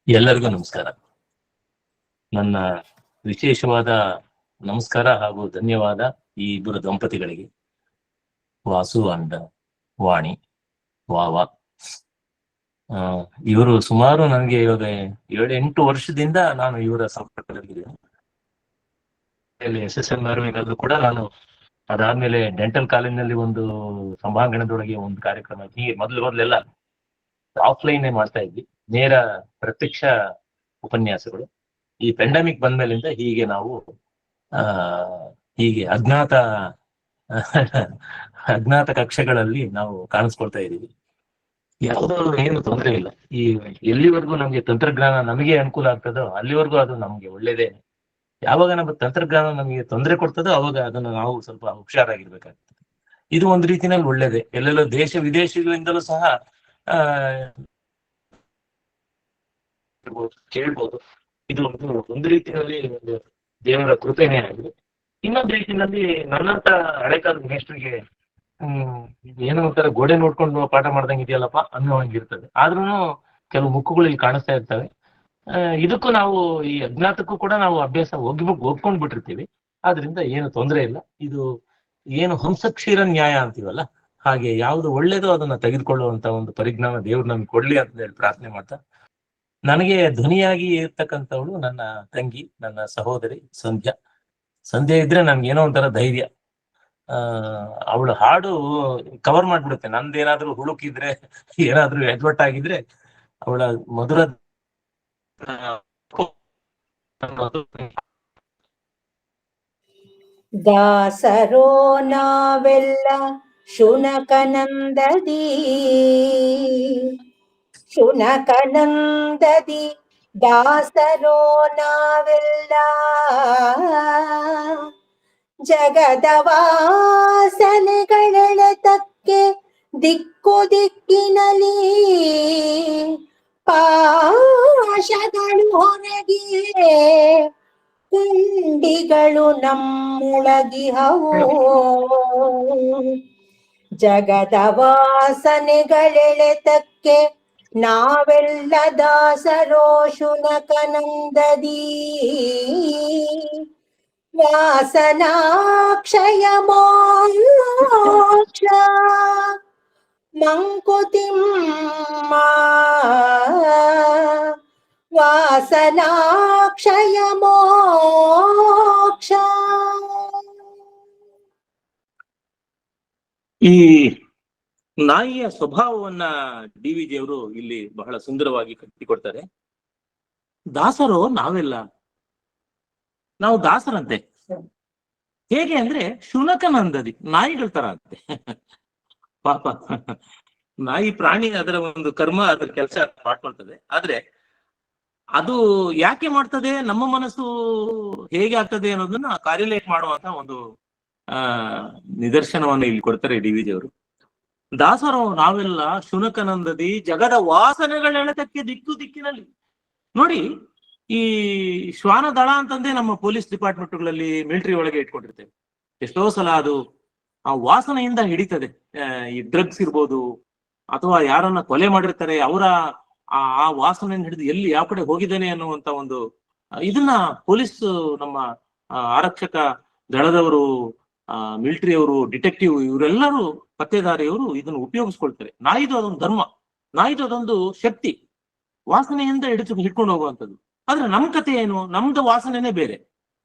ಎಲ್ಲರಿಗೂ ನಮಸ್ಕಾರ. ನನ್ನ ವಿಶೇಷವಾದ ನಮಸ್ಕಾರ ಹಾಗೂ ಧನ್ಯವಾದ ಈ ಇಬ್ಬರು ದಂಪತಿಗಳಿಗೆ, ವಾಸು ಅಂಡ್ ವಾಣಿ ವಾವ. ಇವರು ಸುಮಾರು ನನಗೆ ಇವಾಗ 7-8 ವರ್ಷದಿಂದ ನಾನು ಇವರ ಸಂಪರ್ಕದಲ್ಲಿದ್ದೇನೆ. SSMRನಲ್ಲೂ ಕೂಡ ನಾನು, ಅದಾದ್ಮೇಲೆ ಡೆಂಟಲ್ ಕಾಲೇಜಿನಲ್ಲಿ ಒಂದು ಸಭಾಂಗಣದೊಳಗೆ ಒಂದು ಕಾರ್ಯಕ್ರಮ, ಹೀಗೆ ಮೊದಲೆಲ್ಲ ಆಫ್ಲೈನ್ ಮಾಡ್ತಾ ಇದ್ವಿ, ನೇರ ಪ್ರತ್ಯಕ್ಷ ಉಪನ್ಯಾಸಗಳು. ಈ ಪೆಂಡಮಿಕ್ ಬಂದ್ಮೇಲಿಂದ ಹೀಗೆ ನಾವು ಹೀಗೆ ಅಜ್ಞಾತ ಕಕ್ಷೆಗಳಲ್ಲಿ ನಾವು ಕಾಣಿಸ್ಕೊಳ್ತಾ ಇದ್ದೀವಿ. ಯಾವುದೋ ಏನು ತೊಂದರೆ ಇಲ್ಲ. ಈ ಎಲ್ಲಿವರೆಗೂ ನಮ್ಗೆ ತಂತ್ರಜ್ಞಾನ ನಮಗೆ ಅನುಕೂಲ ಆಗ್ತದೋ ಅಲ್ಲಿವರೆಗೂ ಅದು ನಮ್ಗೆ ಒಳ್ಳೇದೇನೆ. ಯಾವಾಗ ನಮ್ಮ ತಂತ್ರಜ್ಞಾನ ನಮಗೆ ತೊಂದರೆ ಕೊಡ್ತದೋ ಅವಾಗ ಅದನ್ನು ನಾವು ಸ್ವಲ್ಪ ಹುಷಾರಾಗಿರ್ಬೇಕಾಗ್ತದೆ. ಇದು ಒಂದು ರೀತಿನಲ್ಲಿ ಒಳ್ಳೇದೇ. ಎಲ್ಲೆಲ್ಲೋ ದೇಶ ವಿದೇಶಗಳಿಂದಲೂ ಸಹ ಕೇಳ್ಬೋದು. ಇದು ಒಂದು ರೀತಿಯಲ್ಲಿ ಒಂದು ದೇವರ ಕೃಪೆನೇ ಆಗಿದೆ. ಇನ್ನೊಂದು ರೀತಿಯಲ್ಲಿ ನನ್ನಂತ ಹಳೆಕಾಲದ ಮೇಷ್ಟ್ರಿಗೆ ಏನೋ ಒಂಥರ ಗೋಡೆ ನೋಡ್ಕೊಂಡು ಪಾಠ ಮಾಡ್ದಂಗೆ ಇದೆಯಲ್ಲಪ್ಪ ಅನ್ನೋ ಹಂಗಿರ್ತದೆ. ಆದ್ರೂ ಕೆಲವು ಮುಖಗಳು ಇಲ್ಲಿ ಕಾಣಿಸ್ತಾ ಇರ್ತವೆ. ಇದಕ್ಕೂ ನಾವು ಈ ಅಜ್ಞಾತಕ್ಕೂ ಕೂಡ ನಾವು ಅಭ್ಯಾಸ ಒಪ್ಕೊಂಡ್ ಬಿಟ್ಟಿರ್ತೀವಿ. ಆದ್ರಿಂದ ಏನು ತೊಂದರೆ ಇಲ್ಲ. ಇದು ಏನು ಹಂಸಕ್ಷೀರ ನ್ಯಾಯ ಅಂತೀವಲ್ಲ, ಹಾಗೆ ಯಾವ್ದು ಒಳ್ಳೇದೋ ಅದನ್ನ ತೆಗೆದುಕೊಳ್ಳುವಂತ ಒಂದು ಪರಿಜ್ಞಾನ ದೇವ್ರು ನಮ್ಗೆ ಕೊಡ್ಲಿ ಅಂತ ಹೇಳಿ ಪ್ರಾರ್ಥನೆ ಮಾಡ್ತಾ, ನನಗೆ ಧ್ವನಿಯಾಗಿ ಇರ್ತಕ್ಕಂಥವಳು ನನ್ನ ತಂಗಿ, ನನ್ನ ಸಹೋದರಿ ಸಂಧ್ಯಾ ಇದ್ರೆ ನನ್ಗೆ ಏನೋ ಒಂಥರ ಧೈರ್ಯ. ಅವಳು ಹಾಡು ಕವರ್ ಮಾಡ್ಬಿಡುತ್ತೆ. ನಂದೇನಾದ್ರೂ ಹುಳುಕಿದ್ರೆ, ಏನಾದ್ರೂ ಎಡ್ವಟ್ಟಾಗಿದ್ರೆ ಅವಳ ಮಧುರ ದಾಸರೋ ನಾವೆಲ್ಲ ಶುನಕನಂದದಿ ದಾಸರೋ ನಾವೆಲ್ಲ ಜಗದ ವಾಸನೆಗಳೆಳೆತಕ್ಕೆ ದಿಕ್ಕು ದಿಕ್ಕಿನಲಿ ಪಾಶಗಳು ಹೊರಗಿಯೇ ಕುಂಡಿಗಳು ನಮ್ಮೊಳಗಿಹವು. ಜಗದ ವಾಸನೆಗಳೆಳೆತಕ್ಕೆ ನಾವೆಲ್ಲ ದಾಸರೋ ಶುನಕನಂದದಿ. ವಾಸನಾಕ್ಷಯ ಮೋಕ್ಷ ಮಂಕುತಿಮ್ಮ, ವಾಸನಾಕ್ಷಯ ಮೋಕ್ಷ. ಈ ನಾಯಿಯ ಸ್ವಭಾವವನ್ನ DVG ಅವರು ಇಲ್ಲಿ ಬಹಳ ಸುಂದರವಾಗಿ ಕಟ್ಟಿಕೊಡ್ತಾರೆ. ದಾಸರು ನಾವೆಲ್ಲ, ನಾವು ದಾಸರಂತೆ. ಹೇಗೆ ಅಂದ್ರೆ ಶುನಕನಂದದಿ, ನಾಯಿಗಳ ತರ ಅಂತೆ. ಪಾಪ ನಾಯಿ ಪ್ರಾಣಿ, ಅದರ ಒಂದು ಕರ್ಮ, ಅದರ ಕೆಲಸ ಮಾಡ್ಕೊಳ್ತದೆ. ಆದ್ರೆ ಅದು ಯಾಕೆ ಮಾಡ್ತದೆ, ನಮ್ಮ ಮನಸ್ಸು ಹೇಗೆ ಆಗ್ತದೆ ಅನ್ನೋದನ್ನ ಕಾರ್ಯಲೇಟ್ ಮಾಡುವಂತ ಒಂದು ನಿದರ್ಶನವನ್ನು ಇಲ್ಲಿ ಕೊಡ್ತಾರೆ DVG ಅವರು. ದಾಸರು ನಾವೆಲ್ಲ ಶುನಕನಂದದಿ ಜಗದ ವಾಸನೆಗಳೆಳೆತಕ್ಕೆ ದಿಕ್ಕು ದಿಕ್ಕಿನಲ್ಲಿ. ನೋಡಿ, ಈ ಶ್ವಾನ ದಳ ಅಂತಂದೇ ನಮ್ಮ ಪೊಲೀಸ್ ಡಿಪಾರ್ಟ್ಮೆಂಟ್ಗಳಲ್ಲಿ, ಮಿಲಿಟರಿ ಒಳಗೆ ಇಟ್ಕೊಂಡಿರ್ತೇವೆ. ಎಷ್ಟೋ ಸಲ ಅದು ಆ ವಾಸನೆಯಿಂದ ಹಿಡಿತದೆ. ಈ ಡ್ರಗ್ಸ್ ಇರ್ಬೋದು, ಅಥವಾ ಯಾರನ್ನ ಕೊಲೆ ಮಾಡಿರ್ತಾರೆ, ಅವರ ಆ ವಾಸನೆಯನ್ನು ಹಿಡಿದು ಎಲ್ಲಿ ಯಾವ ಕಡೆ ಹೋಗಿದ್ದಾನೆ ಅನ್ನುವಂತ ಒಂದು ಇದನ್ನ ಪೊಲೀಸ್, ನಮ್ಮ ಆರಕ್ಷಕ ದಳದವರು, ಮಿಲಿಟರಿಯವರು, ಡಿಟೆಕ್ಟಿವ್, ಇವರೆಲ್ಲರೂ, ಪತ್ತೆದಾರಿಯವರು ಇದನ್ನು ಉಪಯೋಗಿಸ್ಕೊಳ್ತಾರೆ. ನಾಯಿದು ಅದೊಂದು ಧರ್ಮ, ನಾಯಿದು ಅದೊಂದು ಶಕ್ತಿ, ವಾಸನೆಯಿಂದ ಹಿಡ್ಕೊಂಡು ಹೋಗುವಂಥದ್ದು. ಆದ್ರೆ ನಮ್ ಕತೆ ಏನು, ನಮ್ದು ವಾಸನೆನೇ ಬೇರೆ,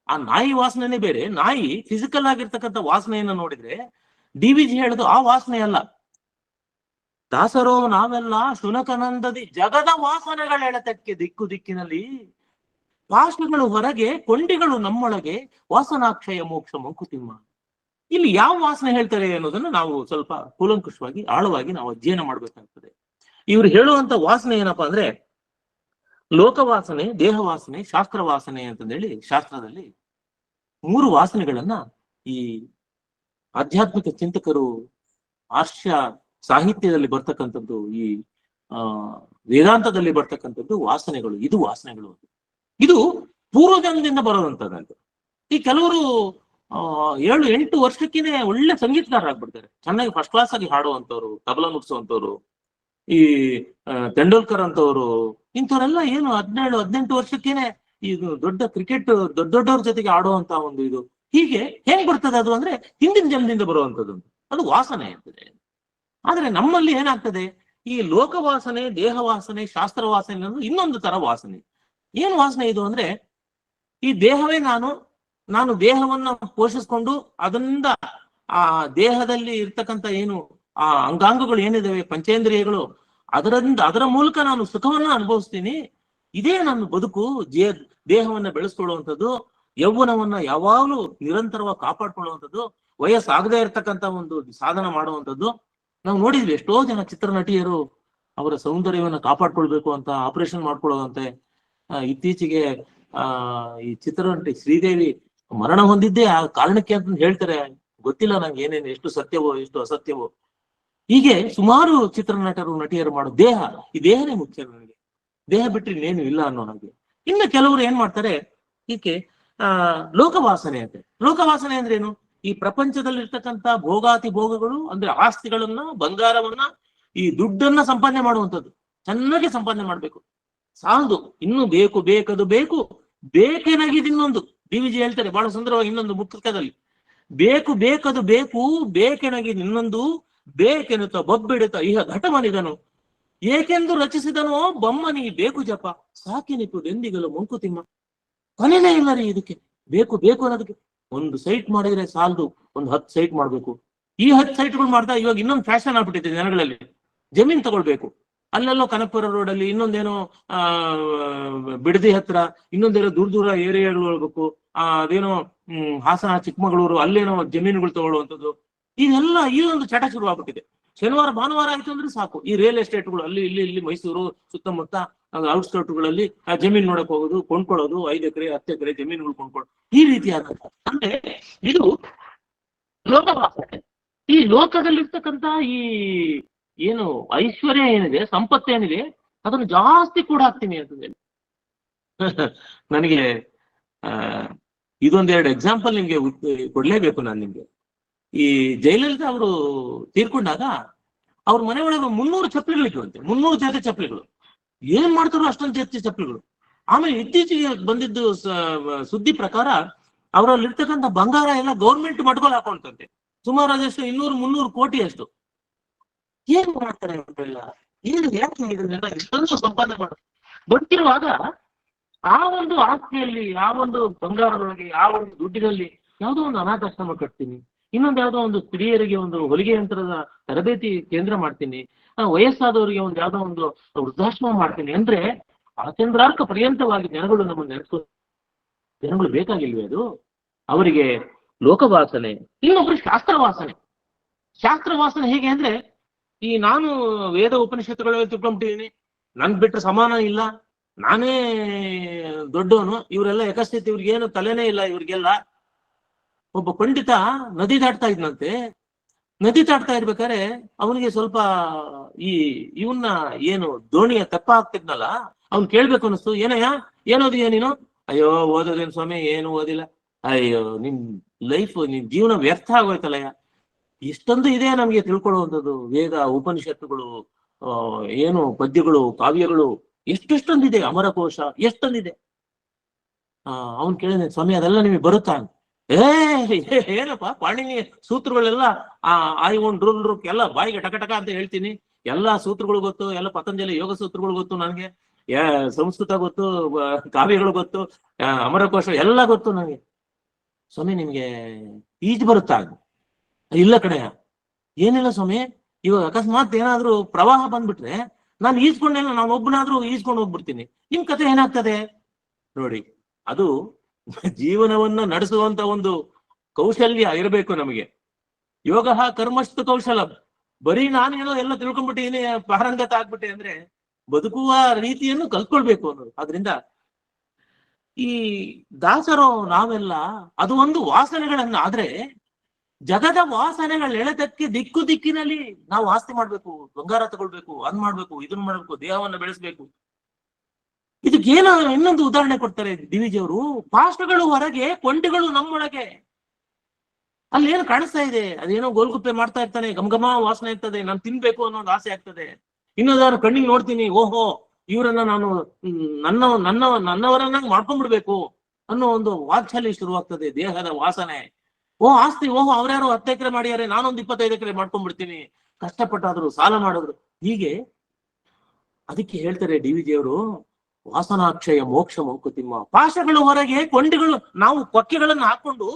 ಆ ನಾಯಿ ವಾಸನೆನೇ ಬೇರೆ. ನಾಯಿ ಫಿಸಿಕಲ್ ಆಗಿರ್ತಕ್ಕಂಥ ವಾಸನೆಯನ್ನ ನೋಡಿದ್ರೆ DVG ಹೇಳುದು ಆ ವಾಸನೆ ಅಲ್ಲ. ದಾಸರೋ ನಾವೆಲ್ಲ ಶುನಕನಂದದಿ ಜಗದ ವಾಸನೆಗಳೆಳೆತಕ್ಕೆ ದಿಕ್ಕು ದಿಕ್ಕಿನಲ್ಲಿ ಪಾಶಗಳು ಹೊರಗೆ ಕೊಂಡಿಗಳು ನಮ್ಮೊಳಗೆ ವಾಸನಾಕ್ಷಯ ಮೋಕ್ಷ ಮಂಕುತಿಮ್ಮ. ಇಲ್ಲಿ ಯಾವ ವಾಸನೆ ಹೇಳ್ತಾರೆ ಅನ್ನೋದನ್ನ ನಾವು ಸ್ವಲ್ಪ ಕೂಲಂಕುಷವಾಗಿ, ಆಳವಾಗಿ ನಾವು ಅಧ್ಯಯನ ಮಾಡ್ಬೇಕಾಗ್ತದೆ. ಇವ್ರು ಹೇಳುವಂತ ವಾಸನೆ ಏನಪ್ಪಾ ಅಂದ್ರೆ ಲೋಕವಾಸನೆ, ದೇಹ ವಾಸನೆ, ಶಾಸ್ತ್ರ ವಾಸನೆ ಅಂತಂದೇಳಿ ಶಾಸ್ತ್ರದಲ್ಲಿ 3 ವಾಸನೆಗಳನ್ನ ಈ ಆಧ್ಯಾತ್ಮಿಕ ಚಿಂತಕರು, ಆರ್ಷ ಸಾಹಿತ್ಯದಲ್ಲಿ ಬರ್ತಕ್ಕಂಥದ್ದು, ಈ ವೇದಾಂತದಲ್ಲಿ ಬರ್ತಕ್ಕಂಥದ್ದು ವಾಸನೆಗಳು. ಇದು ವಾಸನೆಗಳು, ಇದು ಪೂರ್ವಜನ್ಮದಿಂದ ಬರೋದಂತದ್ದು. ಈ ಕೆಲವರು 7-8 ವರ್ಷಕ್ಕೇನೆ ಒಳ್ಳೆ ಸಂಗೀತಗಾರರಾಗ್ಬಿಡ್ತಾರೆ, ಚೆನ್ನಾಗಿ ಫಸ್ಟ್ ಕ್ಲಾಸ್ ಆಗಿ ಹಾಡುವಂಥವ್ರು, ತಬಲಾ ನುಡ್ಸುವಂಥವ್ರು. ಈ ತೆಂಡೂಲ್ಕರ್ ಅಂತವ್ರು, ಇಂಥವರೆಲ್ಲ ಏನು 17-18 ವರ್ಷಕ್ಕೇನೆ ಇದು ದೊಡ್ಡ ಕ್ರಿಕೆಟ್ ದೊಡ್ಡವ್ರ ಜೊತೆಗೆ ಆಡುವಂತ ಒಂದು ಇದು. ಹೀಗೆ ಹೆಂಗ್ ಬರ್ತದೆ ಅದು ಅಂದ್ರೆ ಹಿಂದಿನ ಜನ್ಮದಿಂದ ಬರುವಂತದ್ದು, ಅದು ವಾಸನೆ ಇರ್ತದೆ. ಆದ್ರೆ ನಮ್ಮಲ್ಲಿ ಏನಾಗ್ತದೆ, ಈ ಲೋಕ ವಾಸನೆ, ದೇಹ ವಾಸನೆ, ಶಾಸ್ತ್ರ ವಾಸನೆ ಅನ್ನೋದು ಇನ್ನೊಂದು ತರ ವಾಸನೆ. ಏನು ವಾಸನೆ ಇದು ಅಂದ್ರೆ, ಈ ದೇಹವೇ ನಾನು ದೇಹವನ್ನ ಪೋಷಿಸ್ಕೊಂಡು ಅದರಿಂದ ಆ ದೇಹದಲ್ಲಿ ಇರ್ತಕ್ಕಂಥ ಏನು ಆ ಅಂಗಾಂಗಗಳು ಏನಿದಾವೆ, ಪಂಚೇಂದ್ರಿಯಗಳು, ಅದರ ಮೂಲಕ ನಾನು ಸುಖವನ್ನ ಅನುಭವಿಸ್ತೀನಿ. ಇದೇ ನನ್ನ ಬದುಕು. ದೇಹವನ್ನ ಬೆಳೆಸ್ಕೊಳ್ಳುವಂಥದ್ದು, ಯೌವನವನ್ನ ಯಾವಾಗಲೂ ನಿರಂತರವಾಗಿ ಕಾಪಾಡ್ಕೊಳ್ಳುವಂಥದ್ದು, ವಯಸ್ಸಾಗದೇ ಇರ್ತಕ್ಕಂಥ ಒಂದು ಸಾಧನ ಮಾಡುವಂಥದ್ದು. ನಾವು ನೋಡಿದ್ವಿ ಎಷ್ಟೋ ಜನ ಚಿತ್ರನಟಿಯರು ಅವರ ಸೌಂದರ್ಯವನ್ನ ಕಾಪಾಡ್ಕೊಳ್ಬೇಕು ಅಂತ ಆಪರೇಷನ್ ಮಾಡ್ಕೊಳ್ಳೋದಂತೆ. ಇತ್ತೀಚೆಗೆ ಈ ಚಿತ್ರನಟಿ ಶ್ರೀದೇವಿ ಮರಣ ಹೊಂದಿದ್ದೇ ಆ ಕಾರಣಕ್ಕೆ ಅಂತ ಹೇಳ್ತಾರೆ. ಗೊತ್ತಿಲ್ಲ ನಂಗೆ ಏನೇನು, ಎಷ್ಟು ಸತ್ಯವೋ ಎಷ್ಟು ಅಸತ್ಯವೋ. ಹೀಗೆ ಸುಮಾರು ಚಿತ್ರನಟರು ನಟಿಯರು ಮಾಡೋ ದೇಹ, ಈ ದೇಹನೇ ಮುಖ್ಯ ನನಗೆ, ದೇಹ ಬಿಟ್ಟರೆ ಇನ್ನೇನು ಇಲ್ಲ ಅನ್ನೋ ಹಾಗೆ. ಇನ್ನು ಕೆಲವರು ಏನ್ ಮಾಡ್ತಾರೆ, ಈಕೆ ಲೋಕವಾಸನೆ ಅಂತೆ. ಲೋಕವಾಸನೆ ಅಂದ್ರೆ ಏನು? ಈ ಪ್ರಪಂಚದಲ್ಲಿರ್ತಕ್ಕಂಥ ಭೋಗಾತಿ ಭೋಗಗಳು ಅಂದ್ರೆ ಆಸ್ತಿಗಳನ್ನ, ಬಂಗಾರವನ್ನ, ಈ ದುಡ್ಡನ್ನ ಸಂಪಾದನೆ ಮಾಡುವಂಥದ್ದು. ಚೆನ್ನಾಗಿ ಸಂಪಾದನೆ ಮಾಡ್ಬೇಕು, ಸಾಲದು, ಇನ್ನು ಬೇಕು ಬೇಕದು ಬೇಕು, ಬೇಕೆನಾಗಿದೆ ಇನ್ನೊಂದು. DVG ಹೇಳ್ತಾರೆ ಬಹಳ ಸುಂದರವಾಗಿ ಇನ್ನೊಂದು ಮುಖ್ಯದಲ್ಲಿ, ಬೇಕು ಬೇಕದು ಬೇಕು, ಬೇಕೆನಾಗಿದೆ ಇನ್ನೊಂದು, ಬೇಕೆನ್ನುತ್ತ ಬೊಬ್ಬಿಡುತ್ತ ಇಹ ಘಟಮನಿದನು, ಏಕೆಂದು ರಚಿಸಿದನೋ ಬೊಮ್ಮನಿ ಬೇಕು ಜಪ, ಸಾಕಿನಿಪ್ಪುದೆಂದಿಗಲು ಮಂಕುತಿಮ್ಮ. ಕೊನೆನೇ ಇಲ್ಲ ರೀ ಇದಕ್ಕೆ. ಬೇಕು ಬೇಕು ಅನ್ನೋದಕ್ಕೆ ಒಂದು ಸೈಟ್ ಮಾಡಿದ್ರೆ ಸಾಲದು, ಒಂದು 10 ಸೈಟ್ ಮಾಡ್ಬೇಕು. ಈ 10 ಸೈಟ್ಗಳು ಮಾಡ್ತಾ ಇವಾಗ ಇನ್ನೊಂದು ಫ್ಯಾಷನ್ ಆಗ್ಬಿಟ್ಟಿದೆ ಜನಗಳಲ್ಲಿ. ಜಮೀನ್ ತಗೊಳ್ಬೇಕು, ಅಲ್ಲೆಲ್ಲೋ ಕನಕಪುರ ರೋಡಲ್ಲಿ, ಇನ್ನೊಂದೇನೋ ಬಿಡದಿ ಹತ್ರ, ಇನ್ನೊಂದೇನೋ ದೂರ ಏರಿಯಾಗಳು ಹೋಗ್ಬೇಕು, ಅದೇನೋ ಹಾಸನ, ಚಿಕ್ಕಮಗಳೂರು, ಅಲ್ಲೇನೋ ಜಮೀನುಗಳು ತಗೊಳ್ಳುವಂಥದ್ದು. ಇದೆಲ್ಲ ಈ ಒಂದು ಚಟ ಶುರು ಆಗ್ಬಿಟ್ಟಿದೆ. ಶನಿವಾರ ಭಾನುವಾರ ಆಯ್ತು ಅಂದ್ರೆ ಸಾಕು, ಈ ರಿಯಲ್ ಎಸ್ಟೇಟ್ಗಳು ಅಲ್ಲಿ ಇಲ್ಲಿ ಮೈಸೂರು ಸುತ್ತಮುತ್ತ ಔಟ್ಸ್ಕರ್ಟ್ಗಳಲ್ಲಿ ಜಮೀನ್ ನೋಡಕ್ ಹೋಗೋದು, ಕೊಂಡ್ಕೊಳ್ಳೋದು, 5 ಎಕರೆ 10 ಎಕರೆ ಜಮೀನುಗಳು ಕೊಂಡ್ಕೊಳ್ಳೋದು, ಈ ರೀತಿಯಾದ. ಅಂದ್ರೆ ಇದು ಲೋಕವಾಸನೆ. ಈ ಲೋಕದಲ್ಲಿರ್ತಕ್ಕಂಥ ಈ ಏನು ಐಶ್ವರ್ಯ ಏನಿದೆ, ಸಂಪತ್ತೇನಿದೆ, ಅದನ್ನು ಜಾಸ್ತಿ ಕೂಡ ಹಾಕ್ತೀನಿ ಅಂತಂದ್ರೆ ನನಗೆ ಇದೊಂದೆರಡು ಎಕ್ಸಾಂಪಲ್ ನಿಮ್ಗೆ ಕೊಡ್ಲೇಬೇಕು ನಾನು ನಿಮ್ಗೆ. ಈ ಜಯಲಲಿತಾ ಅವರು ತೀರ್ಕೊಂಡಾಗ ಅವ್ರ ಮನೆ ಒಳಗೆ 300 ಚಪ್ಪಲಿಗಳಿದ್ವಂತೆ, 300 ಜೊತೆ ಚಪ್ಪಲಿಗಳು. ಏನ್ ಮಾಡ್ತಾರೋ ಅಷ್ಟೊಂದು ಜೊತೆ ಚಪ್ಪಲಿಗಳು. ಆಮೇಲೆ ಇತ್ತೀಚೆಗೆ ಬಂದಿದ್ದು ಸುದ್ದಿ ಪ್ರಕಾರ ಅವರಲ್ಲಿರ್ತಕ್ಕಂಥ ಬಂಗಾರ ಎಲ್ಲ ಗೌರ್ಮೆಂಟ್ ಮಟ್ಗಳು ಹಾಕೊಂತಂತೆ, ಸುಮಾರು ಅದೆಷ್ಟು 200-300 ಕೋಟಿ ಅಷ್ಟು. ಏನ್ ಮಾಡ್ತಾರೆ ಅಂತೆಲ್ಲ, ಏನು ಯಾಕೆ ಇದನ್ನೆಲ್ಲ ಇಷ್ಟೊಂದು ಸಂಪಾದನೆ ಮಾಡ ಗೊತ್ತಿರುವಾಗ ಆ ಒಂದು ಆಸ್ತಿಯಲ್ಲಿ, ಆ ಒಂದು ಬಂಗಾರದೊಳಗೆ, ಆ ಒಂದು ದುಡ್ಡಿನಲ್ಲಿ ಯಾವುದೋ ಒಂದು ಅನಾಥಾಶ್ರಮ ಕಟ್ತೀನಿ, ಇನ್ನೊಂದು ಯಾವುದೋ ಒಂದು ಸ್ತ್ರೀಯರಿಗೆ ಒಂದು ಹೊಲಿಗೆ ಯಂತ್ರದ ತರಬೇತಿ ಕೇಂದ್ರ ಮಾಡ್ತೀನಿ, ವಯಸ್ಸಾದವರಿಗೆ ಒಂದು ಯಾವುದೋ ಒಂದು ವೃದ್ಧಾಶ್ರಮ ಮಾಡ್ತೀನಿ ಅಂದ್ರೆ ಅಚಂದ್ರಾರ್ಕ ಪರ್ಯಂತವಾಗಿ ಜನಗಳು ನಮ್ಮನ್ನು ನೆನೆಸ್ಕೊ. ಜನಗಳು ಬೇಕಾಗಿಲ್ವೇ ಅದು? ಅವರಿಗೆ ಲೋಕವಾಸನೆ. ಇನ್ನೊಬ್ರು ಶಾಸ್ತ್ರವಾಸನೆ. ಶಾಸ್ತ್ರವಾಸನೆ ಹೇಗೆ ಅಂದ್ರೆ, ಈ ನಾನು ವೇದ ಉಪನಿಷತ್ತುಗಳಲ್ಲಿ ತಿಳ್ಕೊಂಡ್ಬಿಟ್ಟಿದ್ದೀನಿ, ನನ್ ಬಿಟ್ರೆ ಸಮಾನ ಇಲ್ಲ, ನಾನೇ ದೊಡ್ಡವನು, ಇವರೆಲ್ಲ ಯಕಸ್ಥಿತಿ, ಇವ್ರಿಗೇನು ತಲೆನೇ ಇಲ್ಲ ಇವ್ರಿಗೆಲ್ಲ. ಒಬ್ಬ ಪಂಡಿತ ನದಿ ದಾಟ್ತಾ ಇದ್ನಂತೆ. ನದಿ ದಾಟ್ತಾ ಇರ್ಬೇಕಾದ್ರೆ ಅವನಿಗೆ ಸ್ವಲ್ಪ ಇವನ್ನ ಏನು ದೋಣಿಯ ತೆಪ್ಪ ಆಗ್ತಿದ್ನಲ್ಲ, ಅವ್ನ್ ಕೇಳ್ಬೇಕು ಅನಿಸ್ತು. ಏನಯ್ಯ ಏನೋದಿಯ ನೀನು? ಅಯ್ಯೋ ಓದೋದೇನು ಸ್ವಾಮಿ, ಏನು ಓದಿಲ್ಲ. ಅಯ್ಯೋ ನಿನ್ ಲೈಫ್, ನಿನ್ ಜೀವನ ವ್ಯರ್ಥ ಆಗೋಯ್ತಲ್ಲಯ್ಯ. ಇಷ್ಟೊಂದು ಇದೆ ನಮ್ಗೆ ತಿಳ್ಕೊಳ್ಳುವಂಥದ್ದು, ವೇದ ಉಪನಿಷತ್ತುಗಳು, ಏನು ಪದ್ಯಗಳು, ಕಾವ್ಯಗಳು, ಎಷ್ಟೊಂದಿದೆ, ಅಮರಕೋಶ ಎಷ್ಟೊಂದಿದೆ. ಅವನ್ ಕೇಳಿದೆ, ಸ್ವಾಮಿ ಅದೆಲ್ಲ ನಿಮಗೆ ಬರುತ್ತಾ? ಏನಪ್ಪಾ ಪಾಣಿನಿ ಸೂತ್ರಗಳೆಲ್ಲ ಆಯ್ಕೊಂಡ್ ರೂಲ್ ಎಲ್ಲ ಬಾಯಿಗೆ ಟಕ ಅಂತ ಹೇಳ್ತೀನಿ, ಎಲ್ಲಾ ಸೂತ್ರಗಳು ಗೊತ್ತು, ಎಲ್ಲ ಪತಂಜಲಿ ಯೋಗ ಸೂತ್ರಗಳು ಗೊತ್ತು ನನಗೆ, ಸಂಸ್ಕೃತ ಗೊತ್ತು, ಕಾವ್ಯಗಳು ಗೊತ್ತು, ಅಮರಕೋಶ ಎಲ್ಲ ಗೊತ್ತು ನನಗೆ. ಸ್ವಾಮಿ ನಿಮ್ಗೆ ಈಜು ಬರುತ್ತಾ? ಇಲ್ಲ ಕಡೆಯ. ಏನಿಲ್ಲ ಸ್ವಾಮಿ, ಇವಾಗ ಅಕಸ್ಮಾತ್ ಏನಾದ್ರೂ ಪ್ರವಾಹ ಬಂದ್ಬಿಟ್ರೆ ನಾನು ಈಜ್ಕೊಂಡೇನ, ನಾನು ಒಬ್ಬನಾದ್ರೂ ಈಜ್ಕೊಂಡು ಹೋಗ್ಬಿಡ್ತೀನಿ, ನಿಮ್ ಕತೆ ಏನಾಗ್ತದೆ ನೋಡಿ. ಅದು ಜೀವನವನ್ನ ನಡೆಸುವಂತ ಒಂದು ಕೌಶಲ್ಯ ಇರಬೇಕು ನಮಗೆ. ಯೋಗ ಕರ್ಮಸ್ತು ಕೌಶಲ. ಬರೀ ನಾನೇನೋ ಎಲ್ಲ ತಿಳ್ಕೊಂಡ್ಬಿಟ್ಟಿನಿ, ಪಾರಂಗತ ಆಗ್ಬಿಟ್ಟೆ ಅಂದ್ರೆ ಬದುಕುವ ರೀತಿಯನ್ನು ಕಲ್ತ್ಕೊಳ್ಬೇಕು ಅನ್ನೋದು. ಆದ್ರಿಂದ ಈ ದಾಸರೋ ನಾವೆಲ್ಲ ಅದು ಒಂದು ವಾಸನೆಗಳನ್ನ, ಆದ್ರೆ ಜಗದ ವಾಸನೆಗಳ ಎಳೆತಕ್ಕೆ ದಿಕ್ಕಿನಲ್ಲಿ ನಾವು ಆಸ್ತಿ ಮಾಡ್ಬೇಕು, ಬಂಗಾರ ತಗೊಳ್ಬೇಕು, ಅದ್ ಮಾಡ್ಬೇಕು, ಇದನ್ನ ಮಾಡ್ಬೇಕು, ದೇಹವನ್ನ ಬೆಳೆಸ್ಬೇಕು. ಇದಕ್ಕೇನೋ ಇನ್ನೊಂದು ಉದಾಹರಣೆ ಕೊಡ್ತಾರೆ DVG ಅವರು. ಪಾಸ್ಟ್ಗಳು ಹೊರಗೆ, ಕೊಂಡಿಗಳು ನಮ್ಮೊಳಗೆ. ಅಲ್ಲಿ ಏನು ಕಾಣಿಸ್ತಾ ಇದೆ, ಅದೇನೋ ಗೋಲ್ಗುಪ್ಪೆ ಮಾಡ್ತಾ ಇರ್ತಾನೆ, ಘಮ ವಾಸನೆ ಇರ್ತದೆ, ನಾನು ತಿನ್ಬೇಕು ಅನ್ನೋದು ಆಸೆ ಆಗ್ತದೆ. ಇನ್ನೊಂದಾದ್ರು ಕಣ್ಣಿಗೆ ನೋಡ್ತೀನಿ, ಓಹೋ ಇವರನ್ನ ನಾನು ನನ್ನವರನ್ನಾಗಿ ಮಾಡ್ಕೊಂಡ್ಬಿಡ್ಬೇಕು ಅನ್ನೋ ಒಂದು ವಾತ್ಸಲ್ಯ ಶುರುವಾಗ್ತದೆ. ದೇಹದ ವಾಸನೆ, ಓ ಆಸ್ತಿ, ಓಹೋ ಅವ್ರ್ಯಾರು 10 ಎಕರೆ ಮಾಡ್ಯಾರೆ, ನಾನೊಂದು 25 ಎಕರೆ ಮಾಡ್ಕೊಂಡ್ಬಿಡ್ತೀನಿ, ಕಷ್ಟಪಟ್ಟಾದ್ರು ಸಾಲ ಮಾಡಿದ್ರು. ಹೀಗೆ ಅದಕ್ಕೆ ಹೇಳ್ತಾರೆ ಡಿ ವಿ ಜಿಯವರು, ವಾಸನಾಕ್ಷಯ ಮೋಕ್ಷ ಮಂಕುತಿಮ್ಮ. ಪಾಶಗಳು ಹೊರಗೆ, ಕೊಂಡಿಗಳು, ನಾವು ಕೊಕ್ಕೆಗಳನ್ನು ಹಾಕೊಂಡು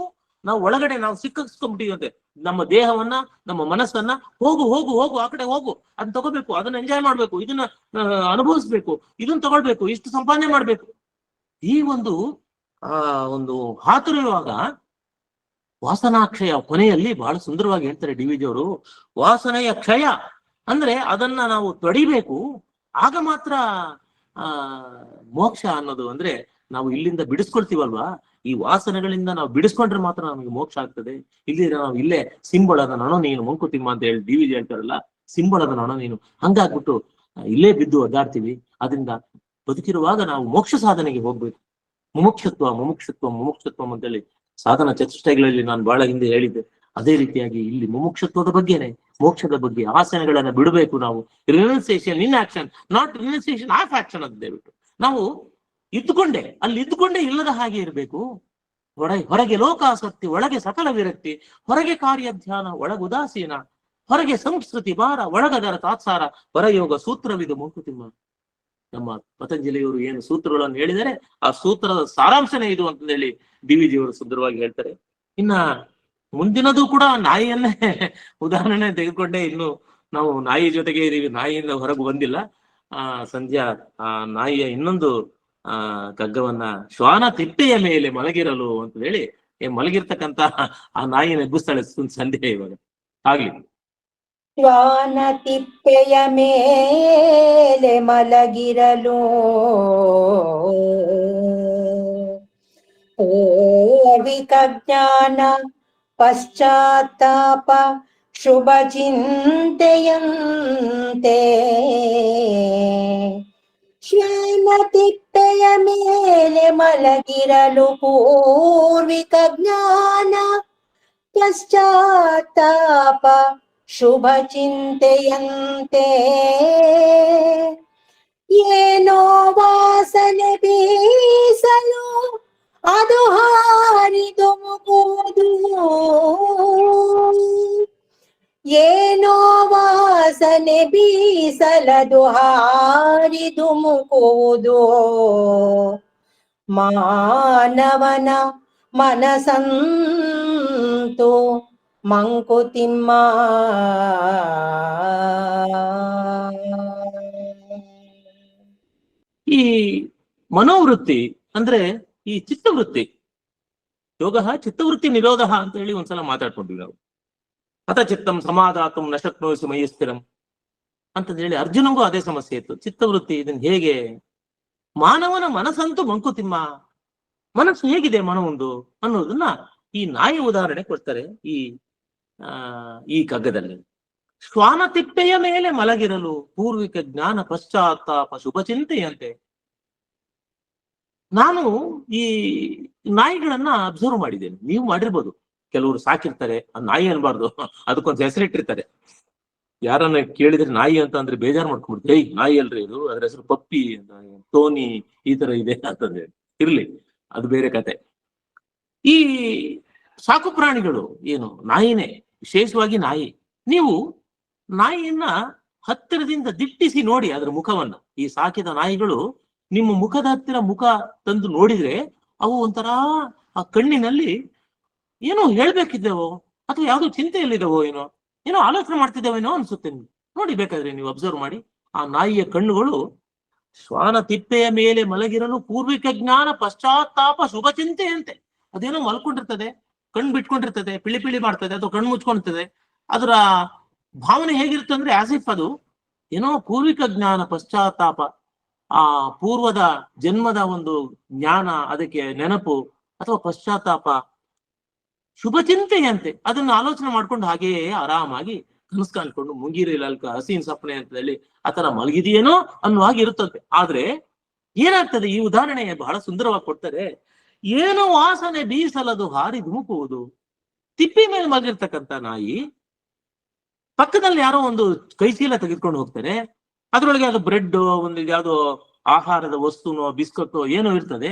ನಾವು ಒಳಗಡೆ ನಾವು ಸಿಕ್ಕಿಸ್ಕೊಂಡ್ಬಿಟ್ಟಿವಂತೆ ನಮ್ಮ ದೇಹವನ್ನ, ನಮ್ಮ ಮನಸ್ಸನ್ನ. ಹೋಗು ಹೋಗು ಹೋಗು, ಆ ಕಡೆ ಹೋಗು, ಅದನ್ನ ತಗೋಬೇಕು, ಅದನ್ನ ಎಂಜಾಯ್ ಮಾಡ್ಬೇಕು, ಇದನ್ನ ಅನುಭವಿಸ್ಬೇಕು, ಇದನ್ನ ತಗೊಳ್ಬೇಕು, ಇಷ್ಟು ಸಂಪಾದನೆ ಮಾಡ್ಬೇಕು. ಈ ಒಂದು ಒಂದು ಹಾತುರಿರುವಾಗ ವಾಸನಾಕ್ಷಯ ಕೊನೆಯಲ್ಲಿ ಬಹಳ ಸುಂದರವಾಗಿ ಹೇಳ್ತಾರೆ ಡಿ ವಿ ಜಿಯವರು. ವಾಸನೆಯ ಕ್ಷಯ ಅಂದ್ರೆ ಅದನ್ನ ನಾವು ತೊಡಿಬೇಕು, ಆಗ ಮಾತ್ರ ಮೋಕ್ಷ ಅನ್ನೋದು. ಅಂದ್ರೆ ನಾವು ಇಲ್ಲಿಂದ ಬಿಡಿಸ್ಕೊಳ್ತೀವಲ್ವಾ, ಈ ವಾಸನೆಗಳಿಂದ ನಾವು ಬಿಡಿಸ್ಕೊಂಡ್ರೆ ಮಾತ್ರ ನಮಗೆ ಮೋಕ್ಷ ಆಗ್ತದೆ. ಇಲ್ಲಿದ್ರೆ ನಾವು ಇಲ್ಲೇ ಸಿಂಬಳದ ನೊಣ ನೀನು ಮಂಕುತಿಮ್ಮ ಅಂತ ಹೇಳಿ ಡಿ ವಿ ಜಿ ಹೇಳ್ತಾರಲ್ಲ, ಸಿಂಬಳದ ನೊಣ ನೀನು, ಹಂಗಾಗ್ಬಿಟ್ಟು ಇಲ್ಲೇ ಬಿದ್ದು ಒದ್ದಾಡ್ತೀವಿ. ಅದರಿಂದ ಬದುಕಿರುವಾಗ ನಾವು ಮೋಕ್ಷ ಸಾಧನೆಗೆ ಹೋಗ್ಬೇಕು. ಮುಮುಕ್ಷತ್ವ ಮುಮುಕ್ಷತ್ವ ಮುಮುಕ್ಷತ್ವ ಅಂತೇಳಿ ಸಾಧನ ಚತುಷ್ಟಯಗಳಲ್ಲಿ ನಾನು ಬಹಳ ಹಿಂದೆ ಹೇಳಿದ್ದೆ. ಅದೇ ರೀತಿಯಾಗಿ ಇಲ್ಲಿ ಮುಮುಕ್ಷತ್ವದ ಬಗ್ಗೆನೆ, ಮೋಕ್ಷದ ಬಗ್ಗೆ ಆಸನೆಗಳನ್ನ ಬಿಡಬೇಕು ನಾವು. ರಿನೌನ್ಸಿಯೇಷನ್ ಇನ್ ಆಕ್ಷನ್, ನಾಟ್ ರಿನೌನ್ಸಿಯೇಷನ್ ಆಫ್ ಆಕ್ಷನ್ ಅಂತ ಹೇಳ್ಬಿಟ್ಟು ನಾವು ಅಲ್ಲಿ ಇದ್ದುಕೊಂಡೇ ಇಲ್ಲದ ಹಾಗೆ ಇರಬೇಕು. ಹೊರಗೆ ಲೋಕಾಸಕ್ತಿ, ಒಳಗೆ ಸಕಲ ವಿರಕ್ತಿ, ಹೊರಗೆ ಕಾರ್ಯ ಧ್ಯಾನ, ಒಳಗ ಉದಾಸೀನ, ಹೊರಗೆ ಸಂಸ್ಕೃತಿ ಭಾರ, ಒಳಗದರ ತಾತ್ಸಾರ, ಹೊರಯೋಗ ಸೂತ್ರವಿದು ಮಂಕುತಿಮ್ಮ. ನಮ್ಮ ಪತಂಜಲಿಯವರು ಏನು ಸೂತ್ರಗಳನ್ನು ಹೇಳಿದರೆ ಆ ಸೂತ್ರದ ಸಾರಾಂಶನೇ ಇದು ಅಂತ ಹೇಳಿ ಡಿ ವಿ ಜಿಯವರು ಸುಂದರವಾಗಿ ಹೇಳ್ತಾರೆ. ಇನ್ನ ಮುಂದಿನದು ಕೂಡ ನಾಯಿಯನ್ನೇ ಉದಾಹರಣೆ ತೆಗೆದುಕೊಂಡೇ ಇನ್ನು ನಾವು ನಾಯಿ ಜೊತೆಗೆ ಇದೀವಿ, ನಾಯಿಯಿಂದ ಹೊರಗೆ ಬಂದಿಲ್ಲ. ಸಂಧ್ಯಾ ನಾಯಿಯ ಇನ್ನೊಂದು ಕಗ್ಗವನ್ನ, ಶ್ವಾನ ತಿಪ್ಪೆಯ ಮೇಲೆ ಮಲಗಿರಲು ಅಂತ ಹೇಳಿ ಮಲಗಿರ್ತಕ್ಕಂತ ಆ ನಾಯಿನ ಎಬ್ಬಿಸ್ತಾಳೆ ಸಂಧ್ಯಾ ಇವಾಗ. ಆಗ್ಲಿ, ಶ್ವಾನ ತಿಪ್ಪೆಯ ಮೇಲೆ ಮಲಗಿರಲು ಪೂರ್ವಿಕ ಜ್ಞಾನ ಪಶ್ಚಾತ್ತಾಪ ಶುಭ ಚಿಂತೆಯಂತೆ. ಶ್ವಾನ ತಿಪ್ಪೆಯ ಮೇಲೆ ಮಲಗಿರಲು ಪೂರ್ವಿಕ ಜ್ಞಾನ ಪಶ್ಚಾತ್ತಾಪ ಶುಭ ಚಿಂತೆಯಂತೆ. ಏನೋ ವಾಸನೆ ಬೀಸಲು ಅದು ಹಾರಿದು ಮುಗುವುದು, ಏನೋ ವಾಸನೆ ಬೀಸಲದು ಹಾರಿದು ಮುಗುವುದು. ಮಾನವನ ಮನಸಂತು ಮಂಕುತಿಮ್ಮ. ಈ ಮನೋವೃತ್ತಿ ಅಂದ್ರೆ ಈ ಚಿತ್ತವೃತ್ತಿ, ಯೋಗ ಚಿತ್ತವೃತ್ತಿ ನಿರೋಧ ಅಂತ ಹೇಳಿ ಒಂದ್ಸಲ ಮಾತಾಡ್ಕೊಂಡ್ವಿ ನಾವು. ಅಥ ಚಿತ್ತಂ ಸಮಾಧಾತಂ ನ ಶಕ್ನೋಸಿ ಮಯಿ ಸ್ಥಿರಂ ಅಂತ ಹೇಳಿ ಅರ್ಜುನಂಗೂ ಅದೇ ಸಮಸ್ಯೆ ಇತ್ತು. ಚಿತ್ತವೃತ್ತಿ ಇದನ್ನ ಹೇಗೆ, ಮಾನವನ ಮನಸ್ಸಂತೂ ಮಂಕುತಿಮ್ಮ, ಮನಸ್ಸು ಹೇಗಿದೆ ಮನವೊಂದು ಅನ್ನೋದನ್ನ ಈ ನಾಯಿ ಉದಾಹರಣೆ ಕೊಡ್ತಾರೆ ಈ ಕಗ್ಗದಲ್ಲಿ. ಶ್ವಾನ ತಿಪ್ಪೆಯ ಮೇಲೆ ಮಲಗಿರಲು ಪೂರ್ವಿಕ ಜ್ಞಾನ ಪಶ್ಚಾತ್ತಾಪ ಶುಭ ಚಿಂತೆಯಂತೆ. ನಾನು ಈ ನಾಯಿಗಳನ್ನ ಅಬ್ಸರ್ವ್ ಮಾಡಿದ್ದೇನೆ, ನೀವು ಮಾಡಿರ್ಬೋದು. ಕೆಲವರು ಸಾಕಿರ್ತಾರೆ, ಆ ನಾಯಿ ಅನ್ಬಾರ್ದು, ಅದಕ್ಕೊಂದು ಹೆಸರಿಟ್ಟಿರ್ತಾರೆ. ಯಾರನ್ನ ಕೇಳಿದ್ರೆ ನಾಯಿ ಅಂತ ಅಂದ್ರೆ ಬೇಜಾರು ಮಾಡ್ಕೊಂಡ್ಬಿಡ್ತಾರೆ. ಏಯ್ ನಾಯಿ ಅಲ್ರಿ ಇದು, ಅದ್ರ ಹೆಸರು ಪಪ್ಪಿ, ಟೋನಿ, ಈ ತರ ಇದೆ ಅಂತಂದ್ರೆ ಇರ್ಲಿ, ಅದು ಬೇರೆ ಕತೆ. ಈ ಸಾಕು ಪ್ರಾಣಿಗಳು ಏನು ನಾಯಿನೇ, ವಿಶೇಷವಾಗಿ ನಾಯಿ. ನೀವು ನಾಯಿಯನ್ನ ಹತ್ತಿರದಿಂದ ದಿಟ್ಟಿಸಿ ನೋಡಿ ಅದರ ಮುಖವನ್ನ. ಈ ಸಾಕಿದ ನಾಯಿಗಳು ನಿಮ್ಮ ಮುಖದ ಹತ್ತಿರ ಮುಖ ತಂದು ನೋಡಿದ್ರೆ ಅವು ಒಂಥರ ಆ ಕಣ್ಣಿನಲ್ಲಿ ಏನೋ ಹೇಳ್ಬೇಕಿದ್ದೇವೋ ಅಥವಾ ಯಾವ್ದೋ ಚಿಂತೆಯಲ್ಲಿದ್ದಾವೋ, ಏನೋ ಆಲೋಚನೆ ಮಾಡ್ತಿದ್ದೇವೇನೋ ಅನ್ಸುತ್ತೆ. ನೋಡಿ, ಬೇಕಾದ್ರೆ ನೀವು ಅಬ್ಸರ್ವ್ ಮಾಡಿ. ಆ ನಾಯಿಯ ಕಣ್ಣುಗಳು ಶ್ವಾನ ತಿಪ್ಪೆಯ ಮೇಲೆ ಮಲಗಿರಲು ಪೂರ್ವಿಕ ಜ್ಞಾನ ಪಶ್ಚಾತ್ತಾಪ ಶುಭ ಚಿಂತೆಯಂತೆ. ಅದೇನೋ ಮಲ್ಕೊಂಡಿರ್ತದೆ, ಕಣ್ಣು ಬಿಟ್ಕೊಂಡಿರ್ತದೆ, ಪಿಳಿ ಪಿಳಿ ಮಾಡ್ತದೆ ಅಥವಾ ಕಣ್ಣು ಮುಚ್ಕೊಂಡಿರ್ತದೆ. ಅದರ ಭಾವನೆ ಹೇಗಿರುತ್ತೆ ಅಂದ್ರೆ ಆಸ್ ಇಫ್ ಅದು ಏನೋ ಪೂರ್ವಿಕ ಜ್ಞಾನ ಪಶ್ಚಾತ್ತಾಪ, ಆ ಪೂರ್ವದ ಜನ್ಮದ ಒಂದು ಜ್ಞಾನ, ಅದಕ್ಕೆ ನೆನಪು ಅಥವಾ ಪಶ್ಚಾತ್ತಾಪ, ಶುಭ ಚಿಂತೆಯಂತೆ. ಅದನ್ನು ಆಲೋಚನೆ ಮಾಡ್ಕೊಂಡು ಹಾಗೆಯೇ ಆರಾಮಾಗಿ ಕನಸು ಕಾಣ್ಕೊಂಡು ಮುಂಗಿರಿಲಲ್ಕ ಹಸೀನ್ ಸಪ್ನೆ ಅಂತ ಹೇಳಿ ಆತರ ಮಲಗಿದೆಯೇನೋ ಅನ್ನುವಾಗಿ ಇರುತ್ತಂತೆ. ಆದ್ರೆ ಏನಾಗ್ತದೆ, ಈ ಉದಾಹರಣೆ ಬಹಳ ಸುಂದರವಾಗಿ ಕೊಡ್ತಾರೆ. ಏನು ವಾಸನೆ ಬೀಸಲದು ಹಾರಿ ಧುಮುಕುವುದು. ತಿಪ್ಪಿ ಮೇಲೆ ಮಲಗಿರ್ತಕ್ಕಂಥ ನಾಯಿ ಪಕ್ಕದಲ್ಲಿ ಯಾರೋ ಒಂದು ಕೈಚೀಲ ತೆಗೆದುಕೊಂಡು ಹೋಗ್ತಾರೆ, ಅದ್ರೊಳಗೆ ಅದು ಬ್ರೆಡ್ ಒಂದು ಯಾವ್ದೋ ಆಹಾರದ ವಸ್ತುನೋ ಬಿಸ್ಕತ್ತೋ ಏನೋ ಇರ್ತದೆ.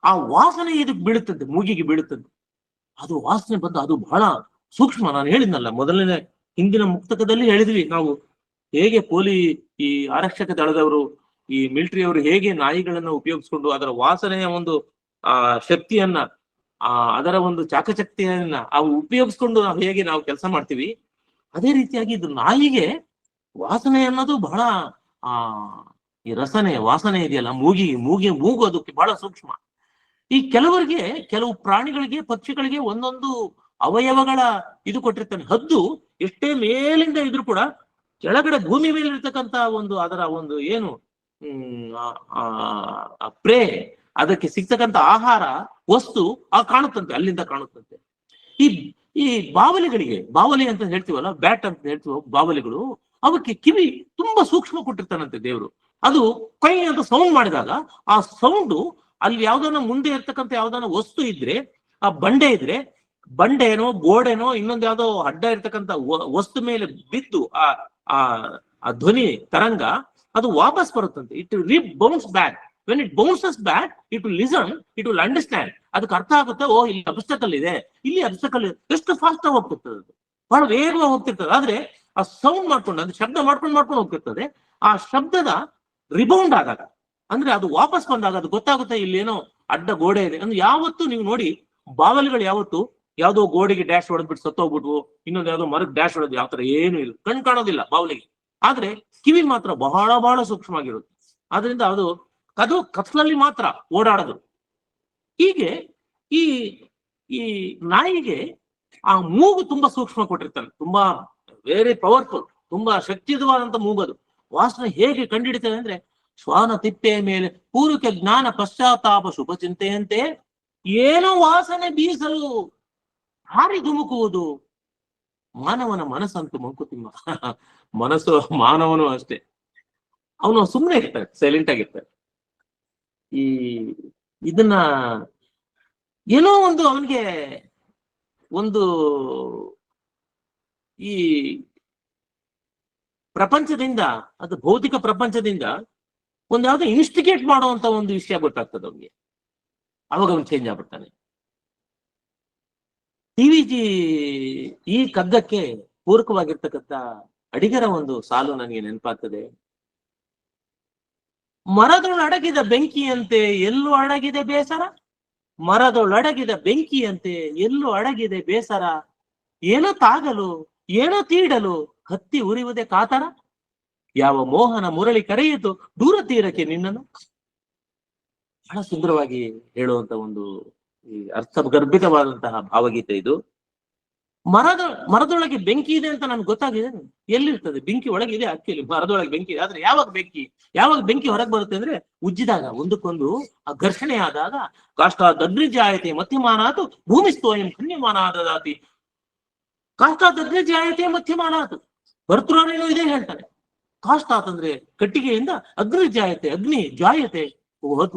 ಆ ವಾಸನೆ ಇದಕ್ಕೆ ಬೀಳುತ್ತದೆ, ಮೂಗಿಗೆ ಬೀಳುತ್ತದೆ. ಅದು ವಾಸನೆ ಬಂದು ಅದು ಬಹಳ ಸೂಕ್ಷ್ಮ. ನಾನು ಹೇಳಿದ್ನಲ್ಲ ಮೊದಲನೇ ಹಿಂದಿನ ಮುಕ್ತಕದಲ್ಲಿ ಹೇಳಿದ್ವಿ ನಾವು, ಹೇಗೆ ಈ ಆರಕ್ಷಕ ದಳದವರು, ಈ ಮಿಲಿಟರಿಯವರು ಹೇಗೆ ನಾಯಿಗಳನ್ನ ಉಪಯೋಗಿಸ್ಕೊಂಡು ಅದರ ವಾಸನೆಯ ಒಂದು ಶಕ್ತಿಯನ್ನ, ಅದರ ಒಂದು ಚಾಕಚಕ್ತಿಯನ್ನ ಉಪಯೋಗಿಸ್ಕೊಂಡು ಹೇಗೆ ನಾವು ಕೆಲಸ ಮಾಡ್ತೀವಿ, ಅದೇ ರೀತಿಯಾಗಿ ಇದು ನಾಯಿಗೆ ವಾಸನೆ ಅನ್ನೋದು ಬಹಳ ಈ ರಸನೆ ವಾಸನೆ ಇದೆಯಲ್ಲ, ಮೂಗು ಅದಕ್ಕೆ ಬಹಳ ಸೂಕ್ಷ್ಮ. ಈ ಕೆಲವು ಪ್ರಾಣಿಗಳಿಗೆ, ಪಕ್ಷಿಗಳಿಗೆ ಒಂದೊಂದು ಅವಯವಗಳ ಇದು ಕೊಟ್ಟಿರ್ತಾನೆ. ಹದ್ದು ಎಷ್ಟೇ ಮೇಲಿಂದ ಇದ್ರು ಕೂಡ ಕೆಳಗಡೆ ಭೂಮಿ ಮೇಲೆ ಇರ್ತಕ್ಕಂತ ಅದರ ಒಂದು ಏನು ಪ್ರೇ, ಅದಕ್ಕೆ ಸಿಗ್ತಕ್ಕಂತ ಆಹಾರ ವಸ್ತು ಕಾಣುತ್ತಂತೆ, ಅಲ್ಲಿಂದ ಕಾಣುತ್ತಂತೆ. ಈ ಬಾವಲಿ ಅಂತ ಹೇಳ್ತೀವಲ್ಲ, ಬ್ಯಾಟ್ ಅಂತ ಹೇಳ್ತೀವ, ಬಾವಲಿಗಳು, ಅವಕ್ಕೆ ಕಿವಿ ತುಂಬಾ ಸೂಕ್ಷ್ಮ ಕೊಟ್ಟಿರ್ತಾನಂತೆ ದೇವರು. ಅದು ಕೈ ಅಂತ ಸೌಂಡ್ ಮಾಡಿದಾಗ ಆ ಸೌಂಡು ಅಲ್ಲಿ ಯಾವ್ದಾನ ಮುಂದೆ ಇರ್ತಕ್ಕಂಥ ಯಾವ್ದಾನ ವಸ್ತು ಇದ್ರೆ, ಆ ಬಂಡೆನೋ ಗೋಡೆನೋ ಇನ್ನೊಂದು ಯಾವ್ದೋ ಅಡ್ಡ ಇರ್ತಕ್ಕಂಥ ವಸ್ತು ಮೇಲೆ ಬಿದ್ದು ಆ ಧ್ವನಿ ತರಂಗ ಅದು ವಾಪಸ್ ಬರುತ್ತಂತೆ. It bounce back. When it bounces back, it will listen, it will understand. ಅದಕ್ಕೆ ಅರ್ಥ ಆಗುತ್ತೆ, ಓ ಇಲ್ಲಿ ಅಬ್ಸ್ಟಕಲ್ ಇದೆ, ಇಲ್ಲಿ ಅಬ್ಸ್ಟಕಲ್ ಇದೆ. ಎಷ್ಟು ಫಾಸ್ಟ್ ಆಗಿ ಹೋಗ್ತಿರ್ತದೆ, ಅದು ಬಹಳ ವೇಗವಾಗಿ ಹೋಗ್ತಿರ್ತದೆ. ಆದ್ರೆ ಆ ಸೌಂಡ್ ಮಾಡ್ಕೊಂಡು, ಅದು ಶಬ್ದ ಮಾಡ್ಕೊಂಡು ಹೋಗ್ತಿರ್ತದೆ. ಆ ಶಬ್ದದ ರಿಬೌಂಡ್ ಆದಾಗ, ಅಂದ್ರೆ ಅದು ವಾಪಸ್ ಬಂದಾಗ ಅದು ಗೊತ್ತಾಗುತ್ತೆ ಇಲ್ಲೇನೋ ಅಡ್ಡ ಗೋಡೆ ಇದೆ ಅಂದ್ರೆ. ಯಾವತ್ತು ನೀವು ನೋಡಿ, ಬಾವಲಿಗಳು ಯಾವ್ದೋ ಗೋಡೆಗೆ ಡ್ಯಾಶ್ ಹೊಡೆದ್ಬಿಟ್ಟು ಸತ್ತೋಗ್ಬಿಟ್ವು, ಇನ್ನೊಂದು ಯಾವ್ದೋ ಮರಕ್ಕೆ ಡ್ಯಾಶ್ ಹೊಡೆದು, ಯಾವ ತರ ಏನು ಇಲ್ಲ, ಕಣ್ ಕಾಣೋದಿಲ್ಲ ಬಾವಲಿಗೆ. ಆದ್ರೆ ಕಿವಿ ಮಾತ್ರ ಬಹಳ ಸೂಕ್ಷ್ಮ ಆಗಿರುತ್ತೆ. ಆದ್ರಿಂದ ಅದು ಕತ್ಲಲ್ಲಿ ಮಾತ್ರ ಓಡಾಡೋದು. ಹೀಗೆ ಈ ನಾಯಿಗೆ ಆ ಮೂಗು ತುಂಬಾ ಸೂಕ್ಷ್ಮ ಕೊಟ್ಟಿರ್ತಾನೆ, ತುಂಬಾ ವೆರಿ ಪವರ್ಫುಲ್, ತುಂಬಾ ಶಕ್ತಿಯುತವಾದಂತ ಮೂಗದು. ವಾಸನೆ ಹೇಗೆ ಕಂಡುಹಿಡಿತದೆ ಅಂದ್ರೆ, ಶ್ವಾನ ತಿಪ್ಪೆಯ ಮೇಲೆ ಪೂರ್ವಕ ಜ್ಞಾನ ಪಶ್ಚಾತ್ತಾಪ ಶುಭ ಚಿಂತೆಯಂತೆ ಏನೋ ವಾಸನೆ ಬೀಸಲು ಹಾರಿ ಧುಮುಕುವುದು. ಮಾನವನ ಮನಸ್ಸಂತೂ ಮಂಕುತಿಮ್ಮ. ಮನಸ್ಸು ಮಾನವನು ಅಷ್ಟೇ, ಅವನು ಸುಮ್ಮನೆ ಇರ್ತಾರೆ, ಸೈಲೆಂಟ್ ಆಗಿರ್ತಾರೆ. ಇದನ್ನ ಏನೋ ಅವನಿಗೆ ಈ ಪ್ರಪಂಚದಿಂದ, ಅದು ಭೌತಿಕ ಪ್ರಪಂಚದಿಂದ ಯಾವ್ದೋ ಇನ್ಸ್ಟಿಗೇಟ್ ಮಾಡುವಂತ ಒಂದು ವಿಷಯ ಗೊತ್ತಾಗ್ತದೆ ಅವನಿಗೆ. ಅವಾಗ ಅವನು ಚೇಂಜ್ ಆಗ್ಬಿಡ್ತಾನೆ. TVG ಈ ಕಗ್ಗಕ್ಕೆ ಪೂರಕವಾಗಿರ್ತಕ್ಕಂಥ ಅಡಿಗರ ಒಂದು ಸಾಲು ನನಗೆ ನೆನಪಾಗ್ತದೆ. ಮರದೊಳಡಗಿದ ಬೆಂಕಿಯಂತೆ ಎಲ್ಲೂ ಅಡಗಿದೆ ಬೇಸರ, ಮರದೊಳಡಗಿದ ಬೆಂಕಿಯಂತೆ ಎಲ್ಲೂ ಅಡಗಿದೆ ಬೇಸರ, ಏನೋ ತಾಗಲು ಏನೋ ತೀಡಲು ಹತ್ತಿ ಉರಿಯುವುದೇ ಕಾತರ, ಯಾವ ಮೋಹನ ಮುರಳಿ ಕರೆಯಿತು ದೂರ ತೀರಕ್ಕೆ ನಿನ್ನನ್ನು. ಬಹಳ ಸುಂದರವಾಗಿ ಹೇಳುವಂತ ಒಂದು ಈ ಅರ್ಥಗರ್ಭಿತವಾದಂತಹ ಭಾವಗೀತೆ ಇದು. ಮರದೊಳಗೆ ಬೆಂಕಿ ಇದೆ ಅಂತ ನನ್ಗೆ ಗೊತ್ತಾಗಿದೆ. ಎಲ್ಲಿರ್ತದೆ ಬೆಂಕಿ? ಒಳಗಿದೆ, ಆಕ್ಚುಲಿ ಮರದೊಳಗೆ ಬೆಂಕಿ ಇದೆ. ಆದ್ರೆ ಯಾವಾಗ ಬೆಂಕಿ ಹೊರಗೆ ಬರುತ್ತೆ ಅಂದ್ರೆ, ಉಜ್ಜಿದಾಗ, ಒಂದಕ್ಕೊಂದು ಆ ಘರ್ಷಣೆ ಆದಾಗ, ಕಾಷ್ಟಾದಗ್ನಿಜಾಯತೆ ಮಧ್ಯಮಾನಾತು ಭೂಮಿಸ್ತೋಯಂ ಪುಣ್ಯಮಾನಾದಾತಿ. ಕಾಷ್ಟಾದಗ್ನಿಜಾಯತೆ ಮಧ್ಯಮಾನಾತು, ಭರ್ತೃರೇನು ಇದೇ ಹೇಳ್ತಾನೆ. ಕಾಷ್ಟಾತ್ ಅಂದ್ರೆ ಕಟ್ಟಿಗೆಯಿಂದ, ಅಗ್ನಿಜಾಯತೆ ಅಗ್ನಿ ಜಾಯತೆ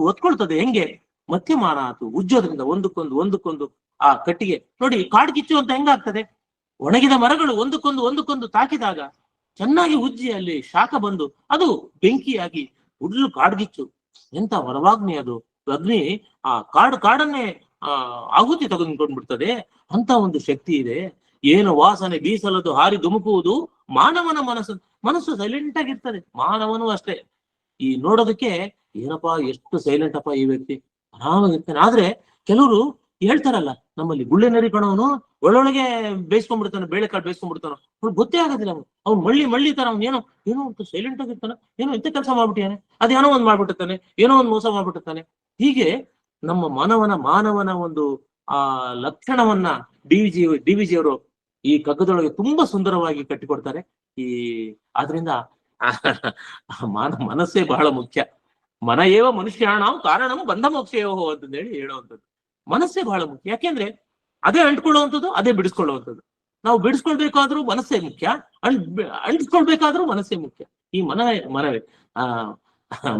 ಹೊತ್ಕೊಳ್ತದೆ. ಹೆಂಗೆ? ಮಧ್ಯಮಾನ ಆತು, ಉಜ್ಜೋದ್ರಿಂದ ಒಂದಕ್ಕೊಂದು ಆ ಕಟ್ಟಿಗೆ ನೋಡಿ, ಕಾಡ್ಗಿಚ್ಚು ಅಂತ ಹೆಂಗಾಗ್ತದೆ? ಒಣಗಿದ ಮರಗಳು ಒಂದಕ್ಕೊಂದು ತಾಕಿದಾಗ ಚೆನ್ನಾಗಿ ಉಜ್ಜಿ ಅಲ್ಲಿ ಶಾಖ ಬಂದು ಅದು ಬೆಂಕಿಯಾಗಿ ಉಡ್ಲು ಕಾಡ್ಗಿಚ್ಚು. ಎಂತ ವರವಾಗ್ನಿ ಅದು! ಅಗ್ನಿ ಆ ಕಾಡನ್ನೇ ಆಹುತಿ ತೆಗೆದುಕೊಂಡ್ಬಿಡ್ತದೆ. ಅಂತ ಒಂದು ಶಕ್ತಿ ಇದೆ. ಏನು ವಾಸನೆ ಬೀಸಲದು ಹಾರಿ ಧುಮುಕುವುದು ಮಾನವನ ಮನಸ್ಸು ಸೈಲೆಂಟ್ ಆಗಿರ್ತದೆ. ಮಾನವನು ಅಷ್ಟೇ. ಈ ನೋಡೋದಕ್ಕೆ ಏನಪ್ಪಾ ಎಷ್ಟು ಸೈಲೆಂಟ್ ಅಪ್ಪ ಈ ವ್ಯಕ್ತಿ, ಆರಾಮಾಗಿರ್ತಾನೆ. ಆದ್ರೆ ಕೆಲವರು ಹೇಳ್ತಾರಲ್ಲ, ನಮ್ಮಲ್ಲಿ ಗುಳ್ಳೆ ನರಿ ಕಣವನು ಒಳ್ಳೊಳಗೆ ಬೇಯಿಸ್ಕೊಂಡ್ಬಿಡ್ತಾನೆ, ಬೇಳೆಕಾಳು ಬೇಯಿಸ್ಕೊಂಡ್ಬಿಡ್ತಾನ, ಗೊತ್ತೇ ಆಗೋದಿಲ್ಲ. ಅವ್ನು ಮಳ್ಳಿ ತರ ಅವ್ನು ಏನೋ ಒಂದು ಸೈಲೆಂಟ್ ಆಗಿರ್ತಾನೆ, ಏನೋ ಇಂಥ ಕೆಲಸ ಮಾಡ್ಬಿಟ್ಟಿಯಾನೆ, ಅದೇನೋ ಒಂದ್ ಮಾಡ್ಬಿಟ್ಟಿರ್ತಾನೆ, ಏನೋ ಒಂದು ಮೋಸ ಮಾಡ್ಬಿಟ್ಟಿರ್ತಾನೆ. ಹೀಗೆ ನಮ್ಮ ಮಾನವನ ಒಂದು ಲಕ್ಷಣವನ್ನ ಡಿ.ವಿ.ಜಿ ಅವರು ಈ ಕಗ್ಗದೊಳಗೆ ತುಂಬಾ ಸುಂದರವಾಗಿ ಕಟ್ಟಿಕೊಡ್ತಾರೆ. ಆದ್ರಿಂದ ಮನಸ್ಸೇ ಬಹಳ ಮುಖ್ಯ. ಮನ ಏವ ಮನುಷ್ಯಾಣಂ ಕಾರಣಂ ಬಂಧ ಮೋಕ್ಷಯೋಹೋ ಅಂತಂದೇಳಿ ಹೇಳುವಂಥದ್ದು. ಮನಸ್ಸೇ ಬಹಳ ಮುಖ್ಯ. ಯಾಕೆಂದ್ರೆ ಅದೇ ಅಂಟ್ಕೊಳ್ಳುವಂಥದ್ದು, ಅದೇ ಬಿಡಿಸ್ಕೊಳ್ಳುವಂಥದ್ದು. ನಾವು ಬಿಡಿಸ್ಕೊಳ್ಬೇಕಾದ್ರೂ ಮನಸ್ಸೇ ಮುಖ್ಯ, ಅಂಟಿಸ್ಕೊಳ್ಬೇಕಾದ್ರೂ ಮನಸ್ಸೇ ಮುಖ್ಯ. ಈ ಮನವೇ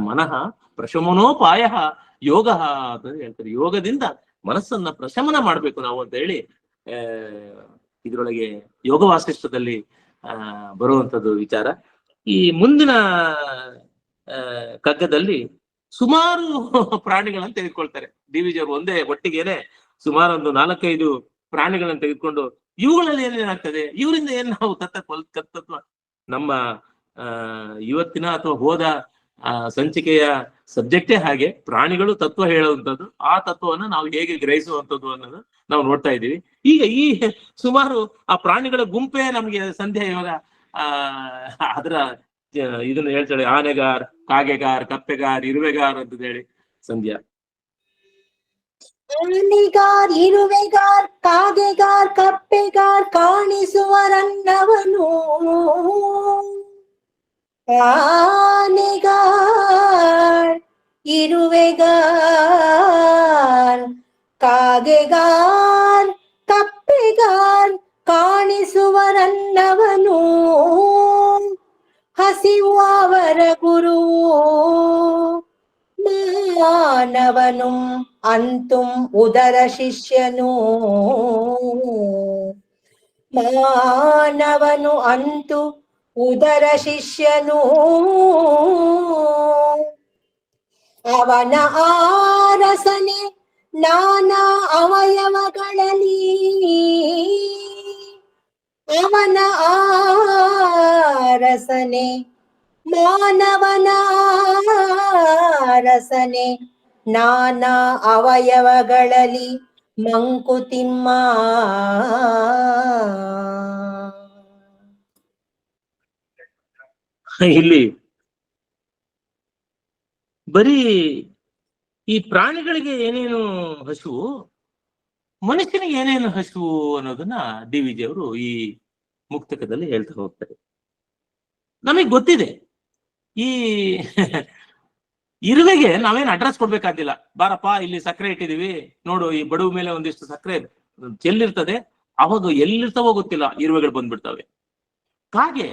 ಮನಃ ಪ್ರಶಮನೋಪಾಯ ಯೋಗ ಅಂತ ಹೇಳ್ತಾರೆ. ಯೋಗದಿಂದ ಮನಸ್ಸನ್ನ ಪ್ರಶಮನ ಮಾಡ್ಬೇಕು ನಾವು ಅಂತ ಹೇಳಿ ಇದರೊಳಗೆ ಯೋಗ ವಾಸಿಷ್ಠದಲ್ಲಿ ಬರುವಂತದ್ದು ವಿಚಾರ. ಈ ಮುಂದಿನ ಕಗ್ಗದಲ್ಲಿ ಸುಮಾರು ಪ್ರಾಣಿಗಳನ್ನು ತೆಗೆದುಕೊಳ್ತಾರೆ. ಡಿ.ವಿ.ಜಿ ಅವರು ಒಂದೇ ಒಟ್ಟಿಗೆನೆ ಸುಮಾರು ಒಂದು 4-5 ಪ್ರಾಣಿಗಳನ್ನು ತೆಗೆದುಕೊಂಡು ಇವುಗಳಲ್ಲಿ ಏನೇನಾಗ್ತದೆ, ಇವರಿಂದ ಏನ್ ನಾವು ತತ್ವ ನಮ್ಮ ಇವತ್ತಿನ ಅಥವಾ ಹೋದ ಸಂಚಿಕೆಯ ಸಬ್ಜೆಕ್ಟೇ ಹಾಗೆ, ಪ್ರಾಣಿಗಳು ತತ್ವ ಹೇಳುವಂಥದ್ದು, ಆ ತತ್ವವನ್ನು ನಾವು ಹೇಗೆ ಗ್ರಹಿಸುವಂಥದ್ದು ಅನ್ನೋದು ನಾವು ನೋಡ್ತಾ ಇದ್ದೀವಿ. ಈಗ ಈ ಸುಮಾರು ಆ ಪ್ರಾಣಿಗಳ ಗುಂಪೇ ನಮ್ಗೆ ಸಂಧ್ಯಾ ಇವಾಗ ಅದರ ಇದನ್ನ ಹೇಳ್ತಾಳೆ, ಆನೆಗಾರ್, ಕಾಗೆಗಾರ್, ಕಪ್ಪೆಗಾರ್, ಇರುವೆಗಾರ್ ಅಂತ ಹೇಳಿ ಸಂಧ್ಯಾ. ಆನೆಗಾರ್, ಇರುವೆಗಾರ್, ಕಾಗೆಗಾರ್, ಕಪ್ಪೆಗಾರ್ ಕಾಣಿಸುವರನ್ನವನು. ಆನೆಗಾರ್, ಇರುವೆಗಾರ್, ಕಾಗೆಗಾರ್, ಕಪ್ಪೆಗಾರ್ ಕಾಣಿಸುವರನ್ನವನು. ಹಸಿವು ಅವರ ಗುರು ಮಾನವನು ಅಂತುಂ ಉದರ ಶಿಷ್ಯನು. ಮಾನವನು ಅಂತು ಉದರ ಶಿಷ್ಯನು. ಅವನ ಆರಸನೆ ನಾನಾ ಅವಯವಗಳಲ್ಲಿ. ಅವನ ಆರಸನೆ ಮಾನವನ ರಸನೆ ನಾನಾ ಅವಯವಗಳಲ್ಲಿ ಮಂಕುತಿಮ್ಮ. ಇಲ್ಲಿ ಬರೀ ಈ ಪ್ರಾಣಿಗಳಿಗೆ ಏನೇನು ಹಸಿವು, ಮನುಷ್ಯನಿಗೆ ಏನೇನು ಹಸಿವು ಅನ್ನೋದನ್ನ ಡಿ.ವಿ.ಜಿ ಅವರು ಈ ಮುಕ್ತಕದಲ್ಲಿ ಹೇಳ್ತಾ ಹೋಗ್ತಾರೆ. ನಮಗ್ ಗೊತ್ತಿದೆ, ಈ ಇರುವೆಗೆ ನಾವೇನು ಅಡ್ರೆಸ್ ಕೊಡ್ಬೇಕಾದಿಲ್ಲ. ಬಾರಪ್ಪ ಇಲ್ಲಿ ಸಕ್ಕರೆ ಇಟ್ಟಿದೀವಿ ನೋಡು, ಈ ಬಡವ ಮೇಲೆ ಒಂದಿಷ್ಟು ಸಕ್ಕರೆ ಚೆಲ್ಲಿರ್ತದೆ, ಅವಾಗ ಎಲ್ಲಿರ್ತಾವೋ ಗೊತ್ತಿಲ್ಲ, ಇರುವೆಗಳು ಬಂದ್ಬಿಡ್ತವೆ. ಕಾಗೆ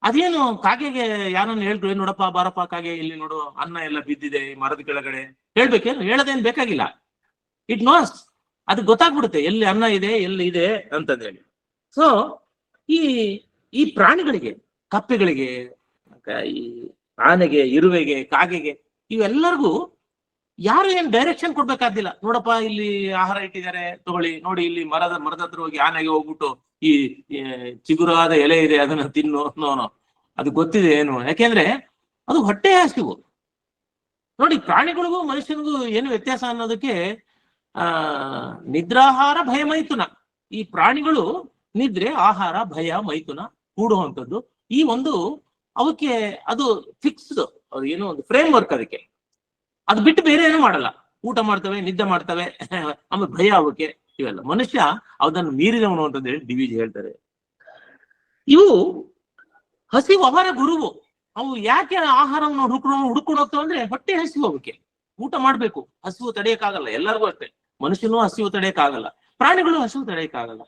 ಅದೇನು, ಕಾಗೆಗೆ ಯಾರನ್ನ ಹೇಳ್ರು, ನೋಡಪ್ಪ ಬಾರಪ್ಪ ಕಾಗೆ ಇಲ್ಲಿ ನೋಡು ಅನ್ನ ಎಲ್ಲ ಬಿದ್ದಿದೆ ಮರದ ಕೆಳಗಡೆ, ಹೇಳ್ಬೇಕೇನು? ಹೇಳೋದೇನು ಬೇಕಾಗಿಲ್ಲ. ಇಟ್ ನೋಸ್, ಅದಕ್ಕೆ ಗೊತ್ತಾಗ್ಬಿಡುತ್ತೆ ಎಲ್ಲಿ ಅನ್ನ ಇದೆ ಎಲ್ಲಿ ಇದೆ ಅಂತಂದೇಳಿ. ಸೊ ಈ ಪ್ರಾಣಿಗಳಿಗೆ, ಕಪ್ಪೆಗಳಿಗೆ, ಈ ಆನೆಗೆ, ಇರುವೆಗೆ, ಕಾಗೆಗೆ, ಇವೆಲ್ಲರಿಗೂ ಯಾರು ಏನ್ ಡೈರೆಕ್ಷನ್ ಕೊಡ್ಬೇಕಾದಿಲ್ಲ. ನೋಡಪ್ಪ ಇಲ್ಲಿ ಆಹಾರ ಇಟ್ಟಿದ್ದಾರೆ ತಗೊಳ್ಳಿ, ನೋಡಿ ಇಲ್ಲಿ ಮರದ ಹತ್ರ ಹೋಗಿ ಆನೆಗೆ ಹೋಗ್ಬಿಟ್ಟು ಈ ಚಿಗುರಾದ ಎಲೆ ಇದೆ ಅದನ್ನ ತಿನ್ನು ಅನ್ನೋನು ಅದು ಗೊತ್ತಿದೆ ಏನು, ಯಾಕೆಂದ್ರೆ ಅದು ಹೊಟ್ಟೆ ಹಸಿವು. ನೋಡಿ, ಪ್ರಾಣಿಗಳಿಗೂ ಮನುಷ್ಯನಿಗೂ ಏನು ವ್ಯತ್ಯಾಸ ಅನ್ನೋದಕ್ಕೆ ನಿದ್ರಾಹಾರ ಭಯ ಮೈಥುನ. ಈ ಪ್ರಾಣಿಗಳು ನಿದ್ರೆ, ಆಹಾರ, ಭಯ, ಮೈಥುನ ಕೂಡುವಂಥದ್ದು. ಈ ಒಂದು ಅವಕ್ಕೆ ಅದು ಫಿಕ್ಸ್ಡ್, ಅದು ಏನೋ ಒಂದು ಫ್ರೇಮ್ ವರ್ಕ್ ಅದಕ್ಕೆ. ಅದು ಬಿಟ್ಟು ಬೇರೆ ಏನೂ ಮಾಡಲ್ಲ. ಊಟ ಮಾಡ್ತವೆ, ನಿದ್ದೆ ಮಾಡ್ತವೆ, ಆಮೇಲೆ ಭಯ ಅವಕ್ಕೆ. ಇವೆಲ್ಲ ಮನುಷ್ಯ ಅದನ್ನು ಮೀರಿದವನು ಅಂತಂದು ಹೇಳಿ ಡಿ.ವಿ.ಜಿ ಹೇಳ್ತಾರೆ. ಇವು ಹಸಿವು ಅವರ ಗುರುವು. ಅವು ಯಾಕೆ ಆಹಾರವನ್ನು ಹುಡ್ಕೊಂಡು ಹೋಗ್ತಾವ ಅಂದ್ರೆ ಹೊಟ್ಟೆ ಹಸಿವು ಅವಕ್ಕೆ. ಊಟ ಮಾಡ್ಬೇಕು, ಹಸಿವು ತಡೆಯಕ್ಕಾಗಲ್ಲ. ಎಲ್ಲರಿಗೂ ಅಷ್ಟೇ, ಮನುಷ್ಯನೂ ಹಸಿವು ತಡೆಯಕ್ಕಾಗಲ್ಲ, ಪ್ರಾಣಿಗಳು ಹಸಿವು ತಡೆಯಕ್ಕಾಗಲ್ಲ.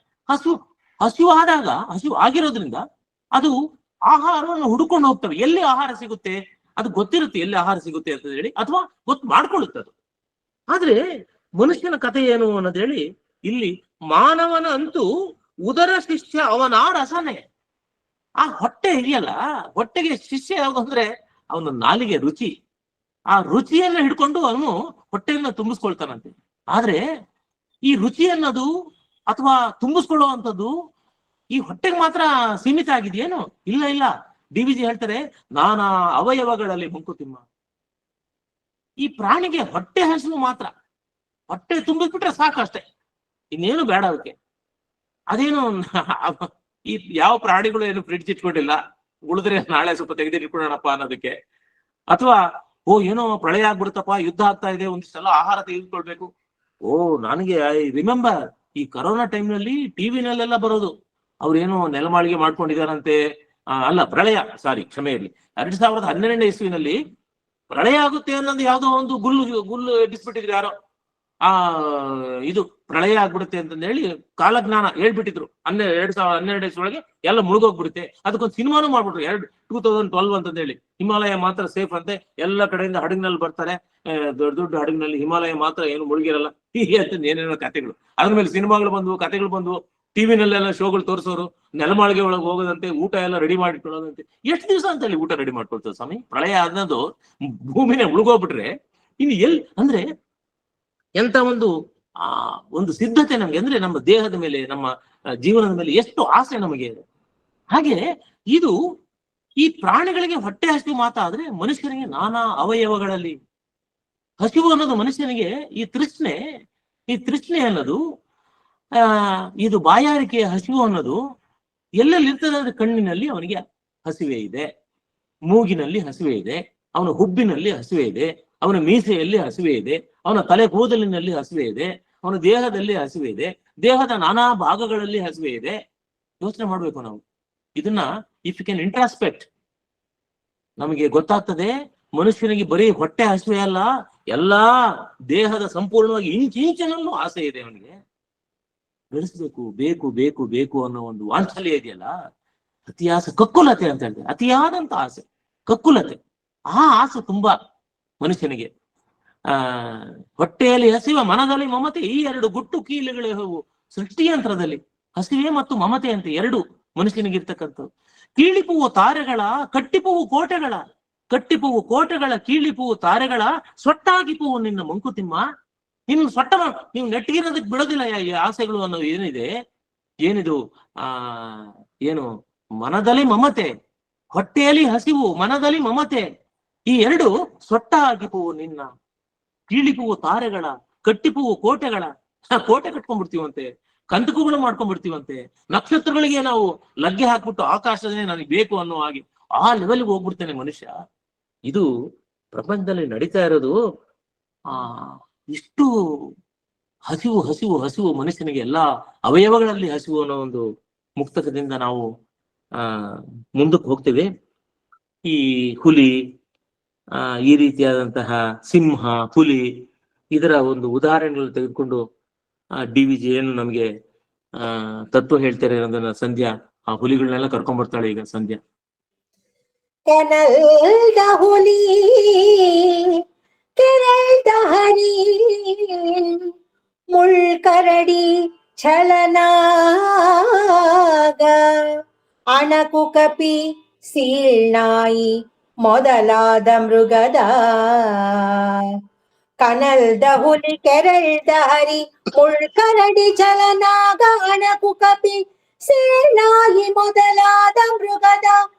ಹಸಿವು ಆದಾಗ, ಹಸಿವು ಆಗಿರೋದ್ರಿಂದ ಅದು ಆಹಾರವನ್ನು ಹುಡ್ಕೊಂಡು ಹೋಗ್ತವೆ. ಎಲ್ಲಿ ಆಹಾರ ಸಿಗುತ್ತೆ ಅದು ಗೊತ್ತಿರುತ್ತೆ, ಎಲ್ಲಿ ಆಹಾರ ಸಿಗುತ್ತೆ ಅಂತ ಹೇಳಿ, ಅಥವಾ ಗೊತ್ತು ಮಾಡ್ಕೊಳ್ಳುತ್ತೆ ಅದು. ಆದ್ರೆ ಮನುಷ್ಯನ ಕಥೆ ಏನು ಅನ್ನೋದು ಹೇಳಿ ಇಲ್ಲಿ, ಮಾನವನ ಅಂತೂ ಉದರ ಶಿಷ್ಯ ಅವನ ರಸನೆ. ಆ ಹೊಟ್ಟೆ ಇದೆಯಲ್ಲ, ಹೊಟ್ಟೆಗೆ ಶಿಷ್ಯ ಯಾವುದು ಅಂದ್ರೆ ಅವನ ನಾಲಿಗೆ ರುಚಿ. ಆ ರುಚಿಯನ್ನ ಹಿಡ್ಕೊಂಡು ಅವನು ಹೊಟ್ಟೆಯನ್ನ ತುಂಬಿಸ್ಕೊಳ್ತಾನಂತೆ. ಆದ್ರೆ ಈ ರುಚಿ ಅನ್ನೋದು ಅಥವಾ ತುಂಬಿಸ್ಕೊಳ್ಳುವಂಥದ್ದು ಈ ಹೊಟ್ಟೆಗೆ ಮಾತ್ರ ಸೀಮಿತ ಆಗಿದೆಯೇನು? ಇಲ್ಲ ಇಲ್ಲ. ಡಿ.ವಿ.ಜಿ ಹೇಳ್ತಾರೆ, ನಾನಾ ಅವಯವಗಳಲ್ಲಿ ಮಂಕುತಿಮ್ಮ. ಈ ಪ್ರಾಣಿಗೆ ಹೊಟ್ಟೆ ಹಸಿವು ಮಾತ್ರ, ಹೊಟ್ಟೆ ತುಂಬಿಸ್ಬಿಟ್ರೆ ಸಾಕಷ್ಟೇ, ಇನ್ನೇನು ಬೇಡ ಅದಕ್ಕೆ. ಅದೇನು ಈ ಯಾವ ಪ್ರಾಣಿಗಳು ಏನು ಫ್ರಿಡ್ಜ್ ಇಟ್ಕೊಂಡಿಲ್ಲ, ಉಳಿದ್ರೆ ನಾಳೆ ಸ್ವಲ್ಪ ತೆಗೆದಿಟ್ಕೊಳ್ಳೋಣಪ್ಪ ಅನ್ನೋದಕ್ಕೆ. ಅಥವಾ ಏನೋ ಪ್ರಳಯ ಆಗ್ಬಿಡುತ್ತಪ್ಪ, ಯುದ್ಧ ಆಗ್ತಾ ಇದೆ, ಒಂದಿಷ್ಟೆಲ್ಲ ಆಹಾರ ತೆಗೆದುಕೊಳ್ಬೇಕು. ನನಗೆ ಐ ರಿಮೆಂಬರ್ ಈ ಕರೋನಾ ಟೈಮ್ನಲ್ಲಿ ಟಿವಿನಲ್ಲೆಲ್ಲ ಬರೋದು, ಅವ್ರೇನೋ ನೆಲಮಾಳಿಗೆ ಮಾಡ್ಕೊಂಡಿದಾರಂತೆ. ಅಲ್ಲ, ಪ್ರಳಯ, ಸಾರಿ, ಕ್ಷಮೆ ಇರಲಿ, 2012ನೇ ಇಸ್ವಿನಲ್ಲಿ ಪ್ರಳಯ ಆಗುತ್ತೆ ಅನ್ನೋದು ಯಾವುದೋ ಒಂದು ಗುಲ್ಲು ಎಬ್ಬಿಸ್ಬಿಟ್ಟಿದ್ರು ಯಾರೋ. ಇದು ಪ್ರಳಯ ಆಗ್ಬಿಡುತ್ತೆ ಅಂತಂದ ಹೇಳಿ ಕಾಲಜ್ಞಾನ ಹೇಳ್ಬಿಟ್ಟಿದ್ರು. 2012 ಇಸ್ವಿಯೊಳಗೆ ಎಲ್ಲ ಮುಳುಗೋಗ್ಬಿಡುತ್ತೆ. ಅದಕ್ಕೊಂದು ಸಿನಿಮಾನು ಮಾಡ್ಬಿಟ್ರು 2012 ಅಂತಂದ ಹೇಳಿ. ಹಿಮಾಲಯ ಮಾತ್ರ ಸೇಫ್ ಅಂತೆ, ಎಲ್ಲ ಕಡೆಯಿಂದ ಹಡಗಿನಲ್ಲಿ ಬರ್ತಾರೆ, ದೊಡ್ಡ ದೊಡ್ಡ ಹಡಗಿನಲ್ಲಿ, ಹಿಮಾಲಯ ಮಾತ್ರ ಏನು ಮುಳುಗಿರಲ್ಲ, ಹೀಗೆ ಅಂತ ಏನೇನೋ ಕಥೆಗಳು. ಅದ್ರ ಮೇಲೆ ಸಿನಿಮಾಗಳು ಬಂದ್ವು, ಕಥೆಗಳು ಬಂದ್ವು, ಟಿವಿನಲ್ಲೆಲ್ಲ ಶೋಗಳು ತೋರಿಸೋರು, ನೆಲಮಾಳಿಗೆ ಒಳಗೆ ಹೋಗೋದಂತೆ, ಊಟ ಎಲ್ಲ ರೆಡಿ ಮಾಡಿಕೊಳ್ಳೋದಂತೆ. ಎಷ್ಟು ದಿವಸ ಅಂತ ಹೇಳಿ ಊಟ ರೆಡಿ ಮಾಡ್ಕೊಳ್ತೇವೆ ಸ್ವಾಮಿ? ಪ್ರಳಯ ಅನ್ನೋದು ಭೂಮಿನೇ ಉಳ್ಗೋಗ್ಬಿಟ್ರೆ ಇನ್ನು ಅಂದ್ರೆ ಎಂತ ಒಂದು ಸಿದ್ಧತೆ ನಮ್ಗೆ, ಅಂದ್ರೆ ನಮ್ಮ ದೇಹದ ಮೇಲೆ, ನಮ್ಮ ಜೀವನದ ಮೇಲೆ ಎಷ್ಟು ಆಸೆ ನಮಗೆ ಇದೆ. ಹಾಗೆ ಇದು ಈ ಪ್ರಾಣಿಗಳಿಗೆ ಹೊಟ್ಟೆ ಹಸಿವು ಮಾತಾದ್ರೆ ಮನುಷ್ಯನಿಗೆ ನಾನಾ ಅವಯವಗಳಲ್ಲಿ ಹಸಿವು ಅನ್ನೋದು ಮನುಷ್ಯನಿಗೆ ಈ ತೃಷ್ಣೆ ಅನ್ನೋದು ಇದು ಬಾಯಾರಿಕೆಯ ಹಸಿವು ಅನ್ನೋದು ಎಲ್ಲೆಲ್ಲಿ ಇರ್ತದೆ ಅಂದ್ರೆ ಕಣ್ಣಿನಲ್ಲಿ ಅವನಿಗೆ ಹಸಿವೆ ಇದೆ, ಮೂಗಿನಲ್ಲಿ ಹಸಿವೆ ಇದೆ, ಅವನ ಹುಬ್ಬಿನಲ್ಲಿ ಹಸಿವೆ ಇದೆ, ಅವನ ಮೀಸೆಯಲ್ಲಿ ಹಸಿವೆ ಇದೆ, ಅವನ ತಲೆ ಕೂದಲಿನಲ್ಲಿ ಹಸಿವೆ ಇದೆ, ಅವನ ದೇಹದಲ್ಲಿ ಹಸಿವೆ ಇದೆ, ದೇಹದ ನಾನಾ ಭಾಗಗಳಲ್ಲಿ ಹಸಿವೆ ಇದೆ. ಯೋಚನೆ ಮಾಡ್ಬೇಕು ನಾವು ಇದನ್ನ. ಇಫ್ ಯು ಕ್ಯಾನ್ ಇಂಟ್ರಾಸ್ಪೆಕ್ಟ್, ನಮಗೆ ಗೊತ್ತಾಗ್ತದೆ ಮನುಷ್ಯನಿಗೆ ಬರೀ ಹೊಟ್ಟೆ ಹಸಿವೆ ಅಲ್ಲ, ಎಲ್ಲಾ ದೇಹದ ಸಂಪೂರ್ಣವಾಗಿ ಇಂಚಿನಲ್ಲೂ ಆಸೆ ಇದೆ ಅವನಿಗೆ. ಬೆಳೆಸ್ಬೇಕು, ಬೇಕು ಬೇಕು ಬೇಕು ಅನ್ನೋ ಒಂದು ವಾಂಛಲ್ಯ ಇದೆಯಲ್ಲ, ಅತಿಯಾಸೆ, ಕಕ್ಕುಲತೆ ಅಂತ ಹೇಳ್ತಾರೆ. ಅತಿಯಾದಂತ ಆಸೆ, ಕಕ್ಕುಲತೆ, ಆ ಆಸೆ ತುಂಬಾ ಮನುಷ್ಯನಿಗೆ. ಹೊಟ್ಟೆಯಲ್ಲಿ ಹಸಿವೆ, ಮನದಲ್ಲಿ ಮಮತೆ, ಈ ಎರಡು ಗುಟ್ಟು ಕೀಲುಗಳೇ ಸೃಷ್ಟಿಯಂತ್ರದಲ್ಲಿ ಹಸಿವೆ ಮತ್ತು ಮಮತೆ ಅಂತ ಎರಡು ಮನುಷ್ಯನಿಗಿರ್ತಕ್ಕಂಥದ್ದು. ಕೀಳಿಪುವು ತಾರೆಗಳ, ಕಟ್ಟಿಪುವು ಕೋಟೆಗಳ, ಕೀಳಿಪುವು ತಾರೆಗಳ, ಸೊಟ್ಟಾಗಿಪುವು ನಿನ್ನ ಮಂಕುತಿಮ್ಮ. ಇನ್ನು ಸೊಟ್ಟ ನೀವು ನೆಟ್ಟಿಗಿರೋದಕ್ಕೆ ಬಿಡೋದಿಲ್ಲ ಈ ಆಸೆಗಳು ಅನ್ನೋದು ಏನಿದು ಏನು ಮನದಲ್ಲಿ ಮಮತೆ, ಹೊಟ್ಟೆಯಲ್ಲಿ ಹಸಿವು, ಮನದಲ್ಲಿ ಮಮತೆ, ಈ ಎರಡು ಸೊಟ್ಟಾಗಿಪುವು ನಿನ್ನ. ಕೀಳಿಪುವು ತಾರೆಗಳ, ಕಟ್ಟಿಪುವು ಕೋಟೆಗಳ. ಕೋಟೆ ಕಟ್ಕೊಂಡ್ಬಿಡ್ತೀವಂತೆ, ಕಂತಕುಗಳು ಮಾಡ್ಕೊಂಡ್ಬಿಡ್ತೀವಂತೆ, ನಕ್ಷತ್ರಗಳಿಗೆ ನಾವು ಲಗ್ಗೆ ಹಾಕ್ಬಿಟ್ಟು ಆಕಾಶದಲ್ಲೇ ನನಗೆ ಬೇಕು ಅನ್ನೋ ಹಾಗೆ ಆ ಲೆವೆಲ್ಗೆ ಹೋಗ್ಬಿಡ್ತೇನೆ ಮನುಷ್ಯ. ಇದು ಪ್ರಪಂಚದಲ್ಲಿ ನಡೀತಾ ಇರೋದು. ಇಷ್ಟು ಹಸಿವು ಮನುಷ್ಯನಿಗೆ ಎಲ್ಲಾ ಅವಯವಗಳಲ್ಲಿ ಹಸಿವು ಅನ್ನೋ ಒಂದು ಮುಕ್ತಕದಿಂದ ನಾವು ಮುಂದಕ್ಕೆ ಹೋಗ್ತೇವೆ. ಈ ಹುಲಿ, ಈ ರೀತಿಯಾದಂತಹ ಸಿಂಹ, ಹುಲಿ, ಇದರ ಒಂದು ಉದಾಹರಣೆಗಳು ತೆಗೆದುಕೊಂಡು DVG ಏನು ನಮಗೆ ತತ್ವ ಹೇಳ್ತಾರೆ ಅನ್ನೋದನ್ನ ಸಂಧ್ಯಾ ಆ ಹುಲಿಗಳನ್ನೆಲ್ಲ ಕರ್ಕೊಂಡ್ ಬರ್ತಾಳೆ ಈಗ ಸಂಧ್ಯಾ. ಕೆನಲ್ದ ಹುಲಿ ಕೆರಳ್ದ ಹರಿ, ಮುಳ್ಕರಡಿ ಛಲನಾಗ, ಅಣಕು ಕಪಿ ಸೀಳ್ನಾಯಿ ಮೊದಲಾದ ಮೃಗದ. ಕನಲ್ದ ಹುಲಿ ಕೆರಳ್ದ ಹರಿ, ಮುಳ್ಕರಡಿ ಛಲನಾಗ, ಅಣಕು ಕಪಿ ಸೀಳ್ನಾಯಿ ಮೊದಲಾದ ಮೃಗದ.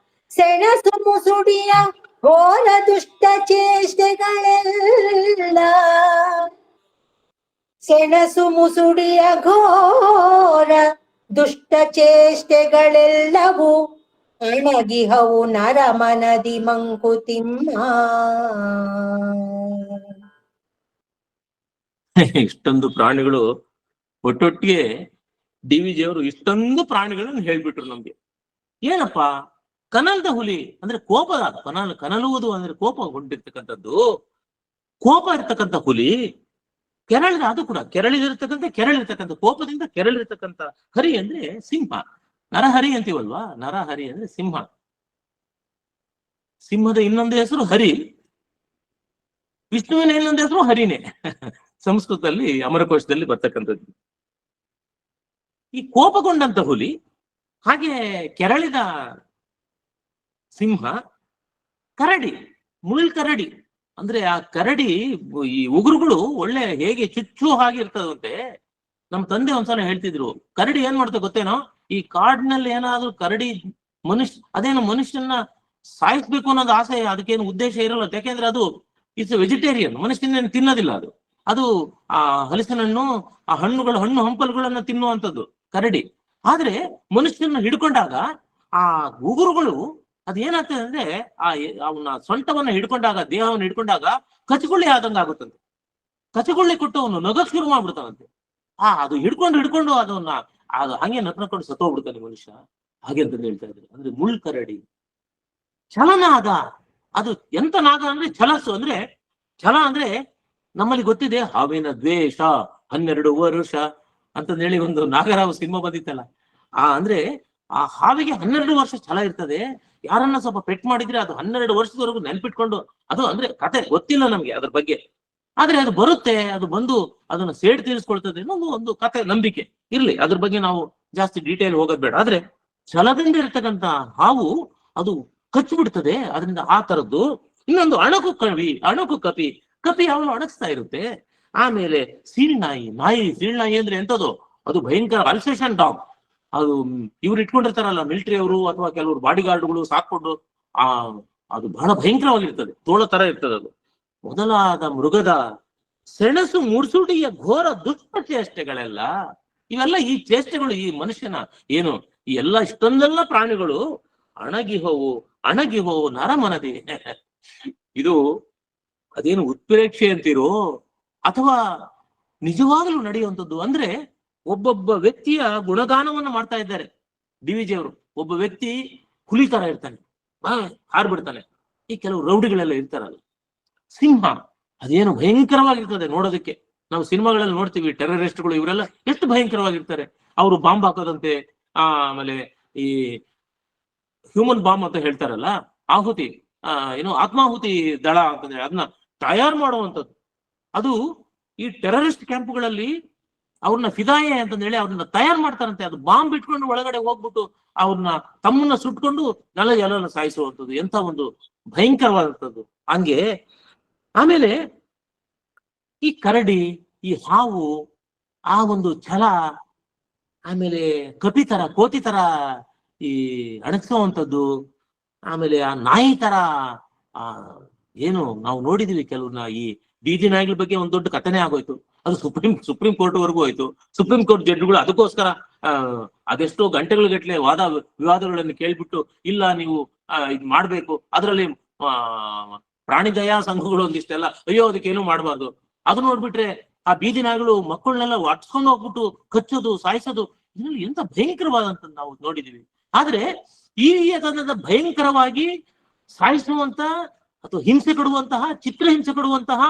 ಸೆಣಸು ಮುಸುಡಿಯ ಘೋರ ದುಷ್ಟ ಚೇಷ್ಟೆಗಳೆಲ್ಲ, ಸೆಣಸು ಮುಸುಡಿಯ ಘೋರ ದುಷ್ಟ ಚೇಷ್ಟೆಗಳೆಲ್ಲವೂ ಅಣಗಿಹವು ನರಮನದಿ ಮಂಕುತಿಮ್ಮ. ಇಷ್ಟೊಂದು ಪ್ರಾಣಿಗಳು ಒಟ್ಟೊಟ್ಟಿಗೆ DVG ಅವರು ಇಷ್ಟೊಂದು ಪ್ರಾಣಿಗಳನ್ನು ಹೇಳ್ಬಿಟ್ರು ನಮ್ಗೆ. ಏನಪ್ಪಾ ಕನಲ್ದ ಹುಲಿ ಅಂದ್ರೆ ಕೋಪದ, ಕನಲುವುದು ಅಂದ್ರೆ ಕೋಪ ಹೊಂದಿರ್ತಕ್ಕಂಥದ್ದು, ಕೋಪ ಇರ್ತಕ್ಕಂಥ ಹುಲಿ. ಕೆರಳಿದ, ಅದು ಕೂಡ ಕೆರಳಿರ್ತಕ್ಕಂಥ ಕೋಪದಿಂದ ಕೆರಳಿರ್ತಕ್ಕಂಥ ಹರಿ ಅಂದ್ರೆ ಸಿಂಹ. ನರಹರಿ ಅಂತೀವಲ್ವಾ, ನರಹರಿ ಅಂದ್ರೆ ಸಿಂಹ. ಸಿಂಹದ ಇನ್ನೊಂದು ಹೆಸರು ಹರಿ, ವಿಷ್ಣುವಿನ ಇನ್ನೊಂದು ಹೆಸರು ಹರಿನೇ. ಸಂಸ್ಕೃತದಲ್ಲಿ ಅಮರಕೋಶದಲ್ಲಿ ಬರ್ತಕ್ಕಂಥದ್ದು. ಈ ಕೋಪಗೊಂಡಂತ ಹುಲಿ, ಹಾಗೆ ಕೆರಳಿದ ಸಿಂಹ, ಕರಡಿ, ಮುಳ್ಕರಡಿ ಅಂದ್ರೆ ಆ ಕರಡಿ, ಈ ಉಗುರುಗಳು ಒಳ್ಳೆ ಹೇಗೆ ಚುಚ್ಚು ಹಾಗಿರ್ತದಂತೆ. ನಮ್ ತಂದೆ ಒಂದ್ಸಲ ಹೇಳ್ತಿದ್ರು, ಕರಡಿ ಏನ್ ಮಾಡ್ತದೆ ಗೊತ್ತೇನೋ, ಈ ಕಾಡಿನಲ್ಲಿ ಏನಾದ್ರೂ ಕರಡಿ ಅದೇನೋ ಮನುಷ್ಯನ ಸಾಯಿಸ್ಬೇಕು ಅನ್ನೋದು ಆಸೆ, ಅದಕ್ಕೇನು ಉದ್ದೇಶ ಇರಲ್ಲ. ಯಾಕೆಂದ್ರೆ ಅದು ಇಟ್ಸ್ ವೆಜಿಟೇರಿಯನ್, ಮನುಷ್ಯನ ತಿನ್ನೋದಿಲ್ಲ ಅದು ಆ ಹಲಸಿನ ಹಣ್ಣು, ಆ ಹಣ್ಣು ಹಂಪಲುಗಳನ್ನ ತಿನ್ನುವಂಥದ್ದು ಕರಡಿ. ಆದ್ರೆ ಮನುಷ್ಯನ ಹಿಡ್ಕೊಂಡಾಗ ಆ ಉಗುರುಗಳು ಅದೇನಾಗ್ತದೆ ಅಂದ್ರೆ ಅವನ ಸೊಂಟವನ್ನ ಹಿಡ್ಕೊಂಡಾಗ, ದೇಹವನ್ನು ಹಿಡ್ಕೊಂಡಾಗ ಕಚಗುಳ್ಳಿ ಆದಂಗ ಆಗುತ್ತಂತೆ. ಕಚಗುಳ್ಳಿ ಕೊಟ್ಟು ಅವನು ನಗಕ್ ಶುರು ಮಾಡ್ಬಿಡ್ತಾನಂತೆ. ಅದು ಹಿಡ್ಕೊಂಡು ಅದನ್ನ ಹಂಗೆ ನಕ್ಕೊಂಡು ಸತ್ತೋಗ್ಬಿಡ್ತಾನೆ ಮನುಷ್ಯ. ಹಾಗೆ ಅಂತ ಹೇಳ್ತಾ ಇದ್ರು. ಅಂದ್ರೆ ಮುಳ್ಕರಡಿ, ಛಲನಾದ. ಅದು ಎಂತ ನಾದ ಅಂದ್ರೆ ಛಲಸ್ಸು, ಅಂದ್ರೆ ಛಲ ಅಂದ್ರೆ ನಮ್ಮಲ್ಲಿ ಗೊತ್ತಿದೆ, ಹಾವಿನ ದ್ವೇಷ 12 ವರುಷ ಅಂತಂದೇಳಿ ಒಂದು ನಾಗರಾವ್ ಸಿನಿಮಾ ಬಂದಿತ್ತಲ್ಲ. ಅಂದ್ರೆ ಆ ಹಾವಿಗೆ 12 ವರ್ಷ ಛಲ ಇರ್ತದೆ. ಯಾರನ್ನ ಸ್ವಲ್ಪ ಪೆಟ್ ಮಾಡಿದ್ರೆ ಅದು 12 ವರ್ಷದವರೆಗೂ ನೆನ್ಪಿಟ್ಕೊಂಡು, ಅದು ಅಂದ್ರೆ ಕತೆ ಗೊತ್ತಿಲ್ಲ ನಮ್ಗೆ ಅದ್ರ ಬಗ್ಗೆ, ಆದ್ರೆ ಅದು ಬರುತ್ತೆ, ಅದು ಬಂದು ಅದನ್ನ ಸೇಡ್ ತೀರಿಸ್ಕೊಳ್ತದೆ ಅನ್ನೋದು ಒಂದು ಕತೆ, ನಂಬಿಕೆ ಇರ್ಲಿ. ಅದ್ರ ಬಗ್ಗೆ ನಾವು ಜಾಸ್ತಿ ಡೀಟೇಲ್ ಹೋಗೋದ್ ಬೇಡ. ಆದ್ರೆ ಛಲದಿಂದ ಇರ್ತಕ್ಕಂತ ಹಾವು ಅದು ಕಚ್ಚಿಬಿಡ್ತದೆ, ಅದರಿಂದ ಆ ತರದ್ದು. ಇನ್ನೊಂದು ಅಣಕು ಕಪಿ. ಕಪಿ ಯಾವಾಗಲೂ ಅಣಗಿಸ್ತಾ ಇರುತ್ತೆ. ಆಮೇಲೆ ನಾಯಿ ಸೀಳ್ನಾಯಿ ಅಂದ್ರೆ ಎಂತದು, ಅದು ಭಯಂಕರ ಅಲ್ಸೇಷನ್ ಡಾಗ್. ಅದು ಇವ್ರು ಇಟ್ಕೊಂಡಿರ್ತಾರಲ್ಲ ಮಿಲಿಟರಿ ಅವರು ಅಥವಾ ಕೆಲವರು ಬಾಡಿ ಗಾರ್ಡ್ಗಳು ಸಾಕೊಂಡು, ಅದು ಬಹಳ ಭಯಂಕರವಾಗಿರ್ತದೆ, ತೋಳ ತರ ಇರ್ತದೆ ಅದು. ಮೊದಲಾದ ಮೃಗದ ಸೆಣಸು ಮುರ್ಸುಡಿಯ ಘೋರ ದುಷ್ಟ ಚೇಷ್ಟೆಗಳೆಲ್ಲ, ಇವೆಲ್ಲ ಈ ಚೇಷ್ಟೆಗಳು ಈ ಮನುಷ್ಯನ ಏನು ಈ ಎಲ್ಲ ಇಷ್ಟೊಂದೆಲ್ಲ ಪ್ರಾಣಿಗಳು ಅಣಗಿ ಹೋವು ನರಮನದಿ. ಇದು ಅದೇನು ಉತ್ಪ್ರೇಕ್ಷೆ ಅಂತೀರೋ ಅಥವಾ ನಿಜವಾಗಲೂ ನಡೆಯುವಂಥದ್ದು. ಅಂದ್ರೆ ಒಬ್ಬೊಬ್ಬ ವ್ಯಕ್ತಿಯ ಗುಣಗಾನವನ್ನ ಮಾಡ್ತಾ ಇದ್ದಾರೆ ಡಿ.ವಿ.ಜಿ ಅವರು. ಒಬ್ಬ ವ್ಯಕ್ತಿ ಹುಲಿ ತರ ಇರ್ತಾನೆ, ಹಾರ್ಬಿಡ್ತಾನೆ. ಈ ಕೆಲವು ರೌಡಿಗಳೆಲ್ಲ ಇರ್ತಾರಲ್ಲ, ಸಿಂಹ ಅದೇನು ಭಯಂಕರವಾಗಿರ್ತದೆ ನೋಡೋದಕ್ಕೆ. ನಾವು ಸಿನಿಮಾಗಳಲ್ಲಿ ನೋಡ್ತೀವಿ ಟೆರರಿಸ್ಟ್ಗಳು ಇವರೆಲ್ಲ ಎಷ್ಟು ಭಯಂಕರವಾಗಿರ್ತಾರೆ. ಅವರು ಬಾಂಬ್ ಹಾಕೋದಂತೆ, ಆಮೇಲೆ ಈ ಹ್ಯೂಮನ್ ಬಾಂಬ್ ಅಂತ ಹೇಳ್ತಾರಲ್ಲ, ಆಹುತಿ ಆತ್ಮಾಹುತಿ ದಳ ಅಂತಂದ್ರೆ ಅದನ್ನ ತಯಾರು ಮಾಡುವಂಥದ್ದು. ಅದು ಈ ಟೆರರಿಸ್ಟ್ ಕ್ಯಾಂಪ್ಗಳಲ್ಲಿ ಅವ್ರನ್ನ ಫಿದಾಯೆ ಅಂತಂದೇಳಿ ಅವ್ರನ್ನ ತಯಾರು ಮಾಡ್ತಾರಂತೆ. ಅದು ಬಾಂಬ್ ಇಟ್ಕೊಂಡು ಒಳಗಡೆ ಹೋಗ್ಬಿಟ್ಟು ಅವ್ರನ್ನ ತಮ್ಮನ್ನ ಸುಟ್ಕೊಂಡು ಎಲ್ಲ ಸಾಯಿಸುವಂಥದ್ದು. ಎಂತ ಒಂದು ಭಯಂಕರವಾದಂಥದ್ದು. ಹಂಗೆ ಆಮೇಲೆ ಈ ಕರಡಿ, ಈ ಹಾವು, ಆ ಒಂದು ಛಲ, ಆಮೇಲೆ ಕೋತಿ ತರ ಈ ಅಣಗಿಸುವಂಥದ್ದು, ಆಮೇಲೆ ಆ ನಾಯಿ ತರ ಏನು ನಾವು ನೋಡಿದೀವಿ ಕೆಲವ್ರನ್ನ. ಈ ಬೀದಿ ನಾಯಿಗಳ ಬಗ್ಗೆ ಒಂದ್ ದೊಡ್ಡ ಕಥನೆ ಆಗೋಯ್ತು. ಅದು ಸುಪ್ರೀಂ ಕೋರ್ಟ್ ವರೆಗೂ ಹೋಯ್ತು. ಸುಪ್ರೀಂ ಕೋರ್ಟ್ ಜಡ್ಜ್ಗಳು ಅದಕ್ಕೋಸ್ಕರ ಅದೆಷ್ಟೋ ಗಂಟೆಗಳ ವಿವಾದಗಳನ್ನು ಕೇಳ್ಬಿಟ್ಟು, ಇಲ್ಲ ನೀವು ಇದ್ ಮಾಡ್ಬೇಕು, ಅದರಲ್ಲಿ ಪ್ರಾಣಿ ದಯಾ ಸಂಘಗಳು ಒಂದಿಷ್ಟೆಲ್ಲ ಅಯ್ಯೋ ಅದಕ್ಕೇನು ಮಾಡಬಾರ್ದು. ಅದು ನೋಡ್ಬಿಟ್ರೆ ಆ ಬೀದಿ ನಾಯಿಗಳು ಮಕ್ಕಳನ್ನೆಲ್ಲ ಅಟ್ಸ್ಕೊಂಡು ಹೋಗ್ಬಿಟ್ಟು ಕಚ್ಚೋದು, ಸಾಯಿಸೋದು, ಇದರಲ್ಲಿ ಎಂತ ಭಯಂಕರವಾದಂತ ನಾವು ನೋಡಿದೀವಿ. ಆದ್ರೆ ಈ ಅದನ್ನ ಭಯಂಕರವಾಗಿ ಸಾಯಿಸುವಂತ ಅಥವಾ ಹಿಂಸೆ ಕೊಡುವಂತಹ, ಚಿತ್ರಹಿಂಸೆ ಕೊಡುವಂತಹ,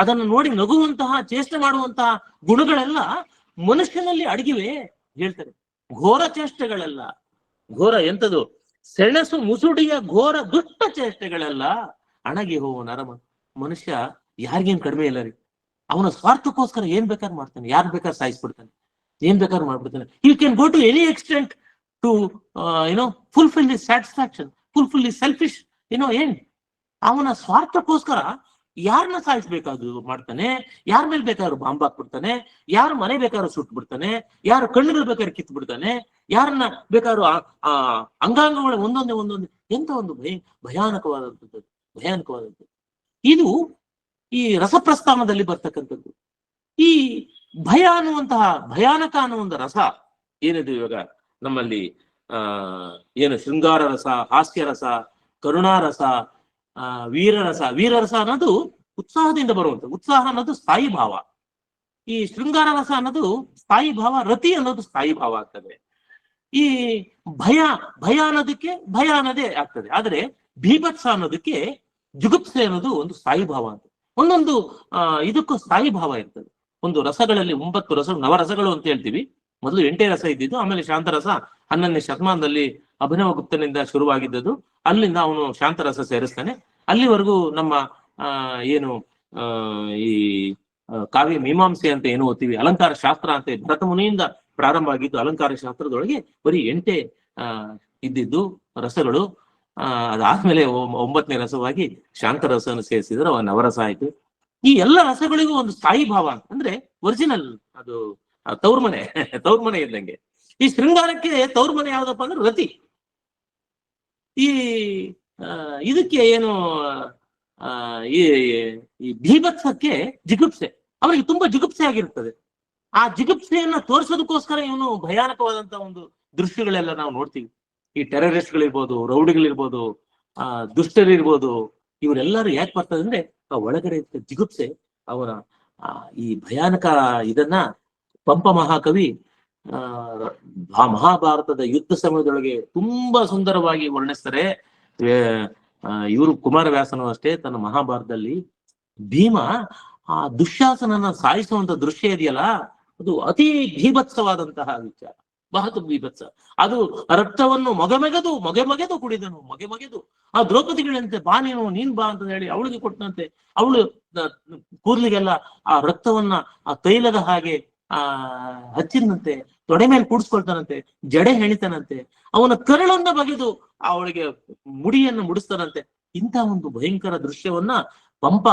ಅದನ್ನು ನೋಡಿ ನಗುವಂತಹ, ಚೇಷ್ಟೆ ಮಾಡುವಂತಹ ಗುಣಗಳೆಲ್ಲ ಮನುಷ್ಯನಲ್ಲಿ ಅಡಗಿವೆ ಹೇಳ್ತಾರೆ. ಘೋರ ಚೇಷ್ಟೆಗಳೆಲ್ಲ, ಘೋರ ಎಂತದು, ಸೆಣಸು ಮುಸುಡಿಯ ಘೋರ ದುಷ್ಟ ಚೇಷ್ಟೆಗಳೆಲ್ಲ ಅಣಗಿ ಹೋವು ನರಮ. ಮನುಷ್ಯ ಯಾರಿಗೇನ್ ಕಡಿಮೆ ಇಲ್ಲ ರೀ. ಅವನ ಸ್ವಾರ್ಥಕ್ಕೋಸ್ಕರ ಏನ್ ಬೇಕಾದ್ರೆ ಮಾಡ್ತಾನೆ, ಯಾರು ಬೇಕಾದ್ರೆ ಸಾಯಿಸ್ಬಿಡ್ತಾನೆ, ಏನ್ ಬೇಕಾದ್ರೆ ಮಾಡ್ಬಿಡ್ತಾನೆ. You can go to any extent to fulfil the satisfaction, fulfil the selfish ಏನ್. ಅವನ ಸ್ವಾರ್ಥಕ್ಕೋಸ್ಕರ ಯಾರನ್ನ ಸಾಯಿಸ್ಬೇಕಾದ್ರು ಮಾಡ್ತಾನೆ, ಯಾರ ಮೇಲೆ ಬೇಕಾದ್ರೂ ಬಾಂಬ್ ಹಾಕ್ಬಿಡ್ತಾನೆ, ಯಾರ ಮನೆ ಬೇಕಾದ್ರೂ ಸುಟ್ಟು ಬಿಡ್ತಾನೆ, ಯಾರ ಕಣ್ಣುಗಳು ಬೇಕಾದ್ರೆ ಕಿತ್ತು ಬಿಡ್ತಾನೆ, ಯಾರನ್ನ ಬೇಕಾದ್ರೂ ಅಂಗಾಂಗಗಳ ಒಂದೊಂದೇ ಎಂತ ಒಂದು ಭಯಾನಕವಾದಂಥದ್ದು. ಇದು ಈ ರಸಪ್ರಸ್ಥಾನದಲ್ಲಿ ಬರ್ತಕ್ಕಂಥದ್ದು. ಈ ಭಯಾನಕ ಅನ್ನೋ ಒಂದು ರಸ ಏನಿದೆ ಇವಾಗ ನಮ್ಮಲ್ಲಿ, ಏನು ಶೃಂಗಾರ ರಸ, ಹಾಸ್ಯ ರಸ, ಕರುಣಾರಸ, ವೀರರಸ ಅನ್ನೋದು ಉತ್ಸಾಹದಿಂದ ಬರುವಂತ. ಉತ್ಸಾಹ ಅನ್ನೋದು ಸ್ಥಾಯಿ ಭಾವ. ಈ ಶೃಂಗಾರ ರಸ ಅನ್ನೋದು ಸ್ಥಾಯಿ ಭಾವ, ರತಿ ಅನ್ನೋದು ಸ್ಥಾಯಿ ಭಾವ ಆಗ್ತದೆ. ಈ ಭಯ ಅನ್ನೋದಕ್ಕೆ ಭಯ ಅನ್ನೋದೇ ಆಗ್ತದೆ. ಆದ್ರೆ ಭೀಭತ್ಸ ಅನ್ನೋದಕ್ಕೆ ಜುಗುಪ್ಸೆ ಅನ್ನೋದು ಒಂದು ಸ್ಥಾಯಿ ಭಾವ ಅಂತ. ಒಂದೊಂದು ಇದಕ್ಕೂ ಸ್ಥಾಯಿ ಭಾವ ಇರ್ತದೆ. ಒಂದು ರಸಗಳಲ್ಲಿ 9 ರಸ, ನವರಸಗಳು ಅಂತ ಹೇಳ್ತೀವಿ. ಮೊದಲು 8 ರಸ ಇದ್ದಿದ್ದು, ಆಮೇಲೆ ಶಾಂತರಸ 11ನೇ ಶತಮಾನದಲ್ಲಿ ಅಭಿನವ ಗುಪ್ತನಿಂದ ಶುರುವಾಗಿದ್ದದ್ದು. ಅಲ್ಲಿಂದ ಅವನು ಶಾಂತರಸ ಸೇರಿಸ್ತಾನೆ. ಅಲ್ಲಿವರೆಗೂ ನಮ್ಮ ಏನು ಈ ಕಾವ್ಯ ಮೀಮಾಂಸೆ ಅಂತ ಏನು ಓದ್ತೀವಿ, ಅಲಂಕಾರ ಶಾಸ್ತ್ರ ಅಂತ ಭರತ ಮುನಿಯಿಂದ ಪ್ರಾರಂಭ ಆಗಿದ್ದು. ಅಲಂಕಾರ ಶಾಸ್ತ್ರದೊಳಗೆ ಬರೀ 8 ಇದ್ದಿದ್ದು ರಸಗಳು. ಅದಾದ್ಮೇಲೆ 9ನೇ ರಸವಾಗಿ ಶಾಂತರಸವನ್ನು ಸೇರಿಸಿದ್ರೆ ಅವ ನವರಸ ಆಯ್ತು. ಈ ಎಲ್ಲ ರಸಗಳಿಗೂ ಒಂದು ಸ್ಥಾಯಿ ಭಾವ ಅಂದ್ರೆ ಒರಿಜಿನಲ್, ಅದು ತೌರ್ಮನೆ ಇದ್ದಂಗೆ. ಈ ಶೃಂಗಾರಕ್ಕೆ ತೌರ್ಮನೆ ಯಾವ್ದಪ್ಪ ಅಂದ್ರೆ ರತಿ. ಈ ಇದಕ್ಕೆ ಏನು ಈ ಭೀಭತ್ಸಕ್ಕೆ ಜಿಗುಪ್ಸೆ, ಅವರಿಗೆ ತುಂಬಾ ಜಿಗುಪ್ಸೆ ಆಗಿರ್ತದೆ. ಆ ಜಿಗುಪ್ಸೆಯನ್ನ ತೋರಿಸೋದಕ್ಕೋಸ್ಕರ ಇವನು ಭಯಾನಕವಾದಂತ ಒಂದು ದೃಶ್ಯಗಳೆಲ್ಲ ನಾವು ನೋಡ್ತೀವಿ. ಈ ಟೆರರಿಸ್ಟ್ಗಳಿರ್ಬೋದು, ರೌಡಿಗಳಿರ್ಬೋದು, ದುಷ್ಟರಿರ್ಬೋದು, ಇವರೆಲ್ಲರೂ ಯಾಕೆ ಬರ್ತದೆ ಅಂದ್ರೆ ಆ ಒಳಗಡೆ ಜಿಗುಪ್ಸೆ, ಅವರ ಈ ಭಯಾನಕ ಇದನ್ನ ಪಂಪ ಮಹಾಕವಿ ಮಹಾಭಾರತದ ಯುದ್ಧ ಸಮಯದೊಳಗೆ ತುಂಬಾ ಸುಂದರವಾಗಿ ವರ್ಣಿಸ್ತಾರೆ. ಇವರು ಕುಮಾರವ್ಯಾಸನು ಅಷ್ಟೇ ತನ್ನ ಮಹಾಭಾರತದಲ್ಲಿ ಭೀಮ ಆ ದುಶ್ಯಾಸನನ್ನ ಸಾಯಿಸುವಂತ ದೃಶ್ಯ ಇದೆಯಲ್ಲ, ಅದು ಅತಿ ಭೀಭತ್ಸವಾದಂತಹ ವಿಚಾರ, ಬಹಳ ಭೀಭತ್ಸ. ಅದು ರಕ್ತವನ್ನು ಮೊಗೆಮಗೆದು ಕುಡಿದನು, ಮೊಗೆಮಗೆದು ಆ ದ್ರೌಪದಿಗಳಂತೆ ಬಾ ನೀನ್ ಬಾ ಅಂತ ಹೇಳಿ ಅವಳಿಗೆ ಕೊಟ್ಟಂತೆ, ಅವಳು ಕೂದಲಿಗೆಲ್ಲ ಆ ರಕ್ತವನ್ನ ಆ ತೈಲದ ಹಾಗೆ ಹಚ್ಚಿದಂತೆ, ತೊಡೆ ಮೇಲೆ ಕೂಡಿಸ್ಕೊಳ್ತಾನಂತೆ, ಜಡೆ ಹೆಣಿತಾನಂತೆ, ಅವನ ಕರಳನ್ನ ಬಗೆದು ಅವಳಿಗೆ ಮುಡಿಯನ್ನು ಮುಡಿಸ್ತಾನಂತೆ. ಇಂಥ ಒಂದು ಭಯಂಕರ ದೃಶ್ಯವನ್ನ ಪಂಪ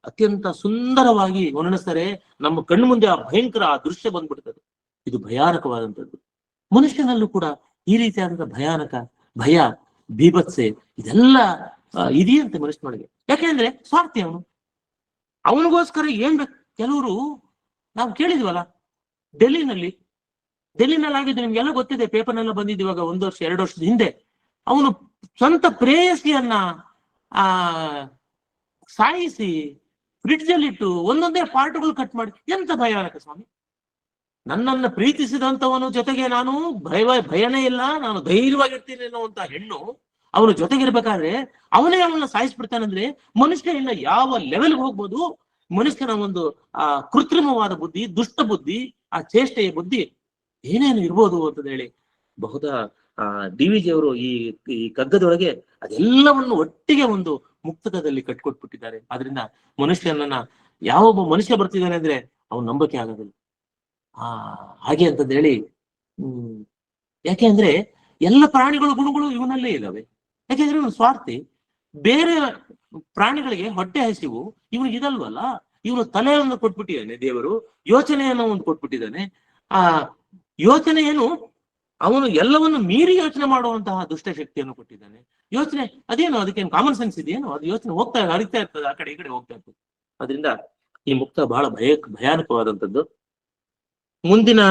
ಅತ್ಯಂತ ಸುಂದರವಾಗಿ ವರ್ಣಿಸ್ತಾರೆ. ನಮ್ಮ ಕಣ್ಣು ಮುಂದೆ ಆ ಭಯಂಕರ ಆ ದೃಶ್ಯ ಬಂದ್ಬಿಡ್ತದೆ. ಇದು ಭಯಾನಕವಾದಂಥದ್ದು. ಮನುಷ್ಯನಲ್ಲೂ ಕೂಡ ಈ ರೀತಿಯಾದಂತಹ ಭಯಾನಕ, ಭಯ, ಬೀಭತ್ಸೆ ಇದೆಲ್ಲ ಇದೆಯಂತೆ ಮನುಷ್ಯನೊಳಗೆ. ಯಾಕೆಂದ್ರೆ ಸ್ವಾರ್ಥಿ ಅವನು. ಅವನಿಗೋಸ್ಕರ ಏನ್ ಬೇಕು. ಕೆಲವರು ನಾವು ಕೇಳಿದ್ವಲ್ಲ, ಡೆಲ್ಲಿನಲ್ಲಿ ಆಗಿದ್ದು ನಿಮ್ಗೆಲ್ಲ ಗೊತ್ತಿದೆ, ಪೇಪರ್ನೆಲ್ಲ ಬಂದಿದ್ದು ಇವಾಗ 1 ವರ್ಷ 2 ವರ್ಷದ ಹಿಂದೆ. ಅವನು ಸ್ವಂತ ಪ್ರೇಯಸಿಯನ್ನ ಸಾಯಿಸಿ ಫ್ರಿಡ್ಜ್ ಅಲ್ಲಿ ಇಟ್ಟು ಒಂದೊಂದೇ ಪಾರ್ಟ್ಗಳು ಕಟ್ ಮಾಡಿ. ಎಂತ ಭಯಾನಕ ಸ್ವಾಮಿ. ನನ್ನನ್ನು ಪ್ರೀತಿಸಿದಂತವನು ಜೊತೆಗೆ ನಾನು ಭಯನೇ ಇಲ್ಲ, ನಾನು ಧೈರ್ಯವಾಗಿರ್ತೀನಿ ಅನ್ನುವಂತ ಹೆಣ್ಣು ಅವನು ಜೊತೆಗಿರ್ಬೇಕಾದ್ರೆ ಅವನನ್ನ ಸಾಯಿಸ್ಬಿಡ್ತಾನಂದ್ರೆ ಮನುಷ್ಯ ಇನ್ನ ಯಾವ ಲೆವೆಲ್ಗೆ ಹೋಗ್ಬೋದು. ಮನುಷ್ಯನ ಒಂದು ಕೃತ್ರಿಮವಾದ ಬುದ್ಧಿ, ದುಷ್ಟ ಬುದ್ಧಿ, ಆ ಚೇಷ್ಟೆಯ ಬುದ್ಧಿ ಏನೇನು ಇರ್ಬೋದು ಅಂತ ಹೇಳಿ ಬಹುದಾ DVG ಅವರು ಈ ಕಗ್ಗದೊಳಗೆ ಅದೆಲ್ಲವನ್ನು ಒಟ್ಟಿಗೆ ಒಂದು ಮುಕ್ತಕದಲ್ಲಿ ಕಟ್ಕೊಟ್ಬಿಟ್ಟಿದ್ದಾರೆ. ಆದ್ರಿಂದ ಮನುಷ್ಯನನ್ನ ಯಾವೊಬ್ಬ ಮನುಷ್ಯ ಬರ್ತಿದ್ದಾನೆ ಅಂದ್ರೆ ಅವನು ನಂಬಕ್ಕೆ ಆಗೋದಿಲ್ಲ. ಹಾಗೆ ಅಂತಂದ ಹೇಳಿ ಯಾಕೆ ಅಂದ್ರೆ ಎಲ್ಲ ಪ್ರಾಣಿಗಳ ಗುಣಗಳು ಇವನಲ್ಲೇ ಇದಾವೆ. ಯಾಕೆಂದ್ರೆ ಇವನು ಸ್ವಾರ್ಥಿ. ಬೇರೆ ಪ್ರಾಣಿಗಳಿಗೆ ಹೊಟ್ಟೆ ಹಸಿವು, ಇವನಿಗೆ ಇದಲ್ವಲ್ಲ. ಇವನು ತಲೆಯನ್ನು ಕೊಟ್ಬಿಟ್ಟಿದ್ದಾನೆ ದೇವರು, ಯೋಚನೆಯನ್ನು ಒಂದು ಕೊಟ್ಬಿಟ್ಟಿದ್ದಾನೆ. ಯೋಚನೆಯನ್ನು ಅವನು ಎಲ್ಲವನ್ನು ಮೀರಿ ಯೋಚನೆ ಮಾಡುವಂತಹ ದುಷ್ಟಶಕ್ತಿಯನ್ನು ಕೊಟ್ಟಿದ್ದಾನೆ. ಯೋಚನೆ ಅದೇನು, ಅದಕ್ಕೇನು ಕಾಮನ್ ಸೆನ್ಸ್ ಇದೆಯೇನು? ಅದು ಯೋಚನೆ ಹರಿತಾ ಇರ್ತದೆ, ಆ ಕಡೆ ಈ ಕಡೆ ಹೋಗ್ತಾ ಇರ್ತದೆ. ಅದರಿಂದ ಈ ಮುಕ್ತ ಬಹಳ ಭಯಾನಕವಾದಂಥದ್ದು. ಮುಂದಿನ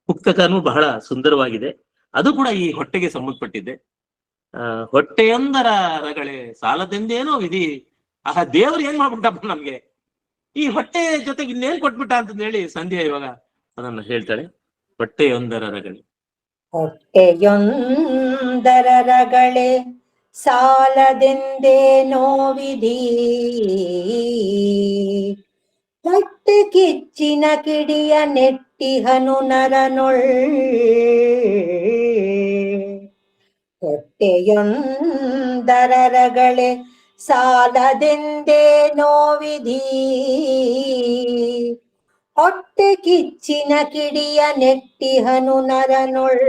ಮುಕ್ತಕನು ಬಹಳ ಸುಂದರವಾಗಿದೆ. ಅದು ಕೂಡ ಈ ಹೊಟ್ಟೆಗೆ ಸಂಬಂಧಪಟ್ಟಿದೆ. ಹೊಟ್ಟೆಯೊಂದರ ರಗಳೆ ಸಾಲದೆಂದೇನೋ ವಿಧಿ. ದೇವ್ರು ಏನ್ ಮಾಡ್ಬಿಟ್ಟಪ್ಪ ನಮ್ಗೆ, ಈ ಹೊಟ್ಟೆ ಜೊತೆಗೆ ಇನ್ನೇನ್ ಕೊಟ್ಬಿಟ್ಟ ಅಂತ ಹೇಳಿ ಸಂಧ್ಯಾ ಇವಾಗ ಅದನ್ನ ಹೇಳ್ತಾಳೆ. ಹೊಟ್ಟೆಯೊಂದರ ರಗಳೆ, ಹೊಟ್ಟೆಯೊಂದರ ರಗಳೆ ಸಾಲದೆಂದೇನೋ ವಿಧಿ, ಹೊಟ್ಟೆ ಕಿಚ್ಚಿನ ಕಿಡಿಯ ನೆಟ್ಟಿಹನು ನರನೊಳ್, ಹೊಟ್ಟೆಯೊಂದರ ರಗಳೆ ಸಾಲದೆಂದೇನೋ ವಿಧಿ, ಹೊಟ್ಟೆ ಕಿಚ್ಚಿನ ಕಿಡಿಯ ನೆಟ್ಟಿಹನು ನರನೊಳ್,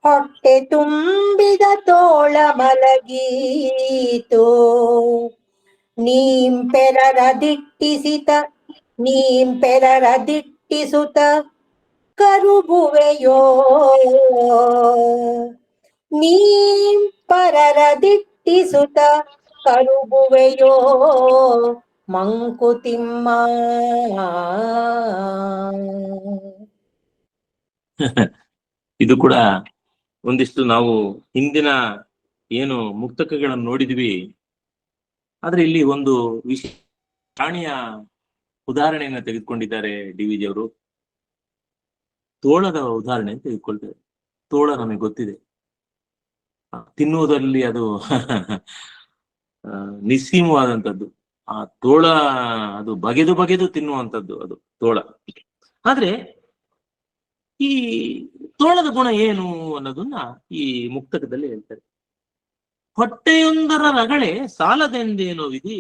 ಹೊಟ್ಟೆ ತುಂಬಿದ ತೋಳ ಮಲಗೀತೋ, ನೀಂಪೆರರ ದಿಟ್ಟಿಸುತ್ತ ಕರುಬುವೆಯೋ, ನೀಂಪರರ ದಿಟ್ಟಿಸುತ್ತ ಕರುಬುವೆಯೋ ಮಂಕುತಿಮ್ಮ. ಇದು ಕೂಡ ಒಂದಿಷ್ಟು ನಾವು ಹಿಂದಿನ ಏನು ಮುಕ್ತಕಗಳನ್ನು ನೋಡಿದ್ವಿ. ಆದ್ರೆ ಇಲ್ಲಿ ಒಂದು ವಿಶೇಷ ಪ್ರಾಣಿಯ ಉದಾಹರಣೆಯನ್ನ ತೆಗೆದುಕೊಂಡಿದ್ದಾರೆ DVG ಅವರು. ತೋಳದ ಉದಾಹರಣೆ ತೆಗೆದುಕೊಳ್ತಾರೆ. ತೋಳ ನಮಗೆ ಗೊತ್ತಿದೆ, ತಿನ್ನುವುದರಲ್ಲಿ ಅದು ನಿಸ್ಸೀಮವಾದಂಥದ್ದು. ಆ ತೋಳ ಅದು ಬಗೆದು ತಿನ್ನುವಂಥದ್ದು ಅದು ತೋಳ. ಆದ್ರೆ ಈ ತೋಳದ ಗುಣ ಏನು ಅನ್ನೋದನ್ನ ಈ ಮುಕ್ತಕದಲ್ಲಿ ಹೇಳ್ತಾರೆ. ಹೊಟ್ಟೆಯೊಂದರ ರಗಳೆ ಸಾಲದೆಂದೇನೋ ವಿಧಿ,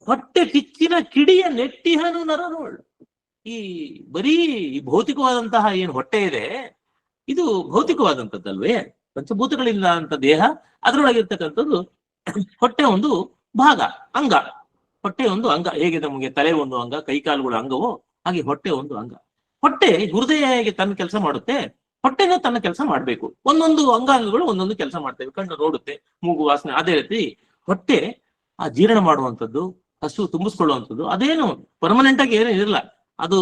ಹೊಟ್ಟೆ ಕಿಚ್ಚಿನ ಕಿಡಿಯ ನೆಟ್ಟಿಹನು ನರನೋಳ್. ಈ ಬರೀ ಈ ಭೌತಿಕವಾದಂತಹ ಏನು ಹೊಟ್ಟೆ ಇದೆ, ಇದು ಭೌತಿಕವಾದಂಥದ್ದಲ್ವೇ? ಪಂಚಭೂತಗಳಿಲ್ಲ ಅಂತ ದೇಹ, ಅದರೊಳಗಿರ್ತಕ್ಕಂಥದ್ದು ಹೊಟ್ಟೆ ಒಂದು ಭಾಗ, ಅಂಗ. ಹೊಟ್ಟೆ ಒಂದು ಅಂಗ. ಹೇಗೆ ನಮಗೆ ತಲೆ ಒಂದು ಅಂಗ, ಕೈಕಾಲುಗಳ ಅಂಗವೋ ಹಾಗೆ ಹೊಟ್ಟೆ ಒಂದು ಅಂಗ. ಹೊಟ್ಟೆ ಹೃದಯ ಹೇಗೆ ತನ್ನ ಕೆಲಸ ಮಾಡುತ್ತೆ, ಹೊಟ್ಟೆನ ತನ್ನ ಕೆಲಸ ಮಾಡ್ಬೇಕು. ಒಂದೊಂದು ಅಂಗಾಂಗಗಳು ಒಂದೊಂದು ಕೆಲಸ ಮಾಡ್ತೇವೆ. ಕಣ್ಣು ನೋಡುತ್ತೆ, ಮೂಗು ವಾಸನೆ. ಅದೇ ರೀತಿ ಹೊಟ್ಟೆ ಆ ಜೀರ್ಣ ಮಾಡುವಂಥದ್ದು, ಹಸು ತುಂಬಿಸ್ಕೊಳ್ಳುವಂಥದ್ದು. ಅದೇನು ಪರ್ಮನೆಂಟ್ ಆಗಿ ಏನೂ ಇರಲ್ಲ. ಅದು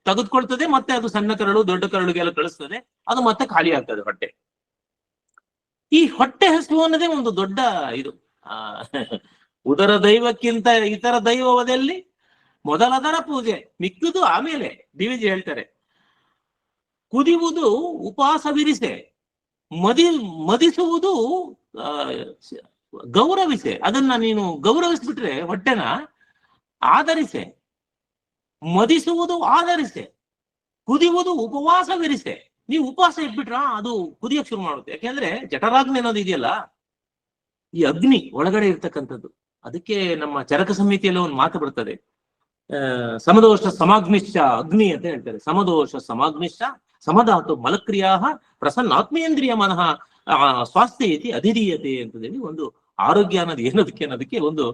ತೆಗೆದುಕೊಳ್ತದೆ, ಮತ್ತೆ ಅದು ಸಣ್ಣ ಕರಳು ದೊಡ್ಡ ಕರಳುಗೆಲ್ಲ ಕಳಿಸ್ತದೆ, ಅದು ಮತ್ತೆ ಖಾಲಿ ಆಗ್ತದೆ ಹೊಟ್ಟೆ. ಈ ಹೊಟ್ಟೆ ಹಸಿವು ಅನ್ನೋದೇ ಒಂದು ದೊಡ್ಡ ಇದು. ಉದರ ದೈವಕ್ಕಿಂತ ಇತರ ದೈವವದಲ್ಲಿ ಮೊದಲದರ ಪೂಜೆ, ಮಿಕ್ಕುದು ಆಮೇಲೆ. DVG ಹೇಳ್ತಾರೆ, ಕುದಿಯುವುದು ಉಪವಾಸವಿರಿಸೆ, ಮದಿಸುವುದು ಗೌರವಿಸೆ. ಅದನ್ನ ನೀನು ಗೌರವಿಸ್ಬಿಟ್ರೆ ಹೊಟ್ಟೆನ ಆಧರಿಸೆ, ಮದಿಸುವುದು ಆಧರಿಸೆ, ಕುದಿಯುವುದು ಉಪವಾಸವಿರಿಸೆ. ನೀವು ಉಪವಾಸ ಇಟ್ಬಿಟ್ರ ಅದು ಕುದಿಯಕ್ ಶುರು ಮಾಡುತ್ತೆ. ಯಾಕೆಂದ್ರೆ ಜಠರಾಗ್ನಿ ಅನ್ನೋದು ಇದೆಯಲ್ಲ, ಈ ಅಗ್ನಿ ಒಳಗಡೆ ಇರ್ತಕ್ಕಂಥದ್ದು, ಅದಕ್ಕೆ ನಮ್ಮ ಚರಕ ಸಂಹಿತೆಯಲ್ಲಿ ಒಂದು ಮಾತು ಬರ್ತದೆ, ಸಮದೋಷ ಸಮಾಗ್ನಿಶ್ಚ ಅಗ್ನಿ ಅಂತ ಹೇಳ್ತಾರೆ. ಸಮದೋಷ ಸಮಾಗ್ನಿಶ್ಚ ಸಮಧಾತು ಮಲಕ್ರಿಯಾ ಪ್ರಸನ್ನಾತ್ಮೇಂದ್ರಿಯ ಮನಃ ಸ್ವಾಸ್ಥ್ಯ ಇತಿ ಅಧಿದೀಯತೆ ಅಂತೇಳಿ ಒಂದು ಆರೋಗ್ಯ ಅನ್ನೋದು ಏನದಕ್ಕೆ ಅನ್ನೋದಕ್ಕೆ ಒಂದು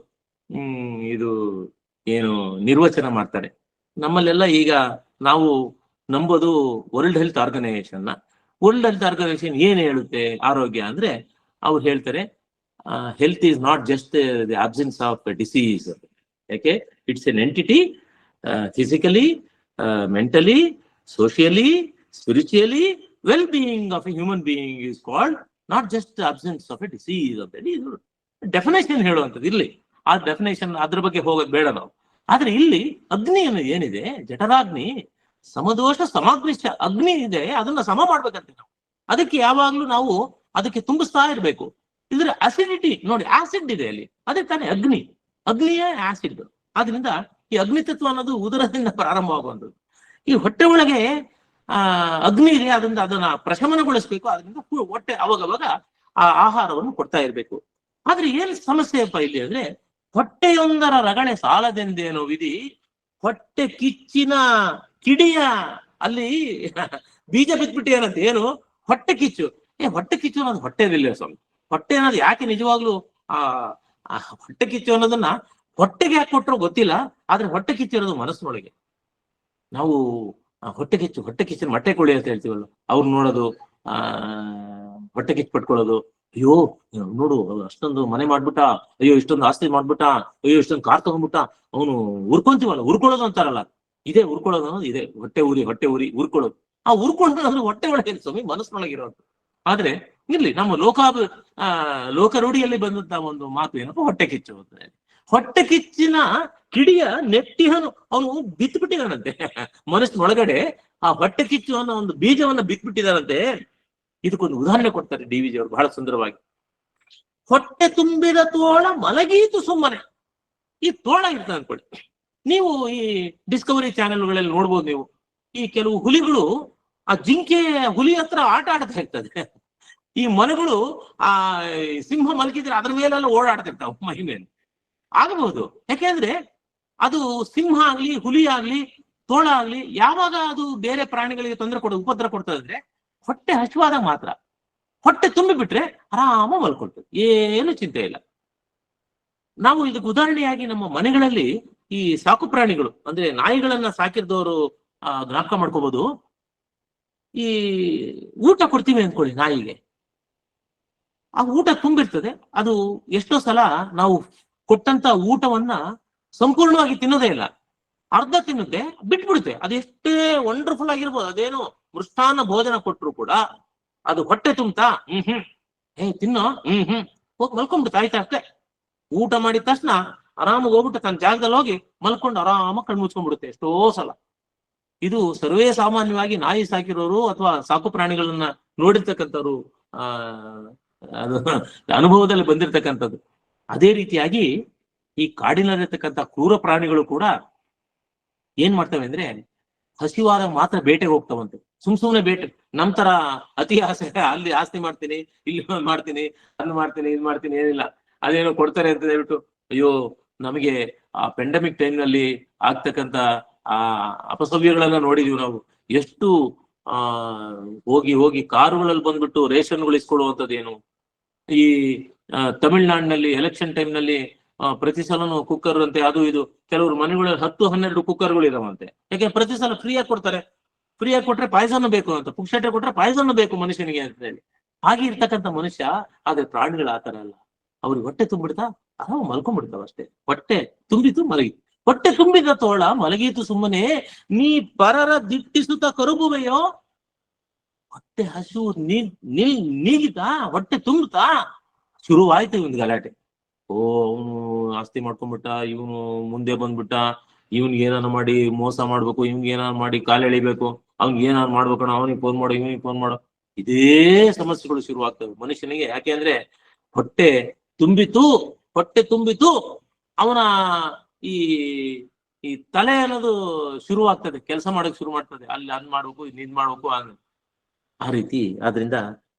ಇದು ಏನು ನಿರ್ವಚನ ಮಾಡ್ತಾರೆ. ನಮ್ಮಲ್ಲೆಲ್ಲ ಈಗ ನಾವು ನಂಬೋದು world health organisation world health organisation ಏನ್ ಹೇಳುತ್ತೆ ಆರೋಗ್ಯ ಅಂದ್ರೆ, ಅವ್ರು ಹೇಳ್ತಾರೆ health is not just the absence of disease. ಯಾಕೆ? It's an entity, physically, mentally, socially, spiritually well being of a human being is called not just absence of a disease ಅಂತೇಳಿ ಇದು definition ಹೇಳುವಂಥದ್ದು. ಇಲ್ಲಿ ಆ ಡೆಫಿನೇಷನ್ ಅದ್ರ ಬಗ್ಗೆ ಹೋಗೋದು ಬೇಡ ನಾವು. ಆದ್ರೆ ಇಲ್ಲಿ ಅಗ್ನಿ ಅನ್ನೋದು ಏನಿದೆ, ಜಠರಾಗ್ನಿ ಸಮದೋಷ ಸಮಾಗ್ನಿಶ್ಚ ಅಗ್ನಿ ಇದೆ, ಅದನ್ನ ಸಮ ಮಾಡ್ಬೇಕಂತೆ ನಾವು. ಅದಕ್ಕೆ ಯಾವಾಗ್ಲೂ ನಾವು ಅದಕ್ಕೆ ತುಂಬಿಸ್ತಾ ಇರ್ಬೇಕು. ಇದ್ರ ಅಸಿಡಿಟಿ ನೋಡಿ, ಆಸಿಡ್ ಇದೆ ಅಲ್ಲಿ, ಅದೇ ತಾನೇ ಅಗ್ನಿ, ಅಗ್ನಿಯೇ ಆಸಿಡ್. ಆದ್ರಿಂದ ಈ ಅಗ್ನಿ ತತ್ವ ಅನ್ನೋದು ಉದರದಿಂದ ಪ್ರಾರಂಭವಾಗುವಂಥದ್ದು. ಈ ಹೊಟ್ಟೆ ಒಳಗೆ ಅಗ್ನಿ ಇದೆ, ಅದರಿಂದ ಅದನ್ನ ಪ್ರಶಮನಗೊಳಿಸ್ಬೇಕು. ಅದರಿಂದ ಹೊಟ್ಟೆ ಅವಾಗವಾಗ ಆ ಆಹಾರವನ್ನು ಕೊಡ್ತಾ ಇರ್ಬೇಕು. ಆದ್ರೆ ಏನ್ ಸಮಸ್ಯೆಯಪ್ಪ ಇಲ್ಲಿ ಅಂದ್ರೆ, ಹೊಟ್ಟೆಯೊಂದರ ರಗಳೆ ಸಾಲದೆಂದೇನೋ ವಿಧಿ, ಹೊಟ್ಟೆ ಕಿಚ್ಚಿನ ಕಿಡಿಯ ಅಲ್ಲಿ ಬೀಜ ಬಿದ್ಬಿಟ್ಟಿಯಾನಂತ. ಏನು? ಹೊಟ್ಟೆ ಕಿಚ್ಚು. ಹೊಟ್ಟೆ ಕಿಚ್ಚು ಅನ್ನೋದು ಹೊಟ್ಟೆದಿಲ್ಲ ಸ್ವಾಮಿ. ಹೊಟ್ಟೆ ಅನ್ನೋದು ಯಾಕೆ ನಿಜವಾಗ್ಲೂ ಹೊಟ್ಟೆ ಕಿಚ್ಚು ಅನ್ನೋದನ್ನ ಹೊಟ್ಟೆಗೆ ಯಾಕೆ ಕೊಟ್ಟರು ಗೊತ್ತಿಲ್ಲ. ಆದ್ರೆ ಹೊಟ್ಟೆ ಕಿಚ್ಚು ಇರೋದು ಮನಸ್ಸಿನೊಳಗೆ. ನಾವು ಹೊಟ್ಟೆ ಕಿಚ್ಚಿನ ಮೊಟ್ಟೆ ಕೊಳಿ ಅಂತ ಹೇಳ್ತೀವಲ್ಲ, ಅವ್ರು ನೋಡೋದು ಹೊಟ್ಟೆ ಕಿಚ್ಚು ಪಟ್ಕೊಳ್ಳೋದು. ಅಯ್ಯೋ ನೋಡು ಅಷ್ಟೊಂದು ಮನೆ ಮಾಡ್ಬಿಟ್ಟ, ಅಯ್ಯೋ ಇಷ್ಟೊಂದು ಆಸ್ತಿ ಮಾಡ್ಬಿಟ್ಟ, ಅಯ್ಯೋ ಇಷ್ಟೊಂದು ಕಾರ್ ತಗೊಂಡ್ಬಿಟ್ಟ, ಅವನು ಉರ್ಕೊಂತೀವಲ್ಲ, ಉರ್ಕೊಳ್ಳೋದು ಅಂತಾರಲ್ಲ, ಇದೇ ಉರ್ಕೊಳ್ಳೋದು ಅನ್ನೋದು ಇದೆ. ಹೊಟ್ಟೆ ಉರಿ ಉರ್ಕೊಳ್ಳೋದು. ಆ ಉರ್ಕೊಳ್ಳೋದು ಅಂದ್ರೆ ಹೊಟ್ಟೆ ಒಳಗೆ ಸ್ವಾಮಿ, ಮನಸ್ಸಿನೊಳಗಿರೋದು. ಆದ್ರೆ ಇರ್ಲಿ, ನಮ್ಮ ಲೋಕರೂಢಿಯಲ್ಲಿ ಬಂದಂತ ಒಂದು ಮಾತು ಏನಪ್ಪ, ಹೊಟ್ಟೆ ಕಿಚ್ಚು ಅಂತ. ಹೊಟ್ಟೆ ಕಿಚ್ಚಿನ ಕಿಡಿಯ ನೆಟ್ಟಿಹನು ಅವನು ಬಿತ್ಬಿಟ್ಟಿದಾನಂತೆ ಮನಸ್ಸಿನೊಳಗಡೆ. ಆ ಹೊಟ್ಟೆ ಕಿಚ್ಚು ಅನ್ನೋ ಒಂದು ಬೀಜವನ್ನ ಬಿತ್ಬಿಟ್ಟಿದಾನಂತೆ. ಇದಕ್ಕೊಂದು ಉದಾಹರಣೆ ಕೊಡ್ತಾರೆ ಡಿ ವಿ ಜಿ ಅವರು ಬಹಳ ಸುಂದರವಾಗಿ. ಹೊಟ್ಟೆ ತುಂಬಿದ ತೋಳ ಮಲಗೀತು ಸುಮ್ಮನೆ. ಈ ತೋಳ ಇರ್ತದೆ ಅನ್ಕೊಳ್ಳಿ, ನೀವು ಈ ಡಿಸ್ಕವರಿ ಚಾನೆಲ್ಗಳಲ್ಲಿ ನೋಡ್ಬೋದು. ನೀವು ಈ ಕೆಲವು ಹುಲಿಗಳು ಆ ಹುಲಿ ಹತ್ರ ಆಟ ಆಡ್ತಾ ಇರ್ತದೆ. ಈ ಮನೆಗಳು ಆ ಸಿಂಹ ಮಲಗಿದ್ರೆ ಅದ್ರ ಮೇಲೆಲ್ಲ ಓಡಾಡ್ತಿರ್ತಾವ ಮೈ ಮೇಲೆ. ಆಗಬಹುದು, ಯಾಕೆಂದ್ರೆ ಅದು ಸಿಂಹ ಆಗ್ಲಿ, ಹುಲಿ ಆಗ್ಲಿ, ತೋಳ ಆಗ್ಲಿ, ಯಾವಾಗ ಅದು ಬೇರೆ ಪ್ರಾಣಿಗಳಿಗೆ ಉಪದ್ರ ಕೊಡ್ತದೆ ಅಂದ್ರೆ ಹೊಟ್ಟೆ ಹಸಿವಾದಾಗ ಮಾತ್ರ. ಹೊಟ್ಟೆ ತುಂಬಿ ಬಿಟ್ರೆ ಆರಾಮ ಮಲ್ಕೊಳ್ತದೆ, ಏನು ಚಿಂತೆ ಇಲ್ಲ. ನಾವು ಇದಕ್ಕೆ ಉದಾಹರಣೆಯಾಗಿ ನಮ್ಮ ಮನೆಗಳಲ್ಲಿ ಈ ಸಾಕು ಪ್ರಾಣಿಗಳು ಅಂದ್ರೆ ನಾಯಿಗಳನ್ನ ಸಾಕಿರ್ದವರು ಜ್ಞಾಪಕ ಮಾಡ್ಕೋಬಹುದು. ಈ ಊಟ ಕೊಡ್ತೀವಿ ಅಂದ್ಕೊಳ್ಳಿ ನಾಯಿಗೆ, ಆ ಊಟ ತುಂಬಿರ್ತದೆ. ಅದು ಎಷ್ಟೋ ಸಲ ನಾವು ಕೊಟ್ಟಂತ ಊಟವನ್ನ ಸಂಪೂರ್ಣವಾಗಿ ತಿನ್ನೋದೇ ಇಲ್ಲ, ಅರ್ಧ ತಿನ್ನುತ್ತೆ, ಬಿಟ್ಬಿಡುತ್ತೆ. ಅದೆಷ್ಟೇ ವಂಡರ್ಫುಲ್ ಆಗಿರ್ಬೋದು, ಅದೇನು ಮೃಷ್ಟಾನ್ನ ಭೋಜನ ಕೊಟ್ಟರು ಕೂಡ ಅದು ಹೊಟ್ಟೆ ತುಂಬ್ತಾ ತಿನ್ನೋ ಹೋಗಿ ಮಲ್ಕೊಂಡ್ಬಿಡುತ್ತೆ. ಆಯ್ತಾ ಅಷ್ಟೇ. ಊಟ ಮಾಡಿದ ತಕ್ಷಣ ಆರಾಮಾಗಿ ಹೋಗ್ಬಿಟ್ಟು ತನ್ನ ಜಾಗದಲ್ಲಿ ಹೋಗಿ ಮಲ್ಕೊಂಡು ಆರಾಮ ಕಣ್ಣು ಮುಚ್ಕೊಂಡ್ಬಿಡುತ್ತೆ ಎಷ್ಟೋ ಸಲ. ಇದು ಸರ್ವೇ ಸಾಮಾನ್ಯವಾಗಿ ನಾಯಿ ಸಾಕಿರೋರು ಅಥವಾ ಸಾಕು ಪ್ರಾಣಿಗಳನ್ನ ನೋಡಿರ್ತಕ್ಕಂಥವ್ರು ಅದು ಅನುಭವದಲ್ಲಿ ಬಂದಿರತಕ್ಕಂಥದ್ದು. ಅದೇ ರೀತಿಯಾಗಿ ಈ ಕಾಡಿನಲ್ಲಿರ್ತಕ್ಕಂಥ ಕ್ರೂರ ಪ್ರಾಣಿಗಳು ಕೂಡ ಏನ್ ಮಾಡ್ತವೆ ಅಂದ್ರೆ, ಹಸಿವಾದಾಗ ಮಾತ್ರ ಬೇಟೆಗೆ ಹೋಗ್ತಾವಂತೆ. ಸುಮ್ನೆ ಬೇಟೆ. ನಮ್ ತರ ಅತಿ ಆಸೆ, ಅಲ್ಲಿ ಆಸ್ತಿ ಮಾಡ್ತೀನಿ, ಇಲ್ಲಿ ಮಾಡ್ತೀನಿ, ಅದ್ ಮಾಡ್ತೀನಿ, ಇದ್ ಮಾಡ್ತೀನಿ, ಏನಿಲ್ಲ. ಅದೇನೋ ಕೊಡ್ತಾರೆ ಅಂತ ಹೇಳ್ಬಿಟ್ಟು, ಅಯ್ಯೋ ನಮಗೆ ಆ ಪೆಂಡಮಿಕ್ ಟೈಮ್ ನಲ್ಲಿ ಆಗ್ತಕ್ಕಂಥ ಆ ಅಪಸವ್ಯಗಳನ್ನ ನೋಡಿದೀವಿ ನಾವು. ಎಷ್ಟು ಹೋಗಿ ಕಾರುಗಳಲ್ಲಿ ಬಂದ್ಬಿಟ್ಟು ರೇಷನ್ಗಳು ಇಸ್ಕೊಳ್ಳುವಂಥದ್ದೇನು. ಈ ತಮಿಳ್ನಾಡಿನಲ್ಲಿ ಎಲೆಕ್ಷನ್ ಟೈಮ್ ನಲ್ಲಿ ಪ್ರತಿ ಸಲನು ಕುಕ್ಕರ್ ಅಂತೆ, ಅದು ಇದು. ಕೆಲವರು ಮನೆಗಳಲ್ಲಿ 10-12 ಕುಕ್ಕರ್ಗಳು ಇದಾವಂತೆ. ಯಾಕೆ? ಪ್ರತಿ ಸಲ ಫ್ರೀಯಾಗಿ ಕೊಡ್ತಾರೆ. ಫ್ರೀಯಾಗಿ ಕೊಟ್ರೆ ಪಾಯಸನ ಬೇಕು ಅಂತ, ಪುಕ್ಷಟೆ ಕೊಟ್ರೆ ಪಾಯಸನ ಬೇಕು ಮನುಷ್ಯನಿಗೆ ಅಂತ ಹೇಳಿ. ಹಾಗೆ ಇರ್ತಕ್ಕಂಥ ಮನುಷ್ಯ. ಆದ್ರೆ ಪ್ರಾಣಿಗಳು ಆತರ ಅಲ್ಲ. ಅವ್ರಿಗೆ ಹೊಟ್ಟೆ ತುಂಬಿಡ್ತಾ ಮಲ್ಕೊಂಡ್ಬಿಡ್ತಾವ ಅಷ್ಟೇ. ಹೊಟ್ಟೆ ತುಂಬಿತು ಮಲಗಿತು. ಹೊಟ್ಟೆ ತುಂಬಿದ ತೋಳ ಮಲಗೀತು ಸುಮ್ಮನೆ, ನೀ ಪರರ ದಿಟ್ಟಿಸುತ್ತ ಕರುಬುವೆಯೋ. ಹೊಟ್ಟೆ ಹಸಿವು ನೀಗಿತಾ, ಹೊಟ್ಟೆ ತುಂಬುತ್ತಾ, ಶುರುವಾಯ್ತು ಇವನ್ ಗಲಾಟೆ. ಅವನು ಆಸ್ತಿ ಮಾಡ್ಕೊಂಡ್ಬಿಟ್ಟ, ಇವನು ಮುಂದೆ ಬಂದ್ಬಿಟ್ಟ, ಇವನ್ಗೆ ಏನಾರು ಮಾಡಿ ಮೋಸ ಮಾಡ್ಬೇಕು, ಇವ್ನಿಗೆ ಏನಾರು ಮಾಡಿ ಕಾಲು ಎಳಿಬೇಕು, ಅವ್ನಿಗೆ ಏನಾರು ಮಾಡ್ಬೇಕಣ, ಅವನಿಗೆ ಫೋನ್ ಮಾಡೋ, ಇವನಿಗೆ ಫೋನ್ ಮಾಡೋ, ಇದೇ ಸಮಸ್ಯೆಗಳು ಶುರುವಾಗ್ತವೆ ಮನುಷ್ಯನಿಗೆ. ಯಾಕೆಂದ್ರೆ ಹೊಟ್ಟೆ ತುಂಬಿತು, ಅವನ ಈ ತಲೆ ಅನ್ನೋದು ಶುರುವಾಗ್ತದೆ, ಕೆಲಸ ಮಾಡಕ್ ಶುರು ಮಾಡ್ತದೆ. ಅಲ್ಲಿ ಅದ್ ಮಾಡ್ಬೇಕು, ಇದ್ ಮಾಡ್ಬೇಕು, ಆ ರೀತಿ. ಆದ್ರಿಂದ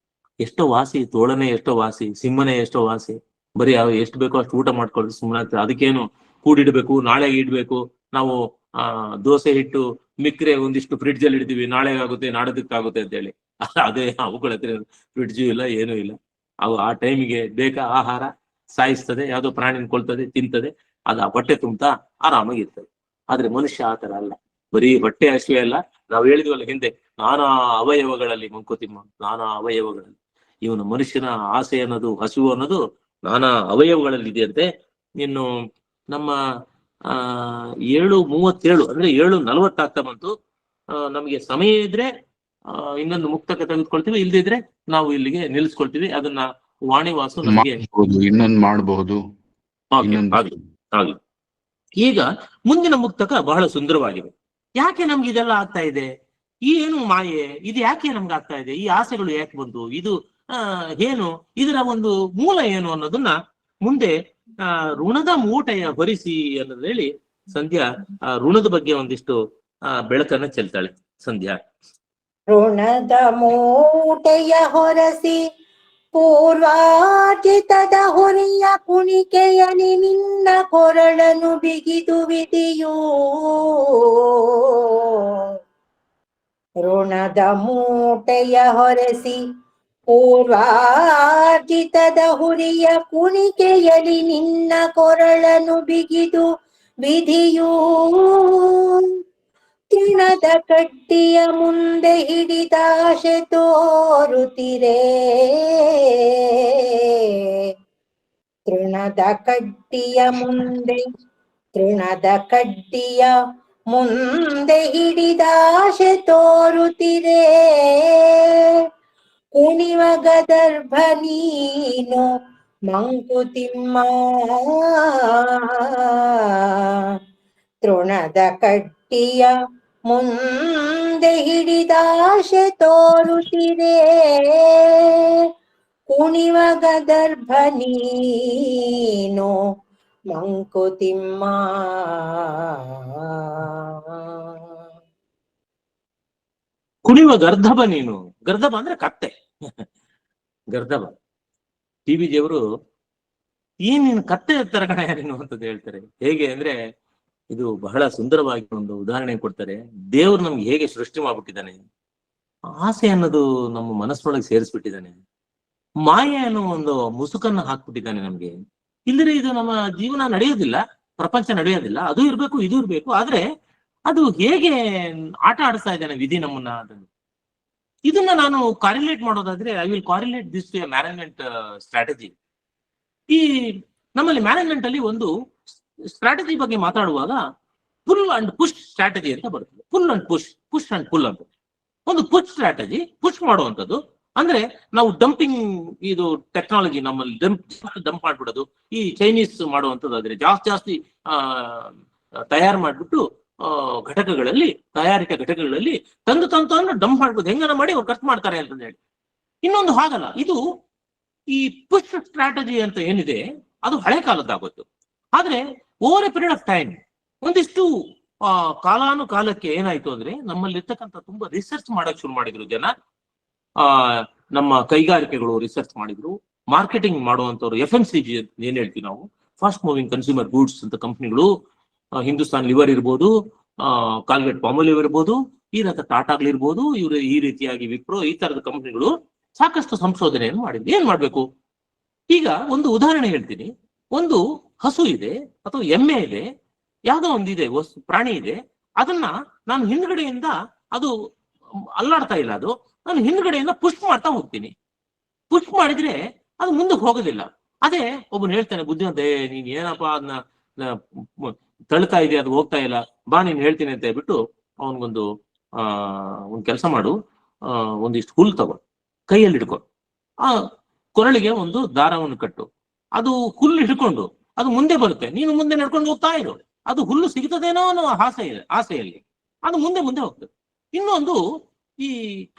ಎಷ್ಟೋ ವಾಸಿ ತೋಳನೇ ಎಷ್ಟೋ ವಾಸಿ, ಸಿಂಹನೇ ಎಷ್ಟೋ ವಾಸಿ. ಬರೀ ಎಷ್ಟು ಬೇಕೋ ಅಷ್ಟು ಊಟ ಮಾಡ್ಕೊಳ್ಳಿ ಸುಮ್ಮನೆ ಆಗ್ತದೆ. ಅದಕ್ಕೇನು ಕೂಡಿಡ್ಬೇಕು, ನಾಳೆಗೆ ಇಡ್ಬೇಕು. ನಾವು ದೋಸೆ ಹಿಟ್ಟು ಮಿಕ್ರೆ ಒಂದಿಷ್ಟು ಫ್ರಿಡ್ಜ್ ಅಲ್ಲಿ ಇಡ್ತೀವಿ, ನಾಳೆಗಾಗುತ್ತೆ ನಾಡದಕ್ಕಾಗುತ್ತೆ ಅಂತ ಹೇಳಿ. ಅದೇ ಅವುಗಳ ಹತ್ರ ಫ್ರಿಡ್ಜು ಇಲ್ಲ, ಏನೂ ಇಲ್ಲ. ಅವು ಆ ಟೈಮಿಗೆ ಬೇಕಾ ಆಹಾರ ಸಾಯಿಸ್ತದೆ, ಯಾವ್ದೋ ಪ್ರಾಣಿನ ಕೊಳ್ತದೆ, ತಿಂತದೆ, ಅದು ಆ ಹೊಟ್ಟೆ ತುಂಬ್ತಾ ಆರಾಮಾಗಿರ್ತದೆ. ಆದ್ರೆ ಮನುಷ್ಯ ಆ ತರ ಅಲ್ಲ. ಬರೀ ಹೊಟ್ಟೆ ಹಸಿವೆ ಅಲ್ಲ, ನಾವು ಹೇಳಿದ್ವಲ್ಲ ಹಿಂದೆ, ನಾನಾ ಅವಯವಗಳಲ್ಲಿ ಮಂಕುತಿಮ್ಮ, ನಾನಾ ಅವಯವಗಳಲ್ಲಿ. ಇವನು ಮನುಷ್ಯನ ಆಸೆ ಅನ್ನೋದು, ಹಸಿವು ಅನ್ನೋದು ನಾನಾ ಅವಯವಗಳಲ್ಲಿ ಇದೆಯಂತೆ. ಇನ್ನು ನಮ್ಮ 7:37 ಅಂದ್ರೆ 7:40 ಆಗ್ತಾ ಬಂತು. ನಮಗೆ ಸಮಯ ಇದ್ರೆ ಇನ್ನೊಂದು ಮುಕ್ತಕ್ಕೆ ತೆಗೆದುಕೊಳ್ತೀವಿ, ಇಲ್ದಿದ್ರೆ ನಾವು ಇಲ್ಲಿಗೆ ನಿಲ್ಲಿಸ್ಕೊಳ್ತೀವಿ. ಅದನ್ನ ವಾಣಿವಾಸು ನಮಗೆ ಇನ್ನೊಂದು ಮಾಡಬಹುದು. ಆಗ್ಲಿ. ಈಗ ಮುಂದಿನ ಮುಕ್ತಕ ಬಹಳ ಸುಂದರವಾಗಿದೆ. ಯಾಕೆ ನಮ್ಗೆ ಇದೆಲ್ಲ ಆಗ್ತಾ ಇದೆ? ಈ ಏನು ಮಾಯೆ ಇದು ಯಾಕೆ ನಮ್ಗೆ ಆಗ್ತಾ ಇದೆ? ಈ ಆಸೆಗಳು ಯಾಕೆ ಬಂತು? ಇದು ಏನು, ಇದರ ಒಂದು ಮೂಲ ಏನು ಅನ್ನೋದನ್ನ ಮುಂದೆ ಋಣದ ಮೂಟೆಯ ಹೊರಿಸಿ ಅನ್ನೋದು ಹೇಳಿ ಸಂಧ್ಯಾ ಋಣದ ಬಗ್ಗೆ ಒಂದಿಷ್ಟು ಬೆಳಕನ್ನ ಚೆಲ್ತಾಳೆ. ಸಂಧ್ಯಾ, ಋಣದ ಮೂಟೆಯ ಹೊರಸಿ ಪೂರ್ವಾರ್ಜಿತದ ಹೊರೆಯ ಕುಣಿಕೆಯಲಿ ನಿನ್ನ ಕೊರಳನು ಬಿಗಿದು ವಿಧಿಯೂ. ಋಣದ ಮೂಟೆಯ ಹೊರಸಿ ಪೂರ್ವಾರ್ಜಿತದ ಹುರಿಯ ಕುಣಿಕೆಯಲಿ ನಿನ್ನ ಕೊರಳನು ಬಿಗಿದು ವಿಧಿಯೂ. ತೃಣದ ಕಡ್ಡಿಯ ಮುಂದೆ ಹಿಡಿದಾಶೆ ತೋರುತ್ತಿರೆ. ತೃಣದ ಕಡ್ಡಿಯ ಮುಂದೆ ಹಿಡಿದಾಶೆ ತೋರುತ್ತಿರೆ. ಕುಣಿವ ಗದರ್ಭ ನೀನು ಮಂಕುತಿಮ್ಮ. ತೃಣದ ಕಡ್ಡಿಯ ಮುಂದೆ ಹಿಡಿದಾಶೆ ತೋರುತ್ತಿರೆ. ಕುಣಿವ ಗದರ್ಭ ನೀನು ಮಂಕುತಿಮ್ಮ. ಕುಣಿವ ಗರ್ಧಬ ನೀನು. ಗರ್ಧಬ ಅಂದ್ರೆ ಕತ್ತೆ. ಗರ್ಧಬ. ಟಿ.ವಿ. ಜಿಯವರು ನೀನು ಕತ್ತೆ ತರ ಕಣ ನೀನು ಅಂತದ್ದು ಹೇಳ್ತಾರೆ. ಹೇಗೆ ಅಂದ್ರೆ ಇದು ಬಹಳ ಸುಂದರವಾಗಿ ಒಂದು ಉದಾಹರಣೆ ಕೊಡ್ತಾರೆ. ದೇವ್ರು ನಮ್ಗೆ ಹೇಗೆ ಸೃಷ್ಟಿ ಮಾಡ್ಬಿಟ್ಟಿದ್ದಾನೆ, ಆಸೆ ಅನ್ನೋದು ನಮ್ಮ ಮನಸ್ಸೊಳಗೆ ಸೇರಿಸ್ಬಿಟ್ಟಿದ್ದಾನೆ, ಮಾಯೆ ಅನ್ನೋ ಒಂದು ಮುಸುಕನ್ನ ಹಾಕ್ಬಿಟ್ಟಿದ್ದಾನೆ ನಮ್ಗೆ. ಇಲ್ಲದ್ರೆ ಇದು ನಮ್ಮ ಜೀವನ ನಡೆಯೋದಿಲ್ಲ, ಪ್ರಪಂಚ ನಡೆಯೋದಿಲ್ಲ. ಅದು ಇರ್ಬೇಕು, ಇದು ಇರ್ಬೇಕು. ಆದ್ರೆ ಅದು ಹೇಗೆ ಆಟ ಆಡಿಸ್ತಾ ಇದ್ದಾನೆ ವಿಧಿ ನಮ್ಮನ್ನ. ಅದನ್ನು ಇದನ್ನ ನಾನು ಕಾರಿಲೇಟ್ ಮಾಡೋದಾದ್ರೆ I will correlate this to a management strategy. ಈ ನಮ್ಮಲ್ಲಿ ಮ್ಯಾನೇಜ್ಮೆಂಟ್ ಅಲ್ಲಿ ಒಂದು ಸ್ಟ್ರಾಟಜಿ ಬಗ್ಗೆ ಮಾತಾಡುವಾಗ ಪುಲ್ ಅಂಡ್ ಪುಷ್ ಸ್ಟ್ರಾಟಜಿ ಅಂತ ಬರ್ತದೆ. Pull and push and pull ಅಂತ. ಒಂದು ಪುಷ್ ಸ್ಟ್ರಾಟಜಿ, ಪುಷ್ ಮಾಡುವಂಥದ್ದು ಅಂದ್ರೆ ನಾವು ಡಂಪಿಂಗ್, ಇದು ಟೆಕ್ನಾಲಜಿ ನಮ್ಮಲ್ಲಿ ಡಂಪ್ ಮಾಡ್ಬಿಡೋದು. ಈ ಚೈನೀಸ್ ಮಾಡುವಂಥದ್ದು ಆದ್ರೆ ಜಾಸ್ತಿ ತಯಾರು ಮಾಡ್ಬಿಟ್ಟು ಘಟಕಗಳಲ್ಲಿ, ತಯಾರಿಕಾ ಘಟಕಗಳಲ್ಲಿ ತಂದು ಡಂಪ್ ಮಾಡ್ಬೋದು, ಹೆಂಗನ ಮಾಡಿ ಅವ್ರು ಖರ್ಚು ಮಾಡ್ತಾರೆ ಅಂತ ಹೇಳಿ. ಇನ್ನೊಂದು ಹಾಗಲ್ಲ, ಇದು ಈ ಪುಷ್ ಸ್ಟ್ರಾಟಜಿ ಅಂತ ಏನಿದೆ ಅದು ಹಳೆ ಕಾಲದ್ದಾಗೋಯ್ತು. ಆದ್ರೆ over A period of time ಒಂದಿಷ್ಟು ಕಾಲಾನುಕಾಲಕ್ಕೆ ಏನಾಯ್ತು ಅಂದ್ರೆ ನಮ್ಮಲ್ಲಿ ಇರ್ತಕ್ಕಂಥ ತುಂಬಾ ರಿಸರ್ಚ್ ಮಾಡಕ್ ಶುರು ಮಾಡಿದ್ರು ಜನ. ನಮ್ಮ ಕೈಗಾರಿಕೆಗಳು ರಿಸರ್ಚ್ ಮಾಡಿದ್ರು, ಮಾರ್ಕೆಟಿಂಗ್ ಮಾಡುವಂತವ್ರು, FMCG ಏನ್ ಹೇಳ್ತೀವಿ ನಾವು, ಫಾಸ್ಟ್ ಮೂವಿಂಗ್ ಕನ್ಸ್ಯೂಮರ್ ಗೂಡ್ಸ್ ಅಂತ ಕಂಪ್ನಿಗಳು, ಹಿಂದೂಸ್ತಾನ್ ಲಿವರ್ ಇರ್ಬೋದು, ಕಾಲ್ಗೇಟ್ ಪಾಮೋಲಿವ್ ಇರ್ಬೋದು, ಈ ರೀತಿ ಟಾಟಾಗಳಿರ್ಬೋದು, ಇವರು ಈ ರೀತಿಯಾಗಿ ವಿಪ್ರೋ, ಈ ತರದ ಕಂಪ್ನಿಗಳು ಸಾಕಷ್ಟು ಸಂಶೋಧನೆಯನ್ನು ಮಾಡಿದ್ರು. ಏನ್ ಮಾಡ್ಬೇಕು? ಈಗ ಒಂದು ಉದಾಹರಣೆ ಹೇಳ್ತೀನಿ. ಒಂದು ಹಸು ಇದೆ ಅಥವಾ ಎಮ್ಮೆ ಇದೆ, ಯಾವ್ದೋ ಒಂದಿದೆ ಪ್ರಾಣಿ ಇದೆ. ಅದನ್ನ ನಾನು ಹಿಂದ್ಗಡೆಯಿಂದ, ಅದು ಅಲ್ಲಾಡ್ತಾ ಇಲ್ಲ, ಅದು ನಾನು ಹಿಂದ್ಗಡೆಯಿಂದ ಪುಷ್ ಮಾಡ್ತಾ ಹೋಗ್ತೀನಿ. ಪುಷ್ ಮಾಡಿದ್ರೆ ಅದು ಮುಂದಕ್ಕೆ ಹೋಗೋದಿಲ್ಲ. ಅದೇ ಒಬ್ಬನು ಹೇಳ್ತಾನೆ ಬುದ್ಧಿವಂತ, ನೀನ್ ಏನಪ್ಪ ಅದನ್ನ ತಳ್ತಾ ಇದೆಯಾ, ಅದು ಹೋಗ್ತಾ ಇಲ್ಲ, ಬಾ ನೀನ್ ಹೇಳ್ತೀನಿ ಅಂತ ಹೇಳ್ಬಿಟ್ಟು ಅವನಿಗೊಂದು ಒಂದ್ ಕೆಲಸ ಮಾಡು, ಒಂದಿಷ್ಟು ಹುಲ್ಲು ತಗೋ, ಕೈಯಲ್ಲಿ ಹಿಡ್ಕೊ, ಆ ಕೊರಳಿಗೆ ಒಂದು ದಾರವನ್ನು ಕಟ್ಟು, ಅದು ಹುಲ್ಲು ಹಿಡ್ಕೊಂಡು ಅದು ಮುಂದೆ ಬರುತ್ತೆ, ನೀನು ಮುಂದೆ ನಡ್ಕೊಂಡು ಹೋಗ್ತಾ ಇರು. ಅದು ಹುಲ್ಲು ಸಿಗ್ತದೇನೋ ಅನ್ನೋ ಆಸೆಯಲ್ಲಿ ಅದು ಮುಂದೆ ಹೋಗ್ತದೆ. ಇನ್ನೊಂದು ಈ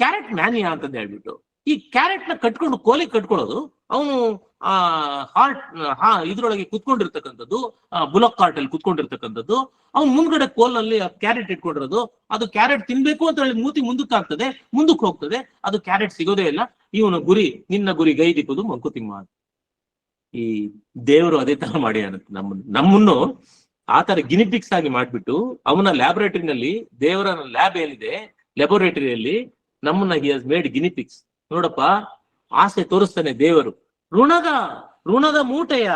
ಕ್ಯಾರೆಟ್ ಮ್ಯಾನಿಯಾ ಅಂತ ಹೇಳ್ಬಿಟ್ಟು, ಈ ಕ್ಯಾರೆಟ್ ನ ಕಟ್ಕೊಂಡು ಕೋಲಿಗೆ ಕಟ್ಕೊಳ್ಳೋದು, ಅವನು ಇದ್ರೊಳಗೆ ಕುತ್ಕೊಂಡಿರ್ತಕ್ಕಂಥದ್ದು, ಬುಲಕ್ ಕಾರ್ಟ್ ಅಲ್ಲಿ ಕುತ್ಕೊಂಡಿರ್ತಕ್ಕಂಥದ್ದು, ಅವ್ನು ಮುಂದ್ಗಡೆ ಕೋಲಲ್ಲಿ ಕ್ಯಾರೆಟ್ ಇಟ್ಕೊಂಡಿರೋದು. ಅದು ಕ್ಯಾರೆಟ್ ತಿನ್ಬೇಕು ಅಂತ ಹೇಳಿ ಮೂತಿ ಮುಂದಕ್ಕೆ ಹೋಗ್ತದೆ, ಅದು ಕ್ಯಾರೆಟ್ ಸಿಗೋದೇ ಇಲ್ಲ. ಇವನ ಗುರಿ, ನಿನ್ನ ಗುರಿ ಗೈದಿಪ್ಪದು ಮಂಕುತಿಮ್ಮ. ಈ ದೇವರು ಅದೇ ತರ ಮಾಡಿ ನಮ್ಮನ್ನು ಆ ತರ ಗಿನಿಪಿಕ್ಸ್ ಆಗಿ ಮಾಡ್ಬಿಟ್ಟು ಅವನ ಲ್ಯಾಬೊರೇಟರಿನಲ್ಲಿ, ದೇವರ ಲ್ಯಾಬ್ ಏನಿದೆ ಲ್ಯಾಬೊರೇಟರಿಯಲ್ಲಿ ನಮ್ಮನ್ನ ಹಿ ಹಸ್ ಮೇಡ್ ಗಿನಿಪಿಕ್ಸ್. ನೋಡಪ್ಪ, ಆಸೆ ತೋರಿಸ್ತಾನೆ ದೇವರು. ಋಣದ ಮೂಟೆಯ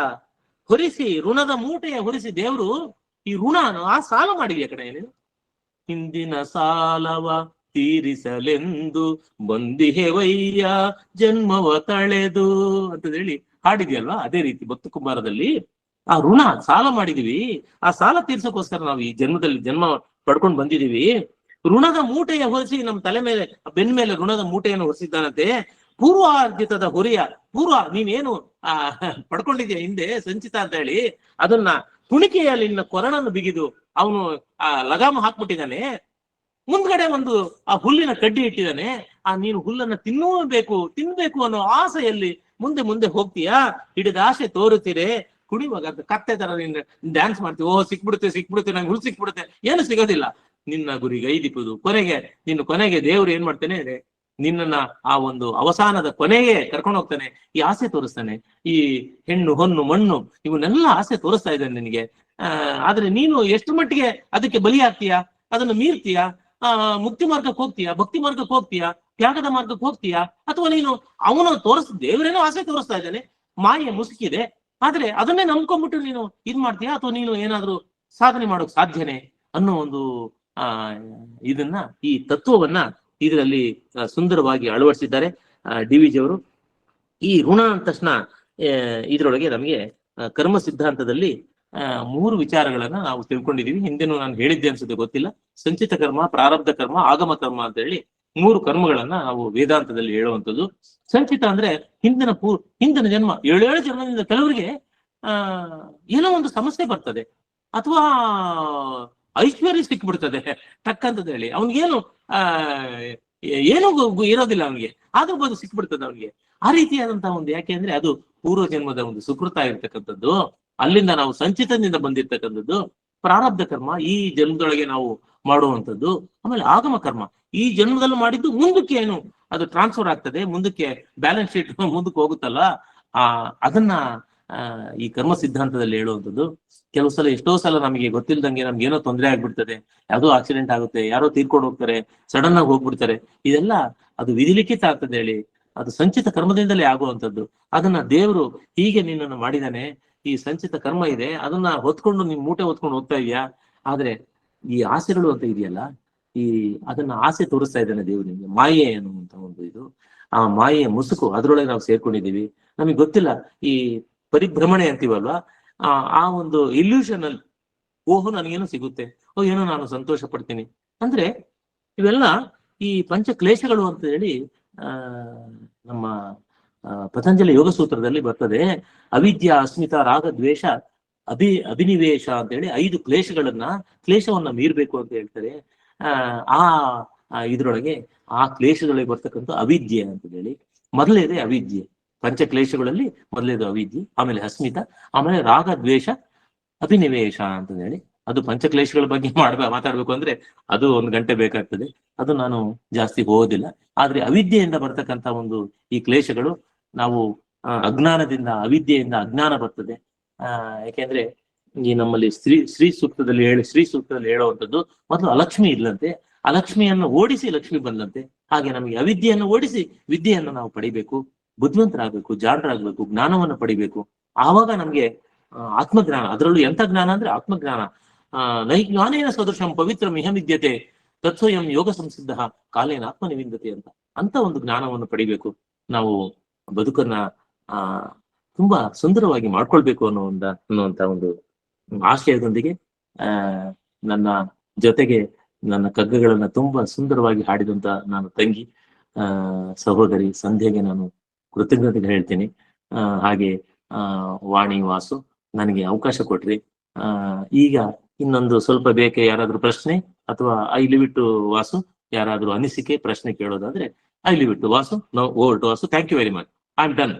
ಹೊರಿಸಿ ದೇವರು ಈ ಆ ಸಾಲ ಮಾಡಿದ್ಯಾ ಕಡೆ ನೀನು? ಹಿಂದಿನ ಸಾಲವ ತೀರಿಸಲೆಂದು ಬಂದಿಹೆವಯ್ಯ ಜನ್ಮವ ತಳೆದು ಅಂತ ಹೇಳಿ ಹಾಡಿದ್ಯಲ್ವಾ? ಅದೇ ರೀತಿ ಭಕ್ತ ಕುಮಾರದಲ್ಲಿ ಆ ಸಾಲ ಮಾಡಿದೀವಿ, ಆ ಸಾಲ ತೀರ್ಸಕ್ಕೋಸ್ಕರ ನಾವು ಈ ಜನ್ಮ ಪಡ್ಕೊಂಡು ಬಂದಿದೀವಿ. ಋಣದ ಮೂಟೆಯ ಹೊರಿಸಿ ನಮ್ಮ ತಲೆ ಮೇಲೆ, ಬೆನ್ ಮೇಲೆ ಋಣದ ಮೂಟೆಯನ್ನು ಹೊರಿಸಿದ್ದಾನಂತೆ. ಪೂರ್ವಾರ್ಜಿತದ ನೀನೇನು ಪಡ್ಕೊಂಡಿದ್ಯಾ ಹಿಂದೆ ಸಂಚಿತ ಅಂತ ಹೇಳಿ, ಅದನ್ನ ಕುಣಿಕೆಯಲ್ಲಿ ನಿನ್ನ ಕೊರಳನ್ನು ಬಿಗಿದು ಅವನು ಲಗಾಮ ಹಾಕ್ಬಿಟ್ಟಿದ್ದಾನೆ. ಮುಂದ್ಗಡೆ ಒಂದು ಆ ಹುಲ್ಲಿನ ಕಡ್ಡಿ ಇಟ್ಟಿದ್ದಾನೆ. ನೀನು ಹುಲ್ಲನ್ನ ತಿನ್ಬೇಕು ಅನ್ನೋ ಆಸೆಯಲ್ಲಿ ಮುಂದೆ ಹೋಗ್ತೀಯಾ. ಹಿಡಿದ ಆಸೆ ತೋರುತ್ತೀರೆ, ಕುಣಿವಾಗ ಕತ್ತೆ ತರ ನೀನ್ ಡ್ಯಾನ್ಸ್ ಮಾಡ್ತೀವಿ. ಓ ಸಿಕ್ಬಿಡುತ್ತೆ ನಂಗೆ ಹುಲ್ ಸಿಕ್ಬಿಡುತ್ತೆ. ಏನು ಸಿಗೋದಿಲ್ಲ. ನಿನ್ನ ಗುರಿಗೆ ಐದಿಪ್ಪುದು ಕೊನೆಗೆ ದೇವ್ರು ಏನ್ ಮಾಡ್ತಾನೆ, ನಿನ್ನನ್ನ ಆ ಒಂದು ಅವಸಾನದ ಕೊನೆಗೆ ಕರ್ಕೊಂಡು ಹೋಗ್ತಾನೆ. ಈ ಆಸೆ ತೋರಿಸ್ತಾನೆ. ಈ ಹೆಣ್ಣು ಹೊನ್ನು ಮಣ್ಣು ಇವನ್ನೆಲ್ಲ ಆಸೆ ತೋರಿಸ್ತಾ ಇದ್ದಾನೆ ನಿನಗೆ. ಆದ್ರೆ ನೀನು ಎಷ್ಟು ಮಟ್ಟಿಗೆ ಅದಕ್ಕೆ ಬಲಿ ಆಗ್ತೀಯಾ, ಅದನ್ನು ಮೀರ್ತೀಯಾ, ಮುಕ್ತಿ ಮಾರ್ಗಕ್ಕೆ ಹೋಗ್ತೀಯಾ, ಭಕ್ತಿ ಮಾರ್ಗಕ್ಕೆ ಹೋಗ್ತೀಯಾ, ತ್ಯಾಗದ ಮಾರ್ಗಕ್ಕೆ ಹೋಗ್ತೀಯಾ, ಅಥವಾ ನೀನು ಅವನು ದೇವರೇನೋ ಆಸೆ ತೋರಿಸ್ತಾ ಇದ್ದಾನೆ, ಮಾಯೆ ಮುಸುಕಿದೆ, ಆದ್ರೆ ಅದನ್ನೇ ನಂಬ್ಕೊಂಡ್ಬಿಟ್ಟು ನೀನು ಮಾಡ್ತೀಯಾ, ಅಥವಾ ನೀನು ಏನಾದ್ರೂ ಸಾಧನೆ ಮಾಡೋಕ್ ಸಾಧ್ಯನೇ ಅನ್ನೋ ಒಂದು ಇದನ್ನ, ಈ ತತ್ವವನ್ನ ಇದರಲ್ಲಿ ಸುಂದರವಾಗಿ ಅಳವಡಿಸಿದ್ದಾರೆ ಡಿ.ವಿ.ಜಿ. ಅವರು. ಈ ಋಣ ಅಂದ ತಕ್ಷಣ ಇದರೊಳಗೆ ನಮಗೆ ಕರ್ಮ ಸಿದ್ಧಾಂತದಲ್ಲಿ 3 ವಿಚಾರಗಳನ್ನ ನಾವು ತಿಳ್ಕೊಂಡಿದೀವಿ. ಹಿಂದೆನೂ ನಾನು ಹೇಳಿದ್ದೆ ಅನ್ಸುತ್ತೆ, ಗೊತ್ತಿಲ್ಲ. ಸಂಚಿತ ಕರ್ಮ, ಪ್ರಾರಬ್ಧ ಕರ್ಮ, ಆಗಮ ಕರ್ಮ ಅಂತ ಹೇಳಿ 3 ಕರ್ಮಗಳನ್ನ ನಾವು ವೇದಾಂತದಲ್ಲಿ ಹೇಳುವಂಥದ್ದು. ಸಂಚಿತ ಅಂದ್ರೆ ಹಿಂದಿನ ಜನ್ಮ, 7 ಜನ್ಮದಿಂದ ಕೆಲವರಿಗೆ ಏನೋ ಒಂದು ಸಮಸ್ಯೆ ಬರ್ತದೆ, ಅಥವಾ ಐಶ್ವರ್ಯ ಸಿಕ್ಬಿಡ್ತದೆ ಟಕ್ಕಂತದ ಹೇಳಿ. ಅವನಿಗೇನು ಏನೂ ಇರೋದಿಲ್ಲ ಅವನಿಗೆ, ಆದ್ರೂ ಬಂದು ಸಿಕ್ಬಿಡ್ತದೆ ಅವನಿಗೆ. ಆ ರೀತಿಯಾದಂತಹ ಒಂದು, ಯಾಕೆ ಅಂದ್ರೆ ಅದು ಪೂರ್ವ ಜನ್ಮದ ಒಂದು ಸುಕೃತ ಇರ್ತಕ್ಕಂಥದ್ದು. ಅಲ್ಲಿಂದ ನಾವು ಸಂಚಿತದಿಂದ ಬಂದಿರ್ತಕ್ಕಂಥದ್ದು. ಪ್ರಾರಬ್ಧ ಕರ್ಮ ಈ ಜನ್ಮದೊಳಗೆ ನಾವು ಮಾಡುವಂಥದ್ದು. ಆಮೇಲೆ ಆಗಮ ಕರ್ಮ ಈ ಜನ್ಮದಲ್ಲಿ ಮಾಡಿದ್ದು ಮುಂದಕ್ಕೆ ಏನು ಅದು ಟ್ರಾನ್ಸ್ಫರ್ ಆಗ್ತದೆ, ಮುಂದಕ್ಕೆ ಬ್ಯಾಲೆನ್ಸ್ ಶೀಟ್ ಮುಂದಕ್ಕೆ ಹೋಗುತ್ತಲ್ಲ, ಅದನ್ನ ಈ ಕರ್ಮ ಸಿದ್ಧಾಂತದಲ್ಲಿ ಹೇಳುವಂಥದ್ದು. ಕೆಲವು ಸಲ, ಎಷ್ಟೋ ಸಲ ನಮಗೆ ಗೊತ್ತಿಲ್ದಂಗೆ ನಮ್ಗೆ ಏನೋ ತೊಂದರೆ ಆಗ್ಬಿಡ್ತದೆ, ಯಾವುದೋ ಆಕ್ಸಿಡೆಂಟ್ ಆಗುತ್ತೆ, ಯಾರೋ ತೀರ್ಕೊಂಡು ಹೋಗ್ತಾರೆ, ಸಡನ್ ಆಗಿ ಹೋಗ್ಬಿಡ್ತಾರೆ. ಇದೆಲ್ಲ ಅದು ವಿಧಿಲಿಖಿತ ಆಗ್ತದೆ ಹೇಳಿ, ಅದು ಸಂಚಿತ ಕರ್ಮದಿಂದಲೇ ಆಗುವಂಥದ್ದು. ಅದನ್ನ ದೇವರು ಹೀಗೆ ನಿನ್ನನ್ನು ಮಾಡಿದಾನೆ, ಈ ಸಂಚಿತ ಕರ್ಮ ಇದೆ, ಅದನ್ನ ಹೊತ್ಕೊಂಡು ನೀನ್ ಮೂಟೆ ಹೊತ್ಕೊಂಡು ಹೋಗ್ತಾ ಇದೀಯಾ. ಆದ್ರೆ ಈ ಆಸೆಗಳು ಅಂತ ಇದೆಯಲ್ಲ, ಅದನ್ನ ಆಸೆ ತೋರಿಸ್ತಾ ಇದ್ದಾನೆ ದೇವ್ರು ನಿಮ್ಗೆ. ಮಾಯೆ ಅನ್ನುವಂತ ಒಂದು ಇದು, ಆ ಮಾಯೆಯ ಮುಸುಕು, ಅದ್ರೊಳಗೆ ನಾವು ಸೇರ್ಕೊಂಡಿದ್ದೀವಿ. ನಮಗೆ ಗೊತ್ತಿಲ್ಲ. ಈ ಪರಿಭ್ರಮಣೆ ಅಂತೀವಲ್ವಾ, ಆ ಒಂದು ಇಲ್ಯೂಷನ್ ಅಲ್ಲಿ, ಓಹೋ ನನಗೇನೋ ಸಿಗುತ್ತೆ, ಏನೋ ನಾನು ಸಂತೋಷ ಪಡ್ತೀನಿ ಅಂದ್ರೆ, ಇವೆಲ್ಲ ಈ ಪಂಚ ಕ್ಲೇಶಗಳು ಅಂತ ಹೇಳಿ ನಮ್ಮ ಪತಂಜಲಿ ಯೋಗ ಸೂತ್ರದಲ್ಲಿ ಬರ್ತದೆ. ಅವಿದ್ಯ, ಅಸ್ಮಿತಾ, ರಾಗ, ದ್ವೇಷ, ಅಭಿನಿವೇಶ ಅಂತ ಹೇಳಿ 5 ಕ್ಲೇಶವನ್ನ ಮೀರ್ಬೇಕು ಅಂತ ಹೇಳ್ತಾರೆ. ಇದ್ರೊಳಗೆ ಆ ಕ್ಲೇಶಗಳಿಗೆ ಬರ್ತಕ್ಕಂಥ ಅವಿದ್ಯೆ ಅಂತ ಹೇಳಿ, ಮೊದಲೇದೆ ಅವಿದ್ಯೆ. ಪಂಚ ಕ್ಲೇಶಗಳಲ್ಲಿ ಮೊದಲೇದು ಅವಿದ್ಯೆ, ಆಮೇಲೆ ಅಸ್ಮಿತ, ಆಮೇಲೆ ರಾಗ, ದ್ವೇಷ, ಅಭಿನಿವೇಶ ಅಂತ ಹೇಳಿ. ಅದು ಪಂಚಕ್ಲೇಶಗಳ ಬಗ್ಗೆ ಮಾತಾಡ್ಬೇಕು ಅಂದ್ರೆ ಅದು 1 ಗಂಟೆ ಬೇಕಾಗ್ತದೆ. ಅದು ನಾನು ಜಾಸ್ತಿ ಹೋಗೋದಿಲ್ಲ. ಆದ್ರೆ ಅವಿದ್ಯೆಯಿಂದ ಬರ್ತಕ್ಕಂಥ ಒಂದು ಈ ಕ್ಲೇಶಗಳು, ನಾವು ಅಜ್ಞಾನದಿಂದ, ಅವಿದ್ಯೆಯಿಂದ ಅಜ್ಞಾನ ಬರ್ತದೆ. ಯಾಕೆಂದ್ರೆ ಈ ನಮ್ಮಲ್ಲಿ ಶ್ರೀ ಸೂಕ್ತದಲ್ಲಿ ಹೇಳುವಂಥದ್ದು, ಮೊದಲು ಅಲಕ್ಷ್ಮಿ ಇಲ್ಲಂತೆ, ಅಲಕ್ಷ್ಮಿಯನ್ನು ಓಡಿಸಿ ಲಕ್ಷ್ಮಿ ಬಂದಂತೆ. ಹಾಗೆ ನಮಗೆ ಅವಿದ್ಯೆಯನ್ನು ಓಡಿಸಿ ವಿದ್ಯೆಯನ್ನು ನಾವು ಪಡಿಬೇಕು, ಬುದ್ಧಿವಂತರಾಗಬೇಕು, ಜಾಣರಾಗಬೇಕು, ಜ್ಞಾನವನ್ನು ಪಡಿಬೇಕು. ಆವಾಗ ನಮ್ಗೆ ಆತ್ಮಜ್ಞಾನ, ಅದರಲ್ಲೂ ಎಂಥ ಜ್ಞಾನ ಅಂದ್ರೆ ಆತ್ಮಜ್ಞಾನ. ನೈಜ್ಞಾನೇನ ಸದೃಶಂ ಪವಿತ್ರ ಮಿಹಮಿದ್ಯತೆ ತತ್ವಯಂ ಯೋಗ ಸಂಸಿದ್ಧ ಕಾಲೇನ ಆತ್ಮನಿವಿಂದತೆ ಅಂತ ಒಂದು ಜ್ಞಾನವನ್ನು ಪಡಿಬೇಕು. ನಾವು ಬದುಕನ್ನ ತುಂಬಾ ಸುಂದರವಾಗಿ ಮಾಡ್ಕೊಳ್ಬೇಕು ಅನ್ನುವಂತ ಒಂದು ಆಶಯದೊಂದಿಗೆ ನನ್ನ ಜೊತೆಗೆ ನನ್ನ ಕಗ್ಗಗಳನ್ನ ತುಂಬಾ ಸುಂದರವಾಗಿ ಹಾಡಿದಂತ ನಾನು ತಂಗಿ ಸಹೋದರಿ ಸಂಧ್ಯೆಗೆ ನಾನು ಕೃತಜ್ಞತೆ ಹೇಳ್ತೀನಿ. ಹಾಗೆ ವಾಣಿ, ವಾಸು ನನಗೆ ಅವಕಾಶ ಕೊಟ್ರಿ. ಈಗ ಇನ್ನೊಂದು ಸ್ವಲ್ಪ ಬೇಕೆ ಯಾರಾದ್ರೂ ಪ್ರಶ್ನೆ, ಅಥವಾ I leave it to Vasu, ಯಾರಾದ್ರೂ ಅನಿಸಿಕೆ ಪ್ರಶ್ನೆ ಕೇಳೋದಾದ್ರೆ I leave it to Vasu. No over to Vasu. Thank you very much. I am done.